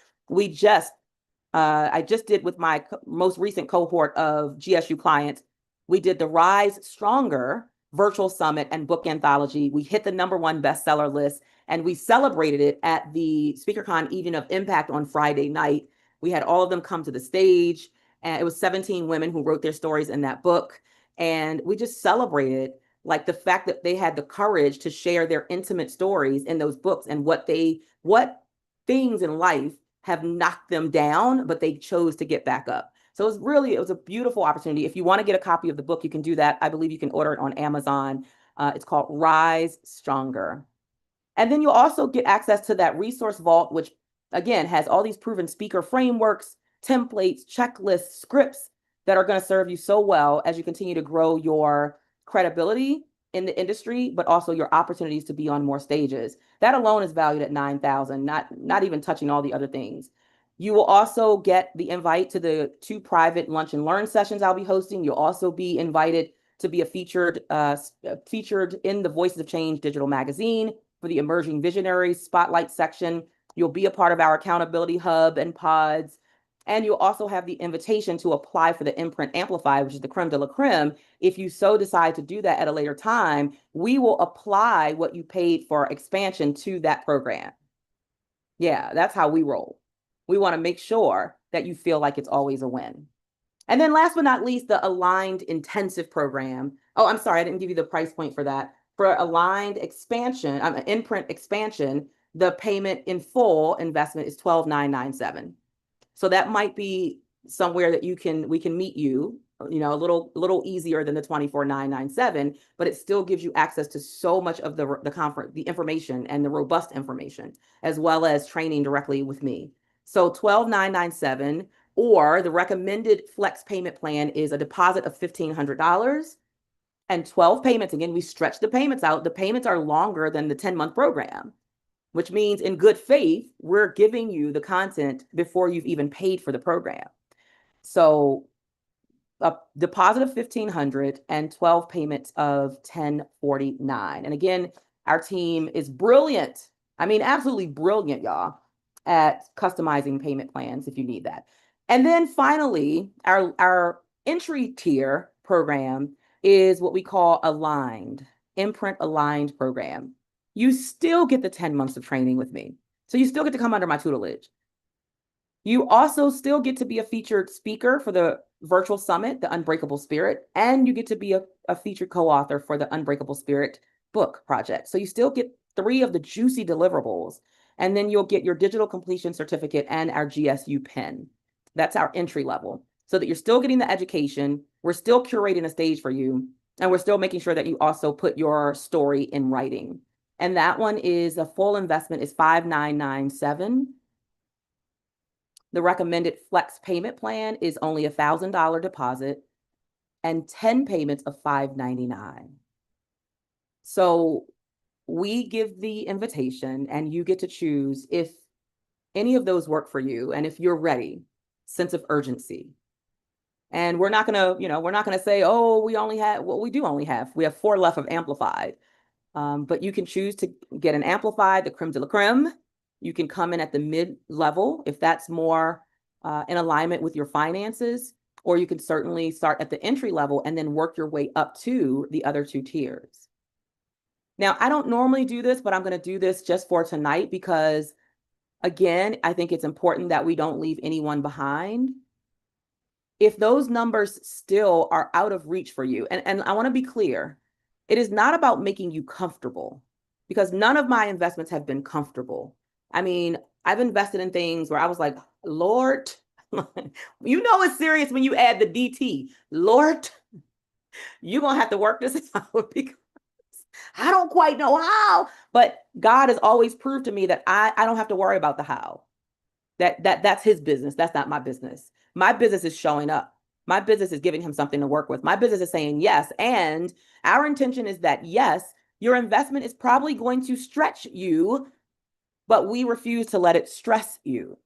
I just did with my most recent cohort of GSU clients, we did the Rise Stronger virtual summit and book anthology. We hit the #1 bestseller list, and we celebrated it at the SpeakerCon Evening of Impact on Friday night. We had all of them come to the stage, and it was 17 women who wrote their stories in that book. And we just celebrated like the fact that they had the courage to share their intimate stories in those books and what things in life have knocked them down, but they chose to get back up. So it was a beautiful opportunity. If you want to get a copy of the book, you can do that. I believe you can order it on Amazon. It's called Rise Stronger. And then you'll also get access to that resource vault, which again has all these proven speaker frameworks, templates, checklists, scripts that are going to serve you so well as you continue to grow your credibility in the industry, but also your opportunities to be on more stages. That alone is valued at $9,000, not even touching all the other things. You will also get the invite to the 2 private lunch and learn sessions I'll be hosting. You'll also be invited to be featured in the Voices of Change digital magazine for the Emerging Visionaries Spotlight section. You'll be a part of our accountability hub and pods. And you'll also have the invitation to apply for the Imprint Amplify, which is the creme de la creme. If you so decide to do that at a later time, we will apply what you paid for expansion to that program. Yeah, that's how we roll. We want to make sure that you feel like it's always a win. And then last but not least, the Aligned Intensive Program. Oh, I'm sorry, I didn't give you the price point for that. For Aligned Expansion, Imprint Expansion, the payment in full investment is $12,997. So that might be somewhere that we can meet you, a little easier than the $24,997, but it still gives you access to so much of the conference, the information and the robust information, as well as training directly with me. So $12,997, or the recommended flex payment plan is a deposit of $1,500 and 12 payments. Again, we stretch the payments out. The payments are longer than the 10-month program. which means in good faith, we're giving you the content before you've even paid for the program. So a deposit of $1,500 and 12 payments of $1,049. And again, our team is brilliant. I mean, absolutely brilliant, y'all, at customizing payment plans if you need that. And then finally, our entry tier program is what we call aligned, Imprint aligned program. You still get the 10 months of training with me. So you still get to come under my tutelage. You also still get to be a featured speaker for the virtual summit, The Unbreakable Spirit, and you get to be a featured co-author for the Unbreakable Spirit book project. So you still get 3 of the juicy deliverables, and then you'll get your digital completion certificate and our GSU pin. That's our entry level, so that you're still getting the education. We're still curating a stage for you, and we're still making sure that you also put your story in writing. And that one is a full investment is $5,997. The recommended flex payment plan is only $1,000 deposit and 10 payments of $599. So we give the invitation and you get to choose if any of those work for you and if you're ready. Sense of urgency. And we're not going to, we're not going to say, oh, we do only have 4 left of amplified. But you can choose to get an amplified, the creme de la creme. You can come in at the mid-level if that's more in alignment with your finances, or you can certainly start at the entry level and then work your way up to the other 2 tiers. Now, I don't normally do this, but I'm going to do this just for tonight because, again, I think it's important that we don't leave anyone behind. If those numbers still are out of reach for you, and I want to be clear, it is not about making you comfortable, because none of my investments have been comfortable. I mean, I've invested in things where I was like, Lord, it's serious when you add the DT. Lord, you're going to have to work this out because I don't quite know how. But God has always proved to me that I don't have to worry about the how. That's his business. That's not my business. My business is showing up. My business is giving him something to work with. My business is saying yes. And our intention is that, yes, your investment is probably going to stretch you, but we refuse to let it stress you.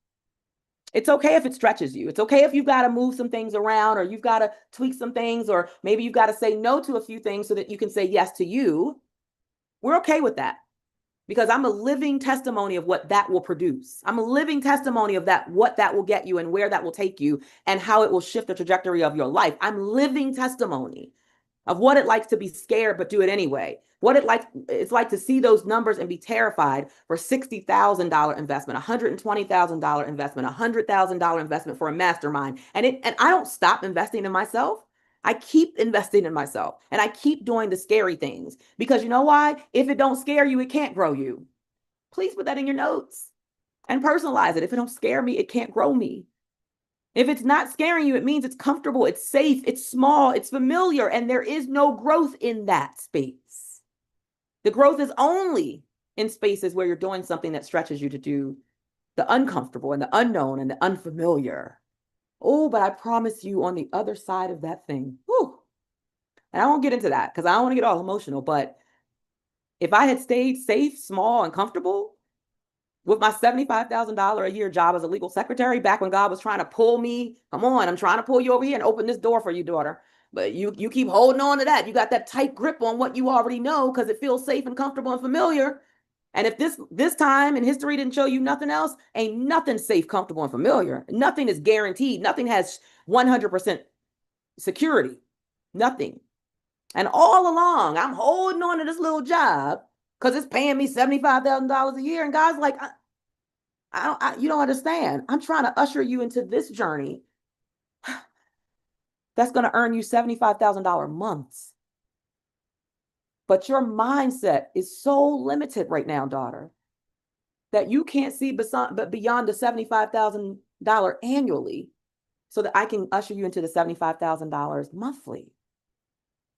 It's okay if it stretches you. It's okay if you've got to move some things around, or you've got to tweak some things, or maybe you've got to say no to a few things so that you can say yes to you. We're okay with that, because I'm a living testimony of what that will produce. I'm a living testimony of what that will get you and where that will take you and how it will shift the trajectory of your life. I'm living testimony of what it likes to be scared, but do it anyway. What it's like to see those numbers and be terrified for $60,000 investment, $120,000 investment, $100,000 investment for a mastermind. And I don't stop investing in myself. I keep investing in myself, and I keep doing the scary things, because you know why? If it don't scare you, it can't grow you. Please put that in your notes and personalize it. If it don't scare me, it can't grow me. If it's not scaring you, it means it's comfortable, it's safe, it's small, it's familiar, and there is no growth in that space. The growth is only in spaces where you're doing something that stretches you to do the uncomfortable and the unknown and the unfamiliar. Oh, but I promise you, on the other side of that thing, whew, and I won't get into that because I don't want to get all emotional, but if I had stayed safe, small, and comfortable with my $75,000 a year job as a legal secretary, back when God was trying to pull me, come on, I'm trying to pull you over here and open this door for you, daughter. But you keep holding on to that. You got that tight grip on what you already know because it feels safe and comfortable and familiar. And if this time in history didn't show you nothing else, ain't nothing safe, comfortable, and familiar. Nothing is guaranteed. Nothing has 100% security. Nothing. And all along, I'm holding on to this little job because it's paying me $75,000 a year. And God's like, you don't understand. I'm trying to usher you into this journey that's going to earn you $75,000 months. But your mindset is so limited right now, daughter, that you can't see beyond the $75,000 annually so that I can usher you into the $75,000 monthly.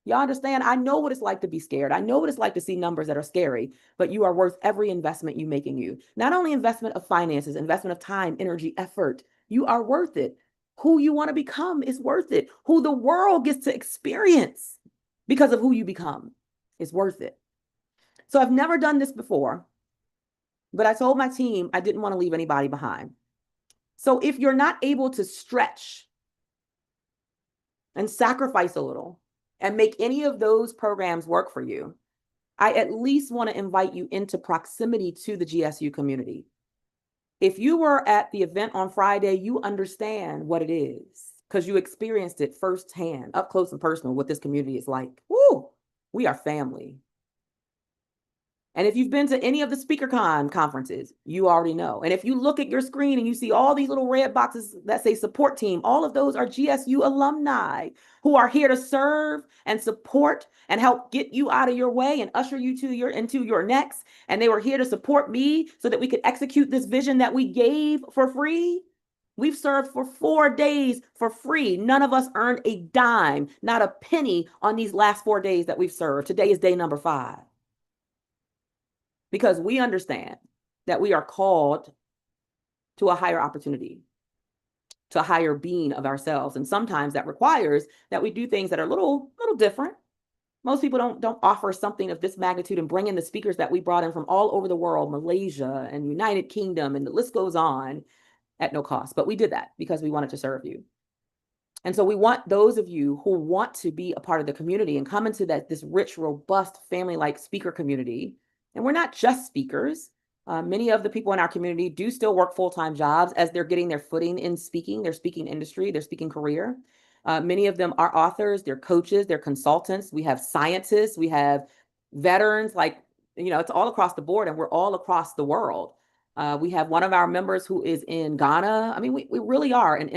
Y'all understand? I know what it's like to be scared. I know what it's like to see numbers that are scary, but you are worth every investment you make in you. Not only investment of finances, investment of time, energy, effort. You are worth it. Who you want to become is worth it. Who the world gets to experience because of who you become is worth it. So I've never done this before. But I told my team I didn't want to leave anybody behind. So if you're not able to stretch and sacrifice a little and make any of those programs work for you, I at least want to invite you into proximity to the GSU community. If you were at the event on Friday, you understand what it is because you experienced it firsthand, up close and personal, what this community is like. Woo, we are family. And if you've been to any of the SpeakerCon conferences, you already know. And if you look at your screen and you see all these little red boxes that say support team, all of those are GSU alumni who are here to serve and support and help get you out of your way and usher you into your next. And they were here to support me so that we could execute this vision that we gave for free. We've served for 4 days for free. None of us earned a dime, not a penny on these last 4 days that we've served. Today is day number 5. Because we understand that we are called to a higher opportunity, to a higher being of ourselves. And sometimes that requires that we do things that are a little different. Most people don't offer something of this magnitude and bring in the speakers that we brought in from all over the world, Malaysia and United Kingdom, and the list goes on, at no cost. But we did that because we wanted to serve you. And so we want those of you who want to be a part of the community and come into this rich, robust, family-like speaker community. And we're not just speakers. Many of the people in our community do still work full-time jobs as they're getting their footing in speaking, their speaking industry, their speaking career. Many of them are authors, they're coaches, they're consultants. We have scientists, we have veterans, it's all across the board, and we're all across the world. We have one of our members who is in Ghana. I mean, we really are an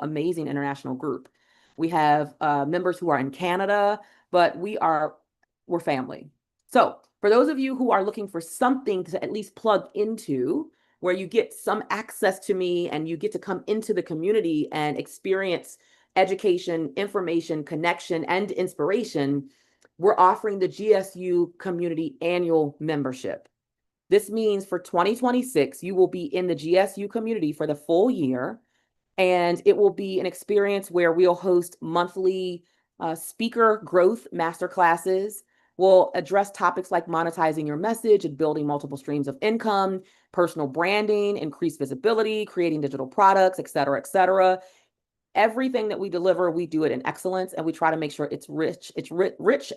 amazing international group. We have members who are in Canada, but we're family. So for those of you who are looking for something to at least plug into, where you get some access to me and you get to come into the community and experience education, information, connection, and inspiration, we're offering the GSU Community Annual Membership. This means for 2026, you will be in the GSU community for the full year, and it will be an experience where we'll host monthly speaker growth masterclasses. We'll address topics like monetizing your message and building multiple streams of income, personal branding, increased visibility, creating digital products, et cetera, et cetera. Everything that we deliver, we do it in excellence, and we try to make sure it's rich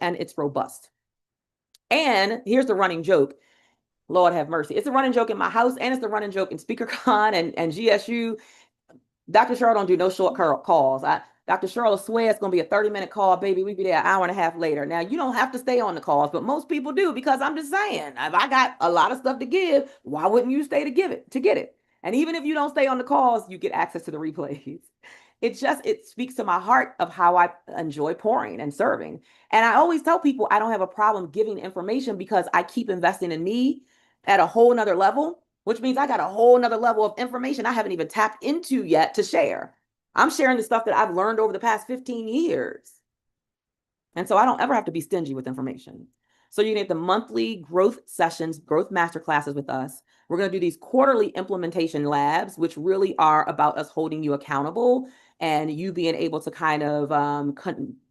and it's robust. And here's the running joke. Lord have mercy. It's a running joke in my house, and it's the running joke in SpeakerCon and GSU. Dr. Cheryl don't do no short calls. Dr. Cheryl swear it's going to be a 30-minute call, baby. We be there an hour and a half later. Now, you don't have to stay on the calls, but most people do, because I'm just saying, if I got a lot of stuff to give, why wouldn't you stay to get it? And even if you don't stay on the calls, you get access to the replays. It speaks to my heart of how I enjoy pouring and serving. And I always tell people I don't have a problem giving information because I keep investing in me at a whole nother level, which means I got a whole nother level of information I haven't even tapped into yet to share. I'm sharing the stuff that I've learned over the past 15 years. And so I don't ever have to be stingy with information. So you get the monthly growth sessions, growth masterclasses with us. We're going to do these quarterly implementation labs, which really are about us holding you accountable and you being able to kind of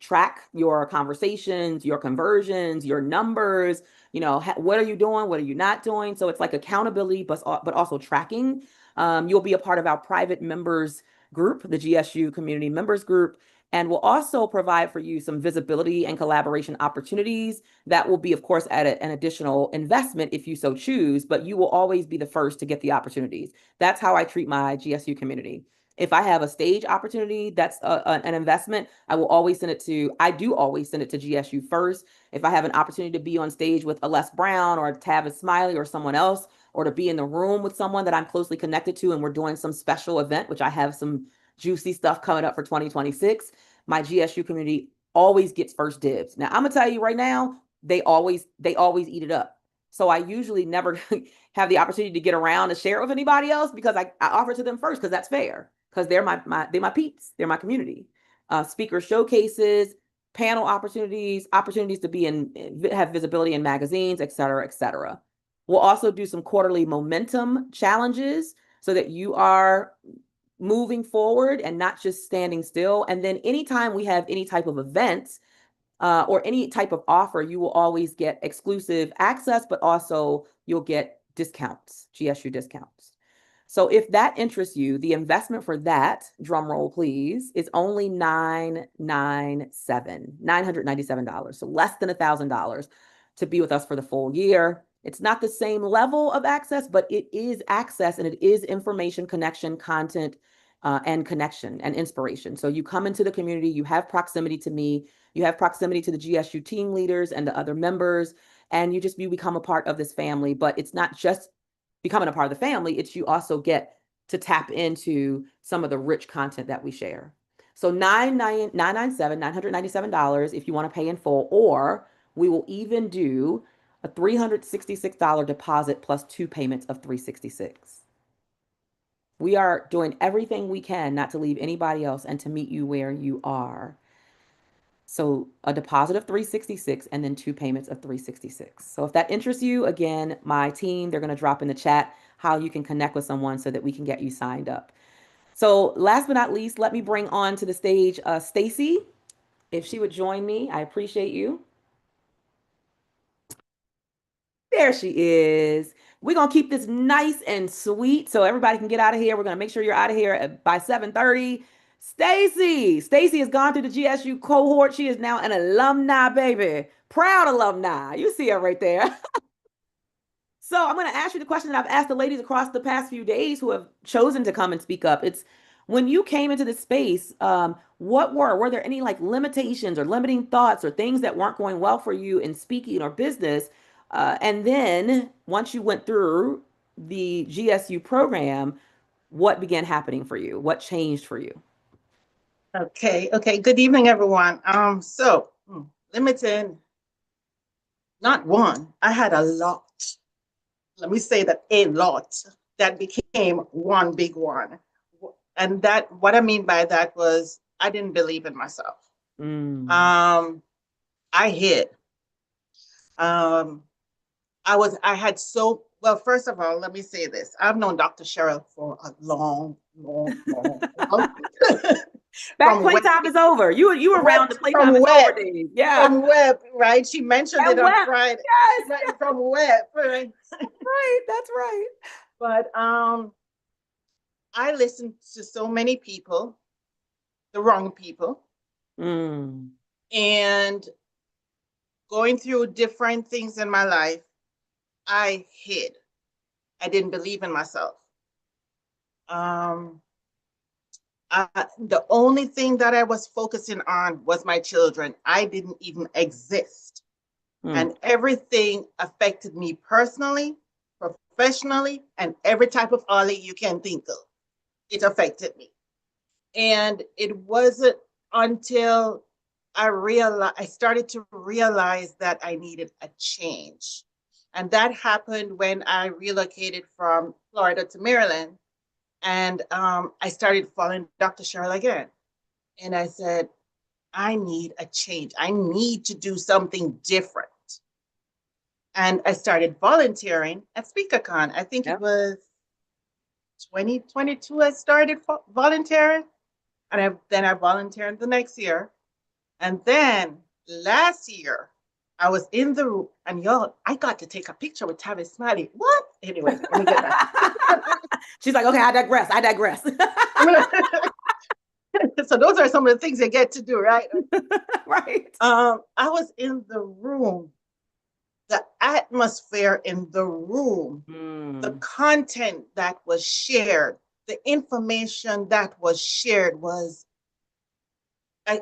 track your conversations, your conversions, your numbers, what are you doing? What are you not doing? So it's like accountability, but also tracking. You'll be a part of our private members group, the GSU Community Members Group, and we'll also provide for you some visibility and collaboration opportunities that will be, of course, at an additional investment if you so choose, but you will always be the first to get the opportunities. That's how I treat my GSU community. If I have a stage opportunity that's an investment, I do always send it to GSU first. If I have an opportunity to be on stage with a Les Brown or a Tavis Smiley or someone else, or to be in the room with someone that I'm closely connected to and we're doing some special event, which I have some juicy stuff coming up for 2026, my GSU community always gets first dibs. Now, I'm gonna tell you right now, they always eat it up. So I usually never have the opportunity to get around to share it with anybody else because I offer it to them first because that's fair. Because they're my peeps, they're my community. Speaker showcases, panel opportunities to be have visibility in magazines, et cetera, et cetera. We'll also do some quarterly momentum challenges so that you are moving forward and not just standing still. And then anytime we have any type of events or any type of offer, you will always get exclusive access, but also you'll get discounts, GSU discounts. So if that interests you, the investment for that, drum roll please, is only $997. So less than $1,000 to be with us for the full year. It's not the same level of access, but it is access, and it is information, connection, content, and connection and inspiration. So you come into the community, you have proximity to me, you have proximity to the GSU team leaders and the other members, and you become a part of this family. But it's not just becoming a part of the family, it's you also get to tap into some of the rich content that we share. So $997 if you want to pay in full, or we will even do a $366 deposit plus 2 payments of $366. We are doing everything we can not to leave anybody else and to meet you where you are. So a deposit of $366 and then 2 payments of $366. So if that interests you, again, my team, they're going to drop in the chat how you can connect with someone so that we can get you signed up. So last but not least, let me bring on to the stage Stacy. If she would join me, I appreciate you. There she is. We're going to keep this nice and sweet so everybody can get out of here. We're going to make sure you're out of here by 7:30. Stacy has gone through the GSU cohort. She is now an alumni, baby. Proud alumni. You see her right there. So I'm going to ask you the question that I've asked the ladies across the past few days who have chosen to come and speak up. It's when you came into this space, were there any like limitations or limiting thoughts or things that weren't going well for you in speaking or business? And then once you went through the GSU program, what began happening for you? What changed for you? Okay. Good evening, everyone. Limited, not one. I had a lot. Let me say that a lot that became one big one. And that, what I mean by that was I didn't believe in myself. I hid. First of all, let me say this. I've known Dr. Cheryl for a long. Back playtime is over. You were around the playtime is over days. Yeah. From web, right? She mentioned it on Friday. Yes. Right, from web, right? Right, that's right. But I listened to so many people, the wrong people. And going through different things in my life, I hid. I didn't believe in myself. The only thing that I was focusing on was my children. I didn't even exist. And everything affected me personally, professionally, and every type of ollie you can think of. It affected me. And it wasn't until I started to realize that I needed a change. And that happened when I relocated from Florida to Maryland. And I started following Dr. Cheryl again. And I said, I need a change. I need to do something different. And I started volunteering at SpeakerCon. I think it was 2022 I started volunteering. And then I volunteered the next year. And then last year, I was in the room, and y'all, I got to take a picture with Tavis Smiley. What? Anyway, let me get back. She's like, okay, I digress. So those are some of the things you get to do, right? Right. I was in the room, the atmosphere in the room, the content that was shared, the information that was shared was, I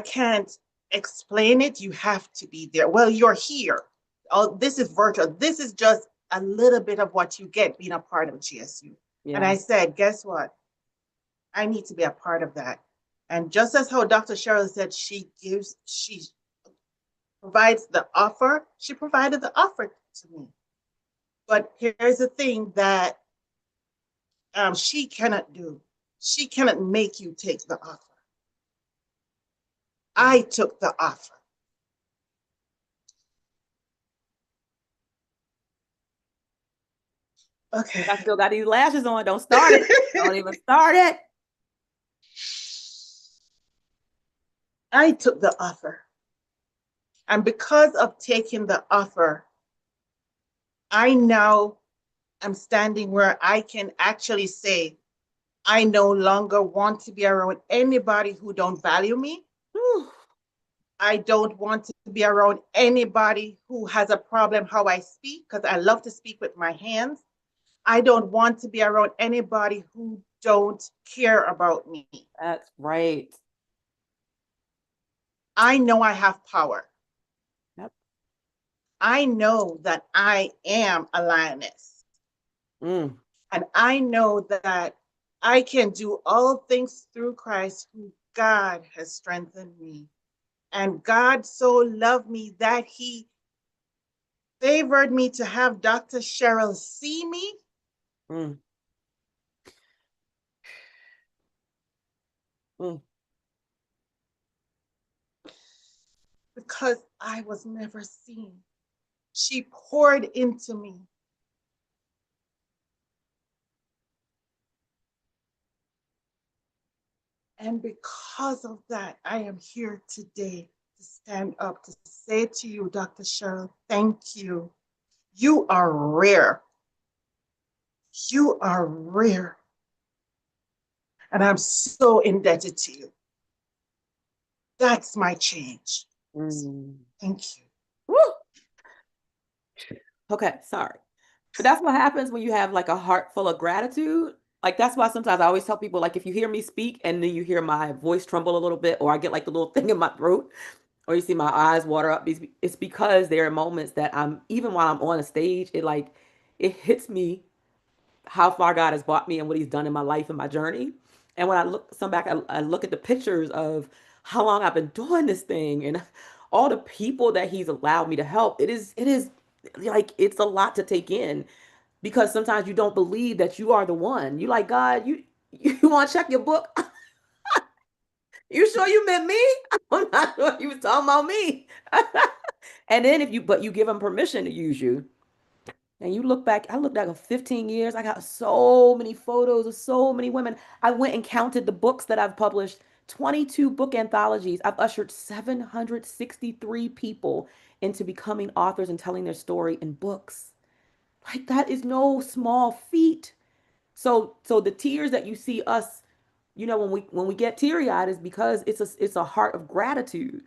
can't explain it. You have to be there. Well, you're here. Oh, this is virtual. This is just a little bit of what you get being a part of GSU. Yeah. And I said, guess what? I need to be a part of that. And just as how Dr. Cheryl said, she provides the offer, she provided the offer to me. But here's the thing that she cannot do. She cannot make you take the offer. I took the offer. Okay. I still got these lashes on. Don't start it. Don't even start it. I took the offer. And because of taking the offer, I now I'm standing where I can actually say, I no longer want to be around anybody who don't value me. Whew. I don't want to be around anybody who has a problem how I speak, because I love to speak with my hands. I don't want to be around anybody who don't care about me. That's right. I know I have power. Yep. I know that I am a lioness. Mm. And I know that I can do all things through Christ who God has strengthened me. And God so loved me that he favored me to have Dr. Cheryl see me. Mm. Mm. Because I was never seen. She poured into me. And because of that, I am here today to stand up to say to you, Dr. Cheryl, thank you. You are rare. You are rare. And I'm so indebted to you. That's my change. Mm. Thank you. Woo. Okay, sorry. But that's what happens when you have like a heart full of gratitude. Like that's why sometimes I always tell people, like, if you hear me speak and then you hear my voice tremble a little bit, or I get like the little thing in my throat, or you see my eyes water up, it's because there are moments that even while I'm on a stage, it hits me how far God has brought me and what he's done in my life and my journey. And when I I look at the pictures of how long I've been doing this thing and all the people that he's allowed me to help. It is like, it's a lot to take in, because sometimes you don't believe that you are the one. You like, God, you want to check your book? You sure you meant me? I'm not sure you was talking about me. And then but you give him permission to use you. And you look back, I look back at 15 years, I got so many photos of so many women. I went and counted the books that I've published, 22 book anthologies. I've ushered 763 people into becoming authors and telling their story in books. Like, that is no small feat. So the tears that you see us, when we get teary-eyed, is because it's a heart of gratitude.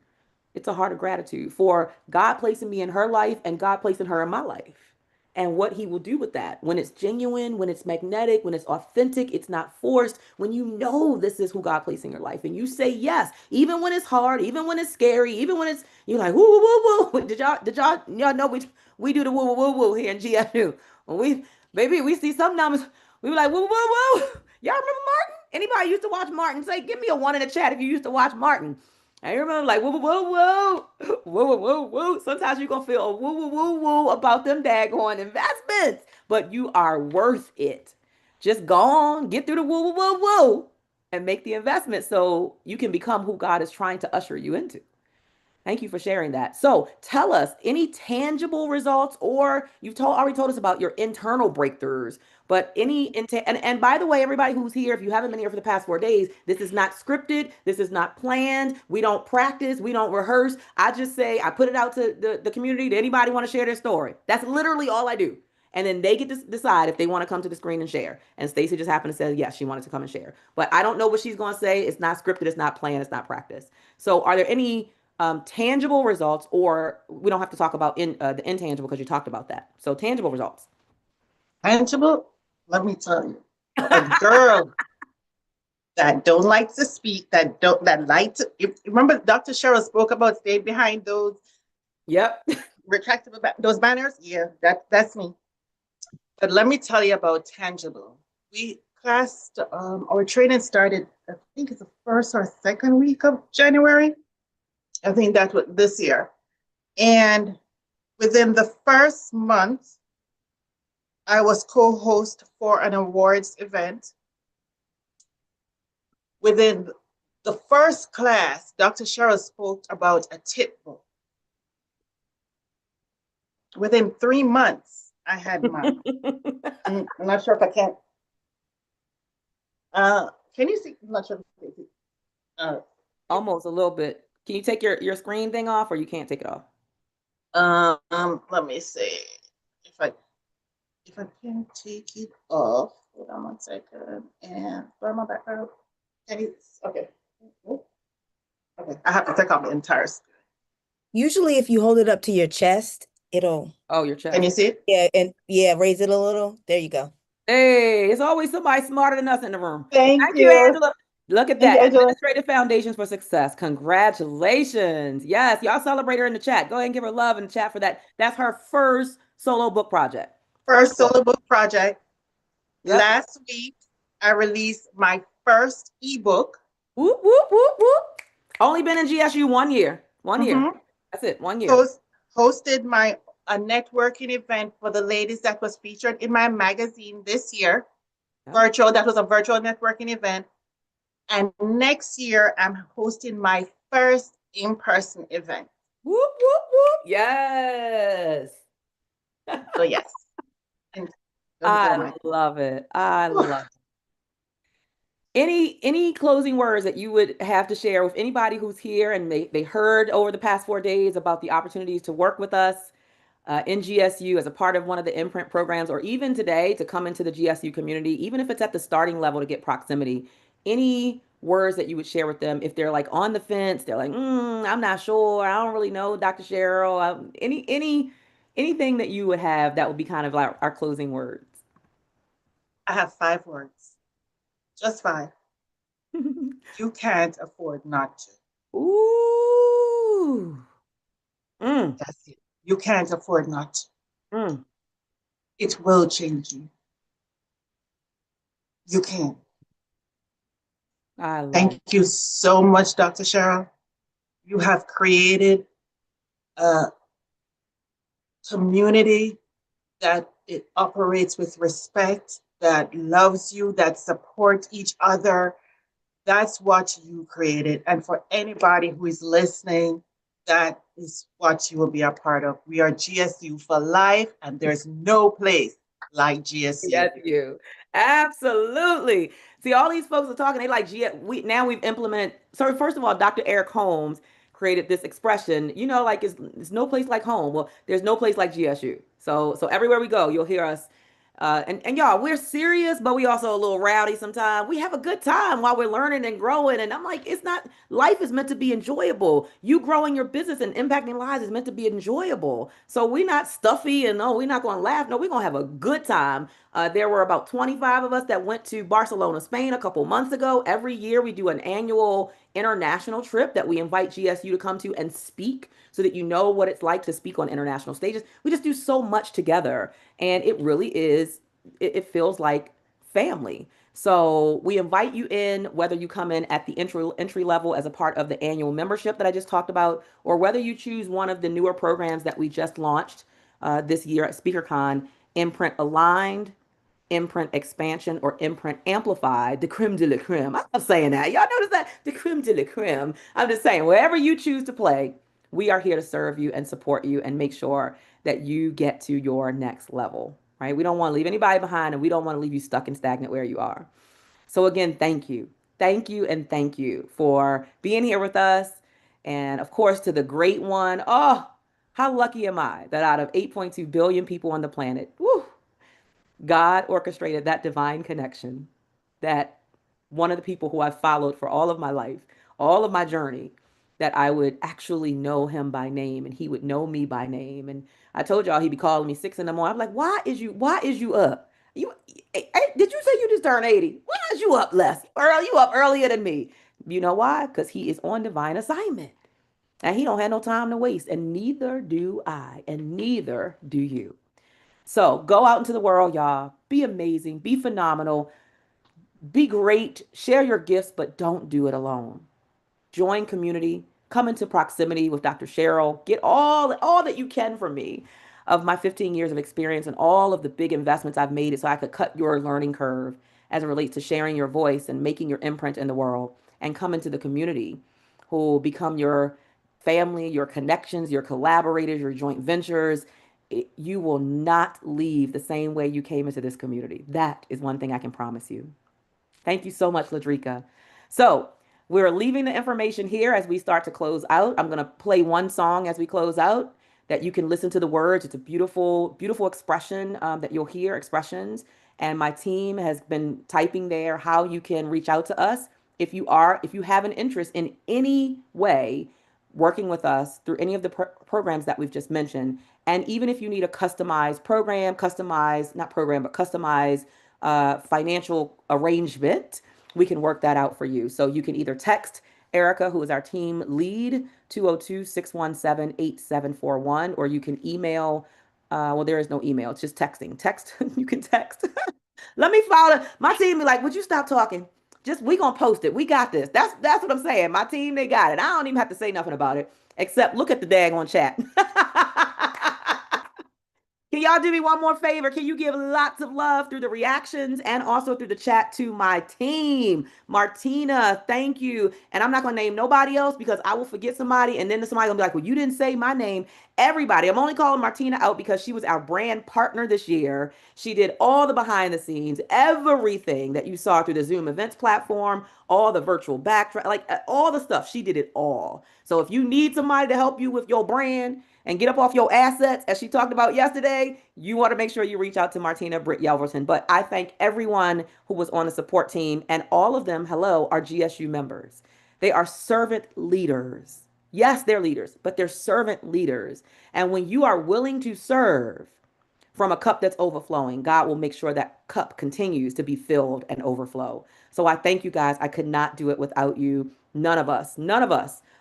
It's a heart of gratitude for God placing me in her life and God placing her in my life, and what he will do with that when it's genuine, when it's magnetic, when it's authentic, it's not forced. When you know this is who God placed in your life and you say yes, even when it's hard, even when it's scary, even when you're like, woo, woo, woo, woo. Y'all know we do the woo, woo, woo, woo here in GFU. When we see some numbers, we were like, woo, woo, woo. Y'all remember Martin? Anybody used to watch Martin? Say, give me a one in the chat if you used to watch Martin. I remember, like, woo, woo, woo, woo, woo, woo, woo, woo. Sometimes you're going to feel a woo, woo, woo, woo about them daggone investments, but you are worth it. Just go on, get through the woo, woo, woo, woo, and make the investment so you can become who God is trying to usher you into. Thank you for sharing that. So tell us any tangible results, or you've already told us about your internal breakthroughs, but and by the way, everybody who's here, if you haven't been here for the past 4 days, this is not scripted. This is not planned. We don't practice. We don't rehearse. I just say, I put it out to the community. To anybody want to share their story? That's literally all I do. And then they get to decide if they want to come to the screen and share. And Stacey just happened to say, yes, she wanted to come and share. But I don't know what she's going to say. It's not scripted. It's not planned. It's not practice. So are there any tangible results, or we don't have to talk about the intangible because you talked about that. So tangible results. Tangible, let me tell you, a girl that don't like to speak, that like to. Remember, Dr. Cheryl spoke about stay behind those. Yep. Retractable those banners. Yeah, that's me. But let me tell you about tangible. Our training started, I think it's the first or second week of January. I think that was this year. And within the first month, I was co-host for an awards event. Within the first class, Dr. Cheryl spoke about a tip book. Within 3 months, I had mine. I'm not sure if I can. Can you see? I'm not sure if you can see. Almost a little bit. Can you take your screen thing off, or you can't take it off? Let me see if if I can take it off, hold on 1 second, and where my background? Can you, okay. Okay, I have to take off the entire screen. Usually if you hold it up to your chest, it'll, Oh, your Can you chest. see it? yeah, raise it a little. There you go. Hey, it's always somebody smarter than us in the room. Thank Thank you, you. Angela. Look at Thank that. you, Angela. Administrative Foundations for Success. Congratulations. Yes, y'all celebrate her in the chat. Go ahead and give her love in the chat for that. That's her first solo book project. First solo book project. Yep. Last week, I released my first ebook. Whoop, whoop, whoop, whoop. Only been in GSU 1 year. 1 year. Mhm. That's it. 1 year. Hosted a networking event for the ladies that was featured in my magazine this year. Yeah. That was a virtual networking event. And next year, I'm hosting my first in-person event. Whoop, whoop, whoop. Yes. So yes. I love it. I love it. Any closing words that you would have to share with anybody who's here and they heard over the past 4 days about the opportunities to work with us in GSU as a part of one of the imprint programs, or even today to come into the GSU community, even if it's at the starting level to get proximity? Any words that you would share with them if they're like on the fence, they're like, I'm not sure, I don't really know Dr. Cheryl. Anything that you would have that would be kind of like our closing words? I have 5 words. Just 5. You can't afford not to. Ooh. That's it. You can't afford not to. Mm. It will change you. You can. I love Thank you so much, Dr. Cheryl. You have created a community that it operates with respect, that loves you, that supports each other. That's what you created. And for anybody who is listening, that is what you will be a part of. We are GSU for life, and there's no place like GSU. Yes, you. Absolutely. See, all these folks are talking, they like, we've implemented. So first of all, Dr. Eric Holmes created this expression, like it's no place like home. Well, there's no place like GSU. So everywhere we go, you'll hear us. And y'all, we're serious, but we also a little rowdy sometimes. We have a good time while we're learning and growing. And I'm like, life is meant to be enjoyable. You growing your business and impacting lives is meant to be enjoyable. So we're not stuffy and we're not going to laugh. No, we're going to have a good time. There were about 25 of us that went to Barcelona, Spain a couple months ago. Every year we do an annual international trip that we invite GSU to come to and speak so that you know what it's like to speak on international stages. We just do so much together, and it really is, it feels like family. So we invite you in, whether you come in at the entry level as a part of the annual membership that I just talked about, or whether you choose one of the newer programs that we just launched this year at SpeakerCon, Imprint Aligned, Imprint Expansion, or Imprint Amplified, the creme de la creme. I love saying that. Y'all notice that? The creme de la creme. I'm just saying, wherever you choose to play, we are here to serve you and support you and make sure that you get to your next level, right? We don't want to leave anybody behind, and we don't want to leave you stuck and stagnant where you are. So again, thank you. Thank you and thank you for being here with us. And of course, to the great one, oh, how lucky am I that out of 8.2 billion people on the planet, woo, God orchestrated that divine connection, that one of the people who I've followed for all of my life, all of my journey, that I would actually know him by name and he would know me by name. And I told y'all he'd be calling me 6 in the morning. I'm like, why is you up? Did you say you just turned 80? Why is you up less? Early, you up earlier than me. You know why? Because he is on divine assignment. And he don't have no time to waste. And neither do I. And neither do you. So go out into the world, y'all. Be amazing. Be phenomenal. Be great. Share your gifts, but don't do it alone. Join community. Come into proximity with Dr. Cheryl. Get all that you can from me of my 15 years of experience and all of the big investments I've made so I could cut your learning curve as it relates to sharing your voice and making your imprint in the world. And come into the community who will become your family, your connections, your collaborators, your joint ventures. You will not leave the same way you came into this community. That is one thing I can promise you. Thank you so much, Ladrika. So we're leaving the information here as we start to close out. I'm going to play one song as we close out. that you can listen to the words. It's a beautiful, beautiful expression that you'll hear, expressions. And my team has been typing there how you can reach out to us if you have an interest in any way working with us through any of the programs that we've just mentioned. And even if you need a customized program, not program, but customized financial arrangement, we can work that out for you. So you can either text Erica, who is our team lead, 202-617-8741, or you can email, well, there is no email, it's just texting. Text, you can text. Let me follow. My team be like, would you stop talking? We gonna post it. We got this. That's what I'm saying. My team, they got it. I don't even have to say nothing about it, except look at the daggone chat. Can y'all do me one more favor? Can you give lots of love through the reactions and also through the chat to my team? Martina, thank you. And I'm not going to name nobody else because I will forget somebody. And then somebody will be like, well, you didn't say my name. Everybody. I'm only calling Martina out because she was our brand partner this year. She did all the behind the scenes, everything that you saw through the Zoom events platform, all the virtual backdrop, like all the stuff. She did it all. So if you need somebody to help you with your brand and get up off your assets, as she talked about yesterday, you want to make sure you reach out to Martina Britt Yelverton. But I thank everyone who was on the support team, and all of them, hello, are GSU members. They are servant leaders. Yes, they're leaders, but they're servant leaders. And when you are willing to serve from a cup that's overflowing, God will make sure that cup continues to be filled and overflow. So I thank you guys. I could not do it without you. None of us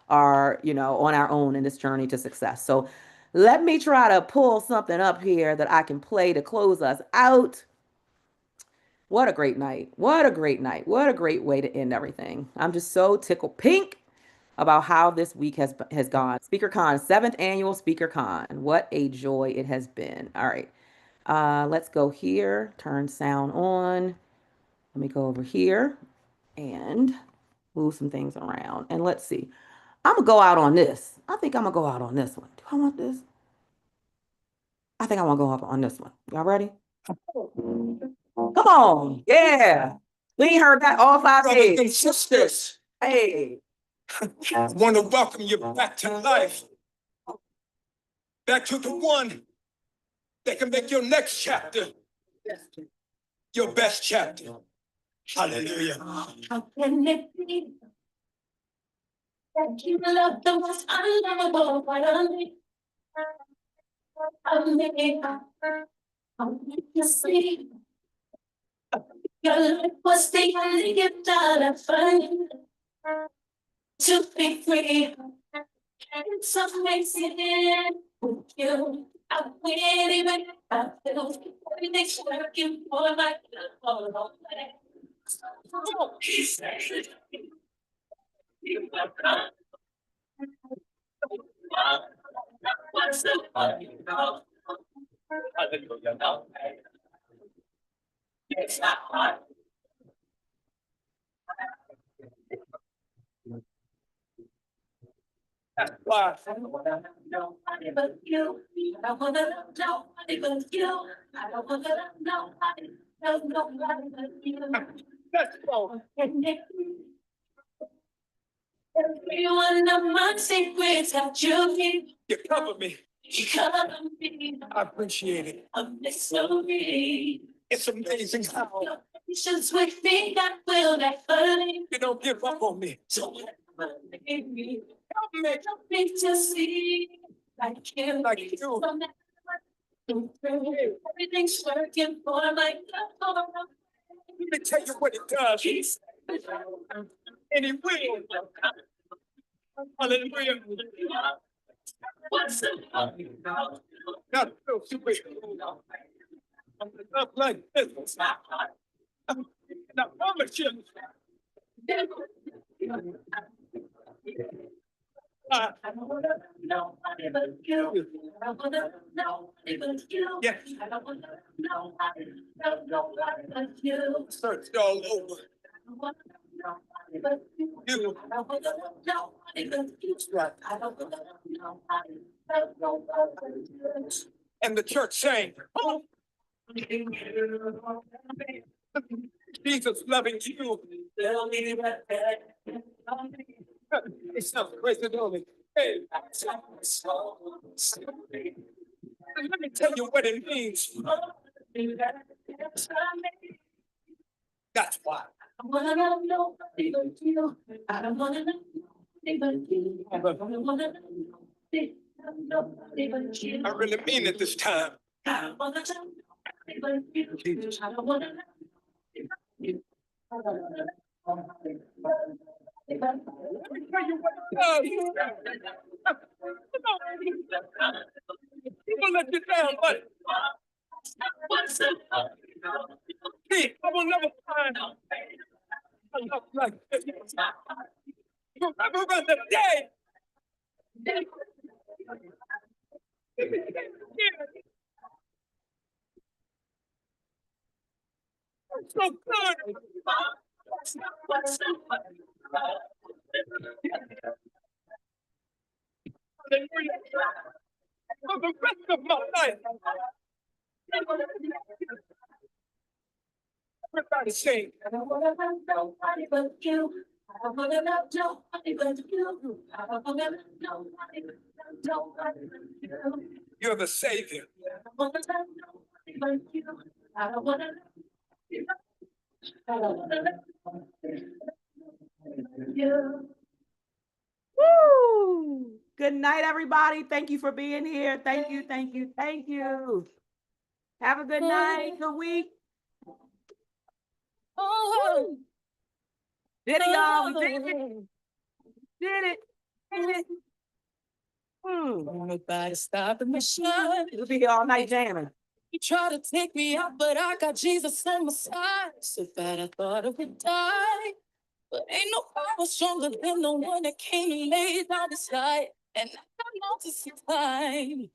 are, on our own in this journey to success. So let me try to pull something up here that I can play to close us out. What a great night. What a great night. What a great way to end everything. I'm just so tickled pink about how this week has gone. SpeakerCon, 7th annual SpeakerCon. What a joy it has been. All right. Let's go here. Turn sound on. Let me go over here and move some things around. And let's see. I'm going to go out on this. I think I'm going to go out on this one. Do I want this? I think I want to go up on this one. Y'all ready? Come on. Yeah. We ain't heard that all 5 Brothers days. and sisters, Hey. I want to welcome you back to life. Back to the one that can make your next chapter your best chapter. Hallelujah. How can it be that you love the most unlovable part of me? How did you see your life was the only gift that I find to be free? It's amazing with you. I win even if I feel everything's working for my good. Oh, he said, you are gone. What's the fun? Hallelujah. It's not hard. That's why I don't wanna love nobody but you. I don't wanna love nobody but you. I don't wanna love nobody but you. that's wrong. And every one of my secrets that you keep. You cover me. You cover me. I appreciate it. A mystery. It's amazing how Your patience with me that will never leave. you don't give up on me. So never leave me. Help me. Help me to see like you. Like you. So never everything's working for my good. Let me tell you what it does. Peace. And it will. Hallelujah. What's the fun? Not so super. Up like this. And I promise you. I don't wanna love nobody but you. I don't wanna love nobody but you. Yes. I don't wanna love nobody but you. Searched all over. I don't wanna love nobody but you. You. I don't wanna love nobody but you. Right. I don't wanna love nobody but you. And the church saying, oh, Jesus loving you. Tell me that It sounds crazy, don't it? Hey, let me tell you what it means. That's why. I wanna know nobody but you. I don't wanna know nobody but you. I don't wanna know nobody but you. I really mean it this time. I don't wanna know nobody but you. I don't wanna know you. I don't wanna know nobody but you. Let me tell you what it does. People let you down, but hey, I will never find a love like this. Remember the day. So good. For the rest of my life. Everybody sing. I don't wanna know nobody but you. I don't wanna know nobody but you. I don't wanna know nobody but you. You're the savior. I don't wanna know nobody but you. I don't wanna know you. I don't wanna know you. Woo! Good night, everybody. Thank you for being here. Thank you, thank you, thank you. Have a good night, good week. Oh, Did it, y'all? We did it. Did it. Did it. Everybody stop the machine. We'll be here all night jamming. You try to take me out, but I got Jesus on my side. So bad I thought I would die. But ain't no power stronger than the one that came and laid down his life. And I know this is time.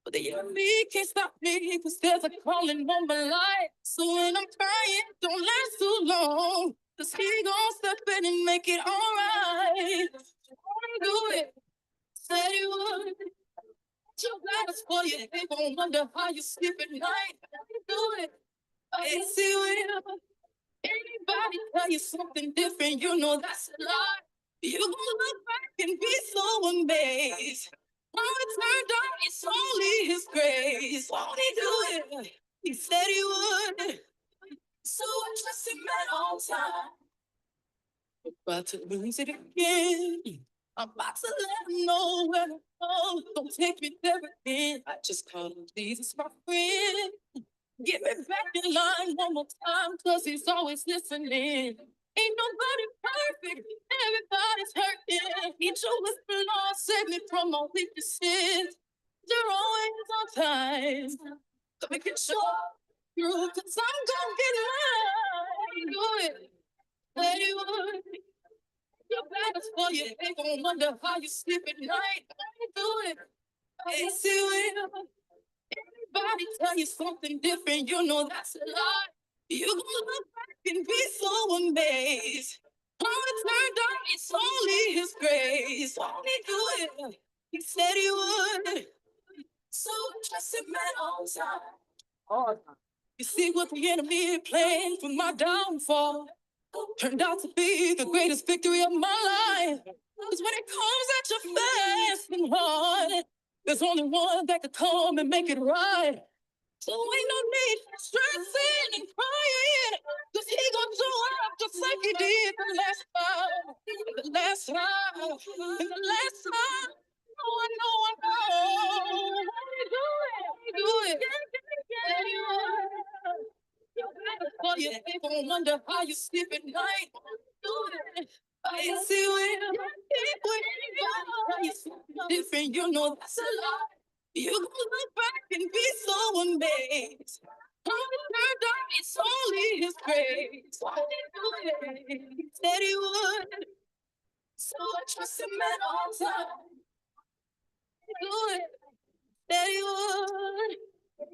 But the enemy can't stop me, because there's a calling on my life. So when I'm crying, don't last too long. Cause he gon' step in and make it alright. Wanna do it, said he would. Your battles for you, they gon' wonder how you sleep at night. Do it, yes he will. Anybody tell you something different, you know that's a lie. You gon' look back and be so amazed. When it turned out, it's only his grace. Won't he do it? He said he would. So I trust him at all times. About to lose it again. I'm about to let him know where to go. Don't take me there again. I just call him Jesus, my friend. Get me back in line one more time, cause he's always listening. Ain't nobody perfect, everybody's hurting. He chose whisper, Lord, save me from my weaknesses. They're always on time. So we can show through, cause I'm gonna get mine. Do it, let it would. Your battles for you, they gon' wonder how you sleep at night. Do it, yes, he will. Anybody tell you something different, you know that's a lie. You gonna look back and be so amazed. How it turned out, it's only his grace. Won't he do it? He said he would. So trust him at all times. Oh, You see what the enemy planned for my downfall turned out to be the greatest victory of my life. Cause when it comes at you fast and hard, there's only one that could come and make it right. So ain't no need for stressing and crying, cause he gon' show up just like he did the last time. The last time, and the last time. Oh, I know, I know. Do it, do it. Yeah, you are. For you, they gon' wonder how you sleep at night. Do it. Yes, he will. He will. Different, you know that's a lie. You gon' look back and be so amazed. How it turned out, it's only his grace. Why did he do it? He said he would. So I trust him at all times. Do it. Said he would.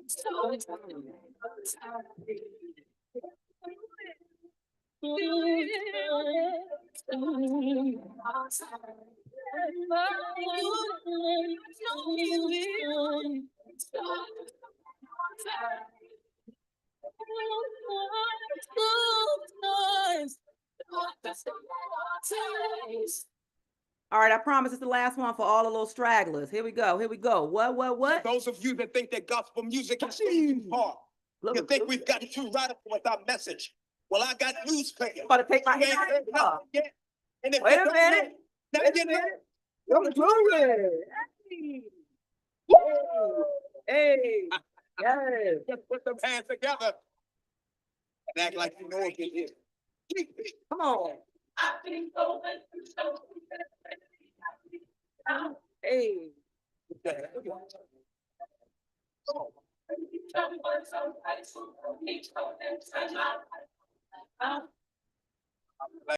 So I trust him at all times. All right, I promise it's the last one for all the little stragglers. Here we go. Here we go. What? Those of you that think that gospel music is too hard, you think we've gotten too radical with our message. Well, I got news for you. I'm about to take my You ain't hand heard off. nothing yet. And if Wait you a don't minute. know, Wait a you know. minute. Come glory. Hey. Yes. Just put them hands together and act like you know it is. Come on. I've been going through so many Hey. things.